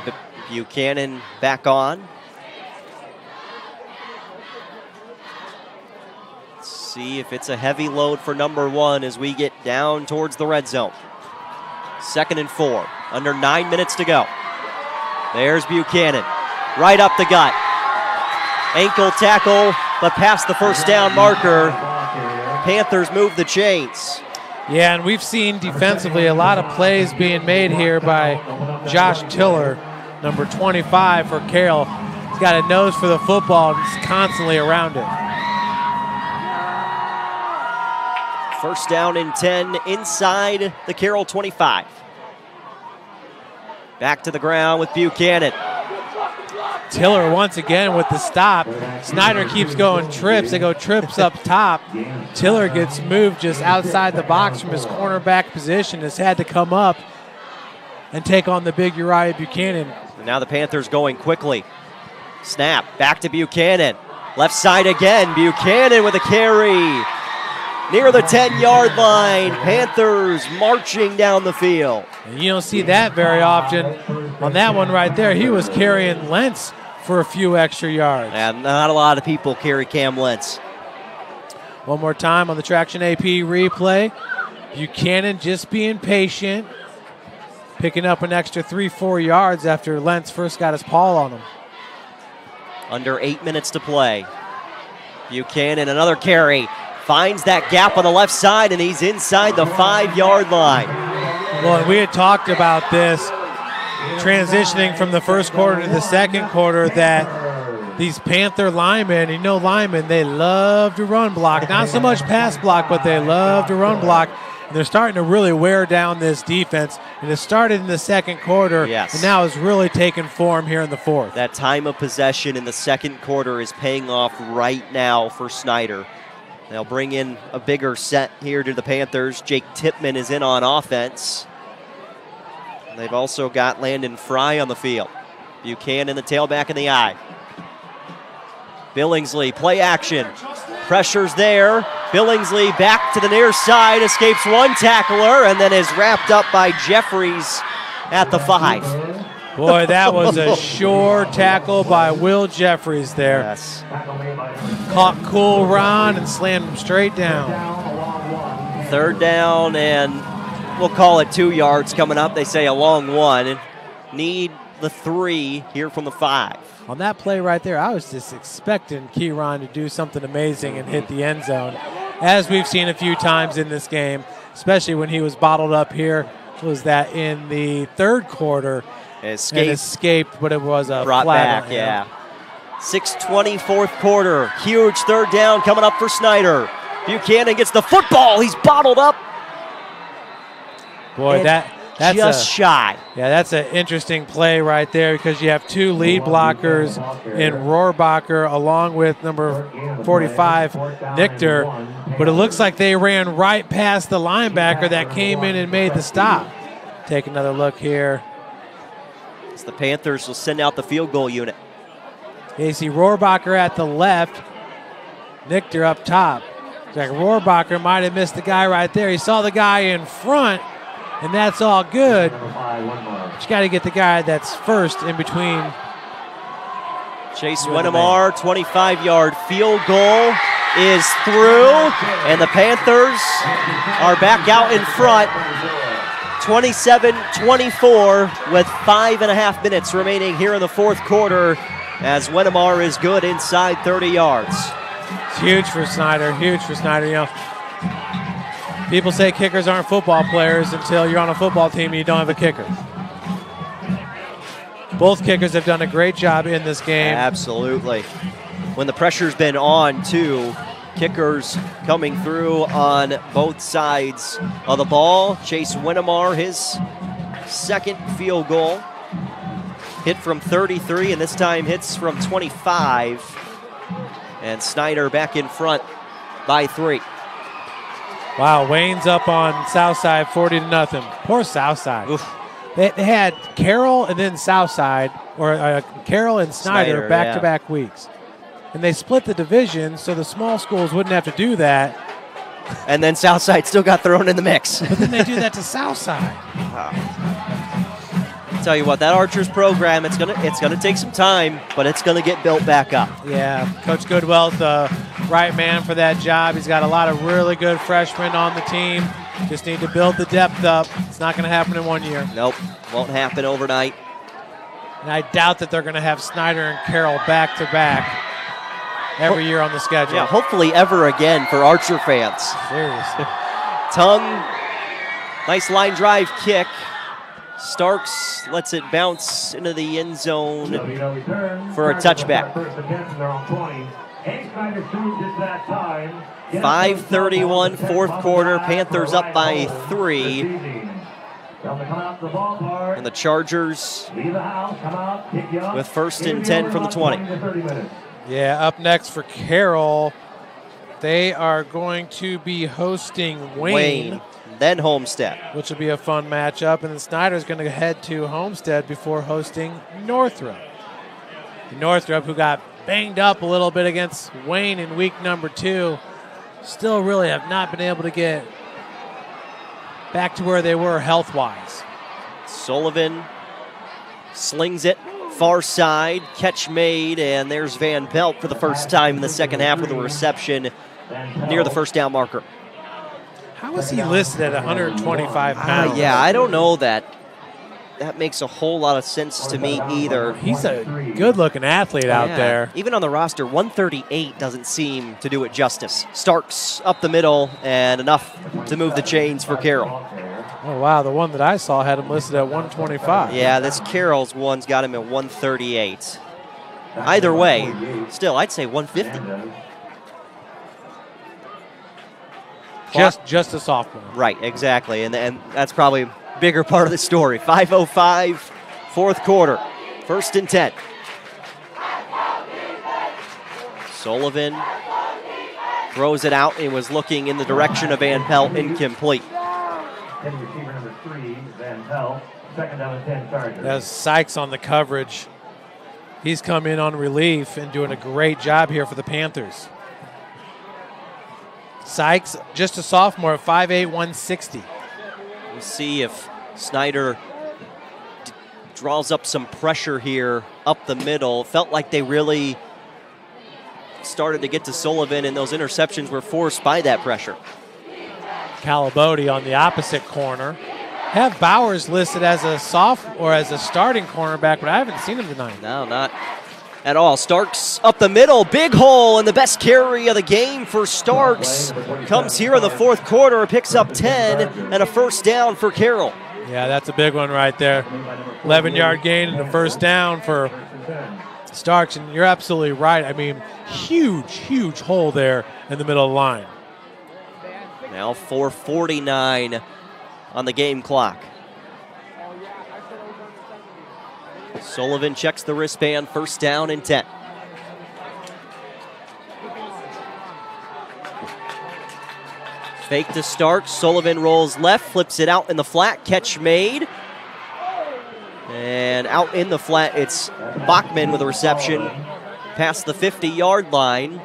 Buchanan back on. Let's see if it's a heavy load for number 1 as we get down towards the red zone. 2nd and 4, under 9 minutes to go. There's Buchanan. Right up the gut. Ankle tackle, but past the first down marker. Panthers move the chains. Yeah, and we've seen defensively a lot of plays being made here by Josh Tiller, number 25 for Carroll. He's got a nose for the football and he's constantly around it. First down and 10 inside the Carroll 25. Back to the ground with Buchanan. Tiller once again with the stop. Snider keeps going trips. They go trips up top. Tiller gets moved just outside the box from his cornerback position. Has had to come up and take on the big Uriah Buchanan. And now the Panthers going quickly. Snap, back to Buchanan. Left side again, Buchanan with a carry. Near the 10-yard line, Panthers marching down the field. And you don't see that very often. On that one right there, he was carrying Lentz for a few extra yards. And not a lot of people carry Cam Lentz. One more time on the Traction AP replay. Buchanan just being patient, picking up an extra 3-4 yards after Lentz first got his paw on him. Under 8 minutes to play. Buchanan, another carry. Finds that gap on the left side, and he's inside the 5-yard line. Well, we had talked about this, transitioning from the first quarter to the second quarter, that these Panther linemen, linemen, they love to run block. Not so much pass block, but they love to run block. And they're starting to really wear down this defense. And it started in the second quarter, and now is really taking form here in the fourth. That time of possession in the second quarter is paying off right now for Snider. They'll bring in a bigger set here to the Panthers. Jake Tipman is in on offense. And they've also got Landon Fry on the field. Buchanan, the tailback in the eye. Billingsley, play action. Pressure's there. Billingsley back to the near side, escapes one tackler, and then is wrapped up by Jeffries at the 5. Boy, that was a sure tackle by Will Jeffries there. Yes. Caught Cool Ron and slammed him straight down. 3rd down, and we'll call it 2 yards coming up. They say a long one. Need the 3 here from the 5. On that play right there, I was just expecting Keyron to do something amazing and hit the end zone, as we've seen a few times in this game, especially when he was bottled up here. Was that in the third quarter? Escaped, but it was a brought flag back, yeah. 6:20 fourth quarter. Huge 3rd down coming up for Snider. Buchanan gets the football. He's bottled up. Boy, that's just shy. Yeah, that's an interesting play right there because you have 2 lead blockers in Rohrbacher along with number 45, Nichter. But it looks like they ran right past the linebacker that came in and made the stop. Take another look here. As the Panthers will send out the field goal unit. You see Rohrbacher at the left, Nichter up top. Like Rohrbacher might have missed the guy right there. He saw the guy in front, and that's all good. But you got to get the guy that's first in between. Chase Wennemar, 25-yard field goal is through, and the Panthers are back out in front. 27-24 with 5.5 minutes remaining here in the fourth quarter as Wennemar is good inside 30 yards. It's huge for Snider, huge for Snider. You know, people say kickers aren't football players until you're on a football team and you don't have a kicker. Both kickers have done a great job in this game. Absolutely. When the pressure's been on, too, kickers coming through on both sides of the ball. Chase Wennemar, his second field goal. Hit from 33, and this time hits from 25. And Snider back in front by 3. Wow, Wayne's up on Southside 40-0. Poor Southside. They had Carroll and then Southside, or Carroll and Snider back-to-back weeks. And they split the division so the small schools wouldn't have to do that. And then Southside still got thrown in the mix. But then they do that to Southside. Tell you what, that Archers program, it's gonna take some time, but it's gonna get built back up. Yeah, Coach Goodwell's the right man for that job. He's got a lot of really good freshmen on the team. Just need to build the depth up. It's not going to happen in 1 year. Nope, won't happen overnight. And I doubt that they're going to have Snider and Carroll back-to-back every year on the schedule. Yeah, hopefully ever again for Archer fans. Seriously. Tongue, nice line drive kick. Starks lets it bounce into the end zone for a touchback. 5:31 fourth quarter, Panthers up by 3. And the Chargers with 1st and 10 from the 20. Yeah, up next for Carroll, they are going to be hosting Wayne. Then Homestead, which will be a fun matchup. And then Snider's going to head to Homestead before hosting Northrop. Northrop, who got banged up a little bit against Wayne in week number 2, still really have not been able to get back to where they were health-wise. Sullivan slings it far side, catch made, and there's Van Pelt for the first time in the second half with a reception near the first down marker. How is he listed at 125 pounds? Yeah, I don't know that makes a whole lot of sense to me either. He's a good-looking athlete out there. Even on the roster, 138 doesn't seem to do it justice. Starks up the middle and enough to move the chains for Carroll. Oh, wow, the one that I saw had him listed at 125. Yeah, this Carroll's one's got him at 138. Either way, still, I'd say 150. Just a sophomore. Right, exactly, and that's probably a bigger part of the story. 5:05, fourth quarter, 1st and 10. Sullivan throws it out and was looking in the direction of Van Pelt, incomplete. Receiver number 3, Van Pelt, 2nd down and 10 Chargers. That's Sykes on the coverage. He's come in on relief and doing a great job here for the Panthers. Sykes, just a sophomore at 5'8", 160. We'll see if Snider draws up some pressure here up the middle. Felt like they really started to get to Sullivan, and those interceptions were forced by that pressure. Calabodi on the opposite corner. Have Bowers listed as a as a starting cornerback, but I haven't seen him tonight. No, not at all. Starks up the middle, big hole, and the best carry of the game for Starks comes here in the fourth quarter, picks up 10 and a first down for Carroll. Yeah, that's a big one right there. 11-yard gain and a first down for Starks, and you're absolutely right. I mean, huge hole there in the middle of the line. Now 4:49 on the game clock. Sullivan checks the wristband, first down and 10. Fake to start, Sullivan rolls left, flips it out in the flat, catch made. And out in the flat, it's Bachman with a reception past the 50-yard line.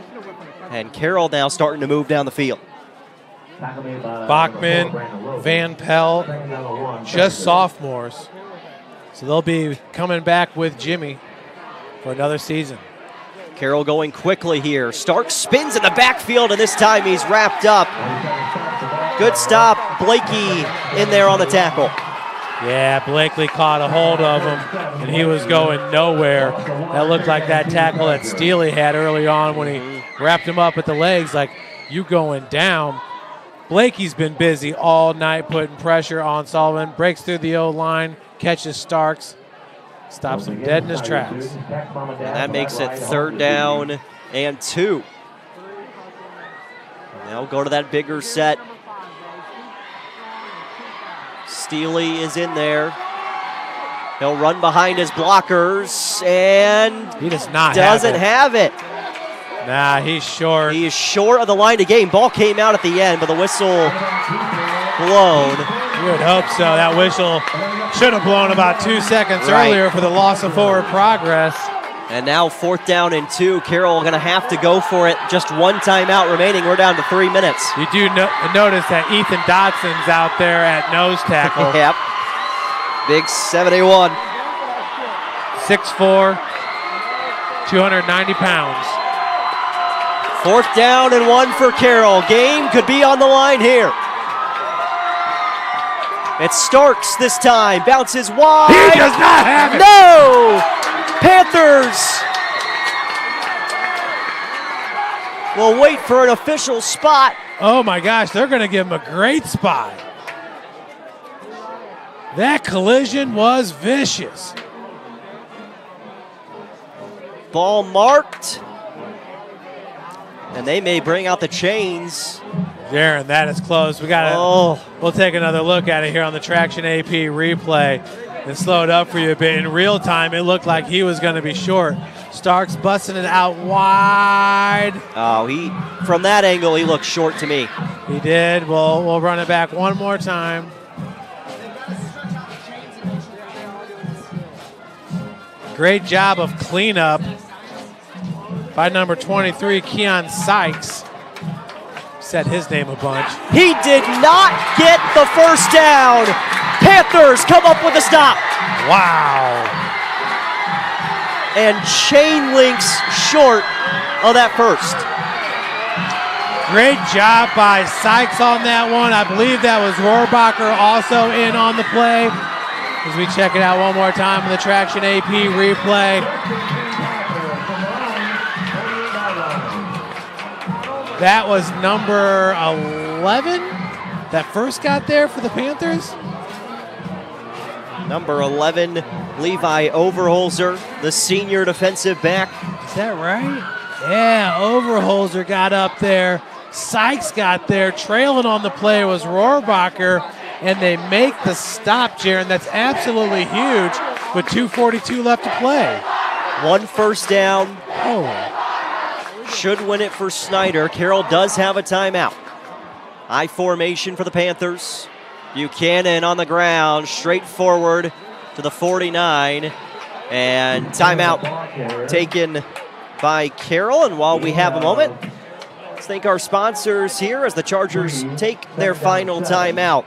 And Carroll now starting to move down the field. Bachman, Van Pelt, just sophomores. So they'll be coming back with Jimmy for another season. Carroll going quickly here. Starks spins in the backfield, and this time he's wrapped up. Good stop. Blakey in there on the tackle. Yeah, Blakely caught a hold of him, and he was going nowhere. That looked like that tackle that Steely had early on when he wrapped him up at the legs, like, you going down. Blakey's been busy all night putting pressure on Sullivan, breaks through the O-line, catches Starks, stops him dead in his tracks. And that makes it 3rd down and 2. Now go to that bigger set. Steely is in there. He'll run behind his blockers, and he does not doesn't have it. Nah, he's short. He is short of the line to gain. Ball came out at the end, but the whistle blown. You would hope so. That whistle should have blown about 2 seconds earlier for the loss of forward progress. And now 4th down and 2. Carroll going to have to go for it. Just 1 timeout remaining. We're down to 3 minutes. You do notice that Ethan Dodson's out there at nose tackle. Yep. Big 71. 6'4", 290 pounds. 4th down and 1 for Carroll. Game could be on the line here. It's Starks this time. Bounces wide. He does not have it. No! Panthers will wait for an official spot. Oh my gosh, they're going to give him a great spot. That collision was vicious. Ball marked. And they may bring out the chains. Jaron, that is close. We'll take another look at it here on the Traction AP replay and slow it up for you a bit. In real time, it looked like he was going to be short. Starks busting it out wide. Oh, from that angle, he looked short to me. He did. We'll run it back one more time. Great job of cleanup by number 23, Keon Sykes. Said his name a bunch. He did not get the first down. Panthers come up with a stop. Wow. And chain links short of that first. Great job by Sykes on that one. I believe that was Rohrbacher also in on the play. As we check it out one more time in the Traction AP replay. That was number 11 that first got there for the Panthers. Number 11, Levi Overholzer, the senior defensive back. Is that right? Yeah, Overholzer got up there. Sykes got there. Trailing on the play was Rohrbacher, and they make the stop, Jaron. That's absolutely huge with 2:42 left to play. 1 first down. Oh. Should win it for Snider. Carroll does have a timeout. I formation for the Panthers. Buchanan on the ground, straight forward to the 49. And timeout taken by Carroll. And while we have a moment, let's thank our sponsors here as the Chargers take their final timeout.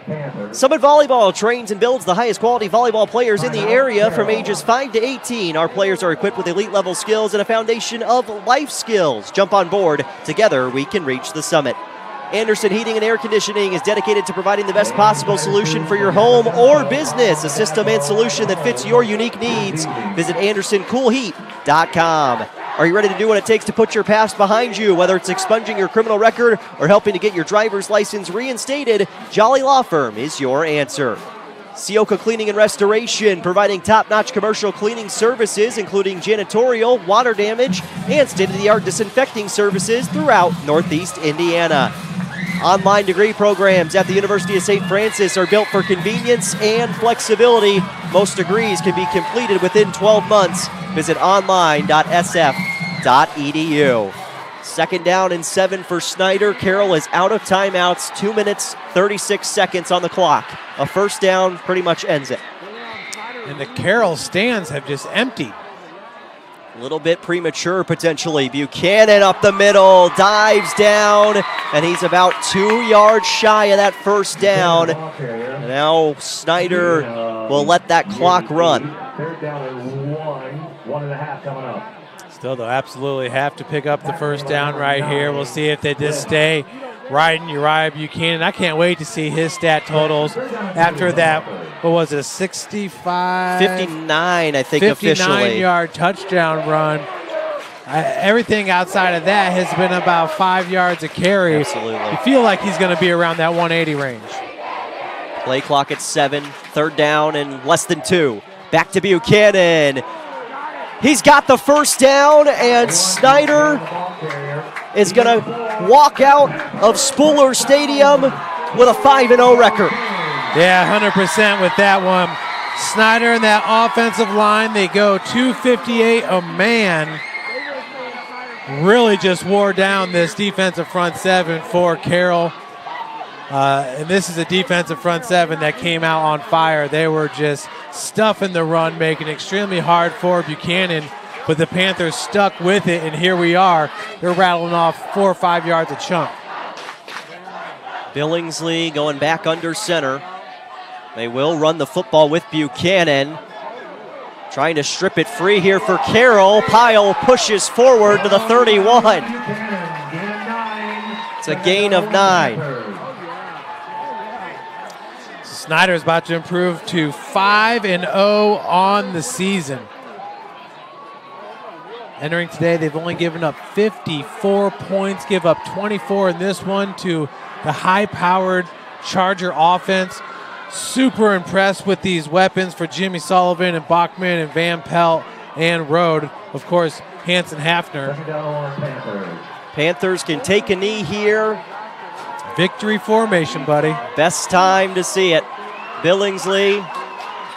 Summit Volleyball trains and builds the highest quality volleyball players in the area from ages 5 to 18. Our players are equipped with elite level skills and a foundation of life skills. Jump on board. Together we can reach the summit. Anderson Heating and Air Conditioning is dedicated to providing the best possible solution for your home or business. A system and solution that fits your unique needs. Visit AndersonCoolHeat.com. Are you ready to do what it takes to put your past behind you? Whether it's expunging your criminal record or helping to get your driver's license reinstated, Jolly Law Firm is your answer. Sioka Cleaning and Restoration, providing top-notch commercial cleaning services, including janitorial, water damage, and state-of-the-art disinfecting services throughout Northeast Indiana. Online degree programs at the University of St. Francis are built for convenience and flexibility. Most degrees can be completed within 12 months. Visit online.sf.edu. 2nd down and 7 for Snider. Carroll is out of timeouts. 2 minutes, 36 seconds on the clock. A first down pretty much ends it. And the Carroll stands have just emptied. A little bit premature, potentially. Buchanan up the middle, dives down, and he's about 2 yards shy of that first down. Now Snider will let that clock run. 3rd down and 1.5 coming up. Still, they'll absolutely have to pick up the first down right here. We'll see if they just stay riding Uriah Buchanan. I can't wait to see his stat totals after that. What was it, a 65? 59, I think, officially. 59-yard touchdown run. Everything outside of that has been about 5 yards a carry. Absolutely. You feel like he's going to be around that 180 range. Play clock at 7, 3rd down and less than 2. Back to Buchanan. He's got the first down, and Snider is going to walk out of Spooler Stadium with a 5-0 record. Yeah, 100% with that one. Snider and that offensive line, they go 258 a man. really just wore down this defensive front seven for Carroll. And this is a defensive front seven that came out on fire. They were just stuffing the run, making it extremely hard for Buchanan, but the Panthers stuck with it, and here we are. They're rattling off 4 or 5 yards a chunk. Billingsley going back under center. They will run the football with Buchanan. Trying to strip it free here for Carroll. Pyle pushes forward to the 31. It's a gain of 9. Snider is about to improve to 5-0 on the season. Entering today, they've only given up 54 points, give up 24 in this one to the high-powered Charger offense. Super impressed with these weapons for Jimmy Sullivan and Bachman and Van Pelt and Rode. Of course, Hanson Hafner. Panthers can take a knee here. Victory formation, buddy. Best time to see it. Billingsley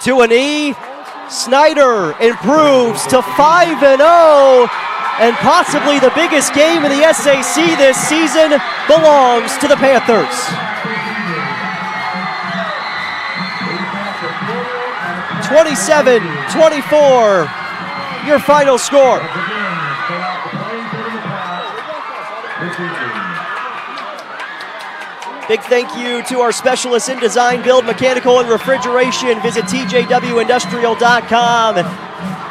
to a knee. Snider improves to 5-0, and possibly the biggest game in the SAC this season belongs to the Panthers. 27-24, your final score. Big thank you to our specialists in design, build, mechanical, and refrigeration. Visit tjwindustrial.com.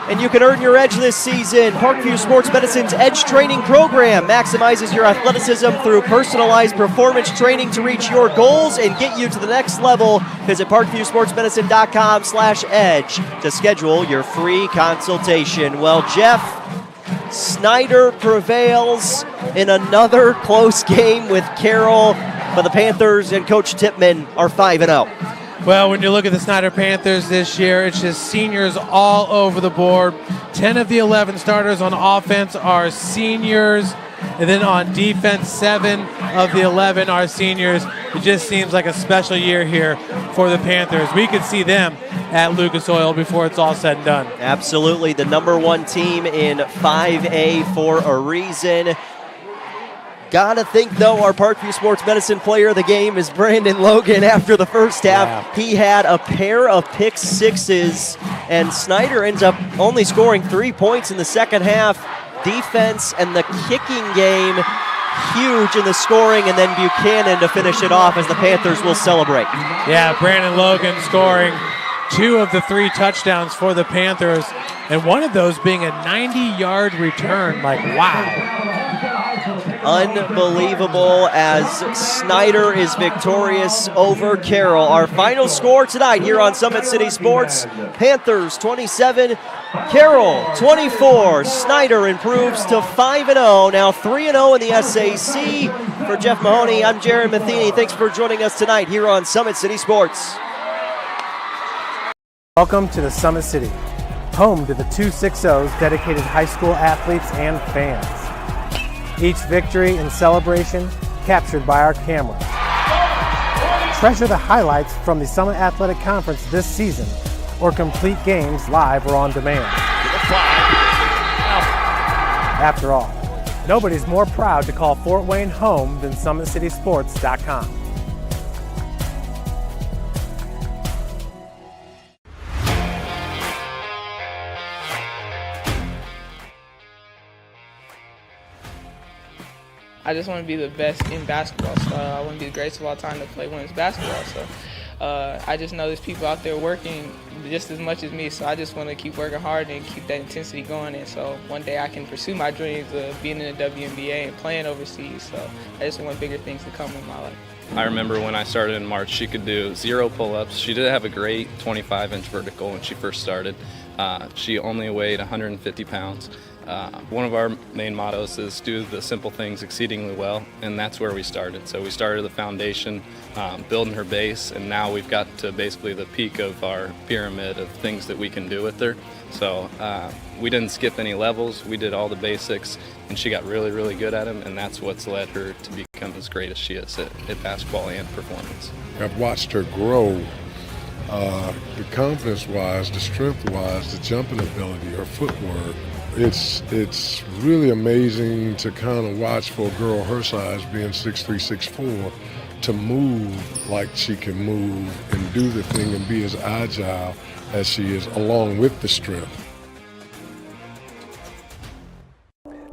And you can earn your edge this season. Parkview Sports Medicine's Edge Training Program maximizes your athleticism through personalized performance training to reach your goals and get you to the next level. Visit parkviewsportsmedicine.com/edge to schedule your free consultation. Well, Jeff, Snider prevails in another close game with Carroll, but the Panthers and Coach Tippmann are 5-0. Well, when you look at the Snider Panthers this year, it's just seniors all over the board. 10 of the 11 starters on offense are seniors. And then on defense, 7 of the 11 are seniors. It just seems like a special year here for the Panthers. We could see them at Lucas Oil before it's all said and done. Absolutely. The #1 team in 5A for a reason. Gotta think, though, our Parkview Sports Medicine player of the game is Brandon Logan after the first half. Yeah. He had a pair of pick sixes, and Snider ends up only scoring 3 points in the second half. Defense and the kicking game, huge in the scoring, and then Buchanan to finish it off as the Panthers will celebrate. Yeah, Brandon Logan scoring 2 of the 3 touchdowns for the Panthers, and one of those being a 90-yard return. Like, wow. Unbelievable as Snider is victorious over Carroll. Our final score tonight here on Summit City Sports, Panthers 27, Carroll 24. Snider improves to 5-0, now 3-0 in the SAC. For Jeff Mahoney, I'm Jared Matheny. Thanks for joining us tonight here on Summit City Sports. Welcome to the Summit City, home to the 260's dedicated high school athletes and fans. Each victory and celebration captured by our camera. Treasure the highlights from the Summit Athletic Conference this season, or complete games live or on demand. After all, nobody's more proud to call Fort Wayne home than SummitCitySports.com. I just want to be the best in basketball. So I want to be the greatest of all time to play women's basketball. So I just know there's people out there working just as much as me. So I just want to keep working hard and keep that intensity going. And so one day I can pursue my dreams of being in the WNBA and playing overseas. So I just want bigger things to come in my life. I remember when I started in March, she could do 0 pull-ups. She did have a great 25-inch vertical when she first started. She only weighed 150 pounds. One of our main mottos is do the simple things exceedingly well, and that's where we started. So we started the foundation, building her base, and now we've got to basically the peak of our pyramid of things that we can do with her. So we didn't skip any levels. We did all the basics, and she got really, really good at them, and that's what's led her to become as great as she is at basketball and performance. I've watched her grow, the confidence-wise, the strength-wise, the jumping ability, her footwork. It's really amazing to kind of watch for a girl her size, being 6'3", 6'4", to move like she can move and do the thing and be as agile as she is, along with the strength.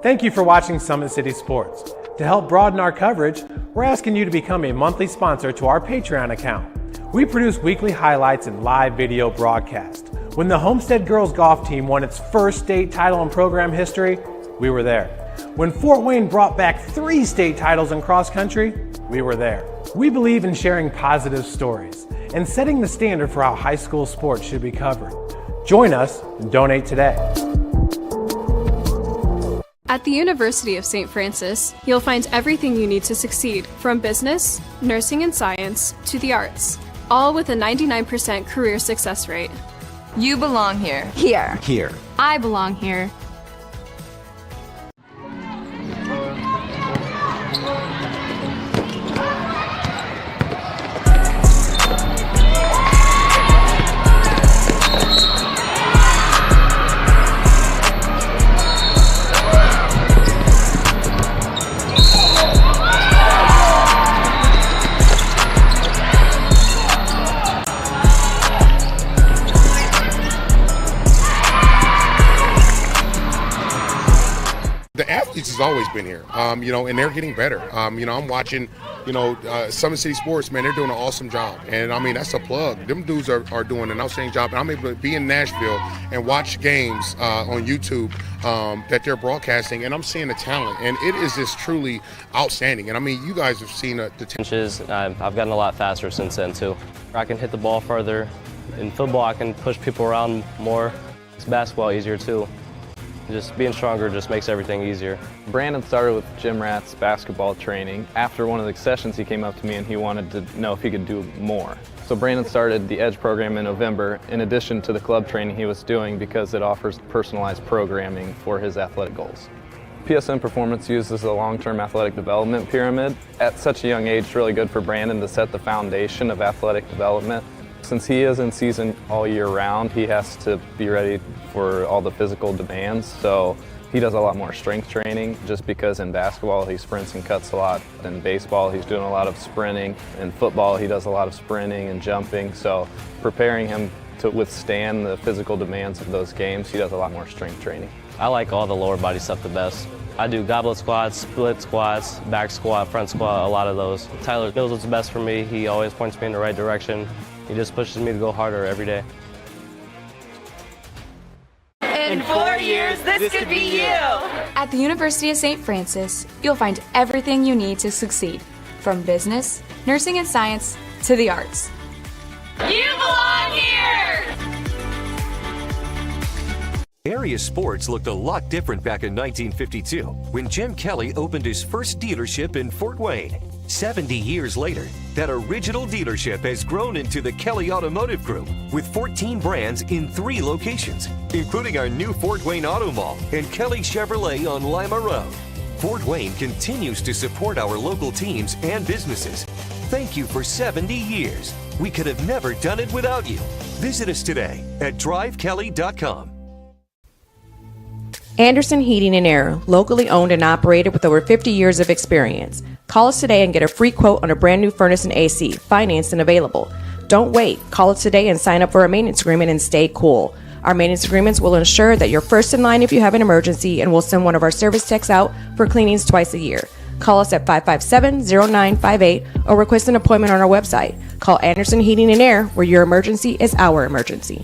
Thank you for watching Summit City Sports. To help broaden our coverage, we're asking you to become a monthly sponsor to our Patreon account. We produce weekly highlights and live video broadcasts. When the Homestead girls golf team won its first state title in program history, we were there. When Fort Wayne brought back 3 state titles in cross country, we were there. We believe in sharing positive stories and setting the standard for how high school sports should be covered. Join us and donate today. At the University of St. Francis, you'll find everything you need to succeed, from business, nursing and science, to the arts, all with a 99% career success rate. You belong here. Here. I belong here. The athletes has always been here, and they're getting better. I'm watching, Summit City Sports, man, they're doing an awesome job. And, that's a plug. Them dudes are doing an outstanding job. And I'm able to be in Nashville and watch games on YouTube that they're broadcasting, and I'm seeing the talent. And it is just truly outstanding. And, you guys have seen the inches. I've gotten a lot faster since then, too. I can hit the ball further. In football, I can push people around more. It's basketball easier, too. Just being stronger just makes everything easier. Brandon started with Jim Rath's basketball training. After one of the sessions, he came up to me and he wanted to know if he could do more. So Brandon started the EDGE program in November, in addition to the club training he was doing, because it offers personalized programming for his athletic goals. PSN Performance uses the long-term athletic development pyramid. At such a young age, it's really good for Brandon to set the foundation of athletic development. Since he is in season all year round, he has to be ready for all the physical demands. So he does a lot more strength training, just because in basketball he sprints and cuts a lot. In baseball he's doing a lot of sprinting. In football he does a lot of sprinting and jumping. So preparing him to withstand the physical demands of those games, he does a lot more strength training. I like all the lower body stuff the best. I do goblet squats, split squats, back squat, front squat, a lot of those. Tyler knows what's best for me. He always points me in the right direction. He just pushes me to go harder every day. In 4 years, this could be you. At the University of St. Francis, you'll find everything you need to succeed, from business, nursing and science, to the arts. You belong here. Area sports looked a lot different back in 1952 when Jim Kelly opened his first dealership in Fort Wayne. 70 years later, that original dealership has grown into the Kelly Automotive Group with 14 brands in 3 locations, including our new Fort Wayne Auto Mall and Kelly Chevrolet on Lima Road. Fort Wayne continues to support our local teams and businesses. Thank you for 70 years. We could have never done it without you. Visit us today at drivekelly.com. Anderson Heating and Air, locally owned and operated with over 50 years of experience. Call us today and get a free quote on a brand new furnace and AC, financed and available. Don't wait. Call us today and sign up for a maintenance agreement and stay cool. Our maintenance agreements will ensure that you're first in line if you have an emergency, and we'll send one of our service techs out for cleanings twice a year. Call us at 557-0958 or request an appointment on our website. Call Anderson Heating and Air, where your emergency is our emergency.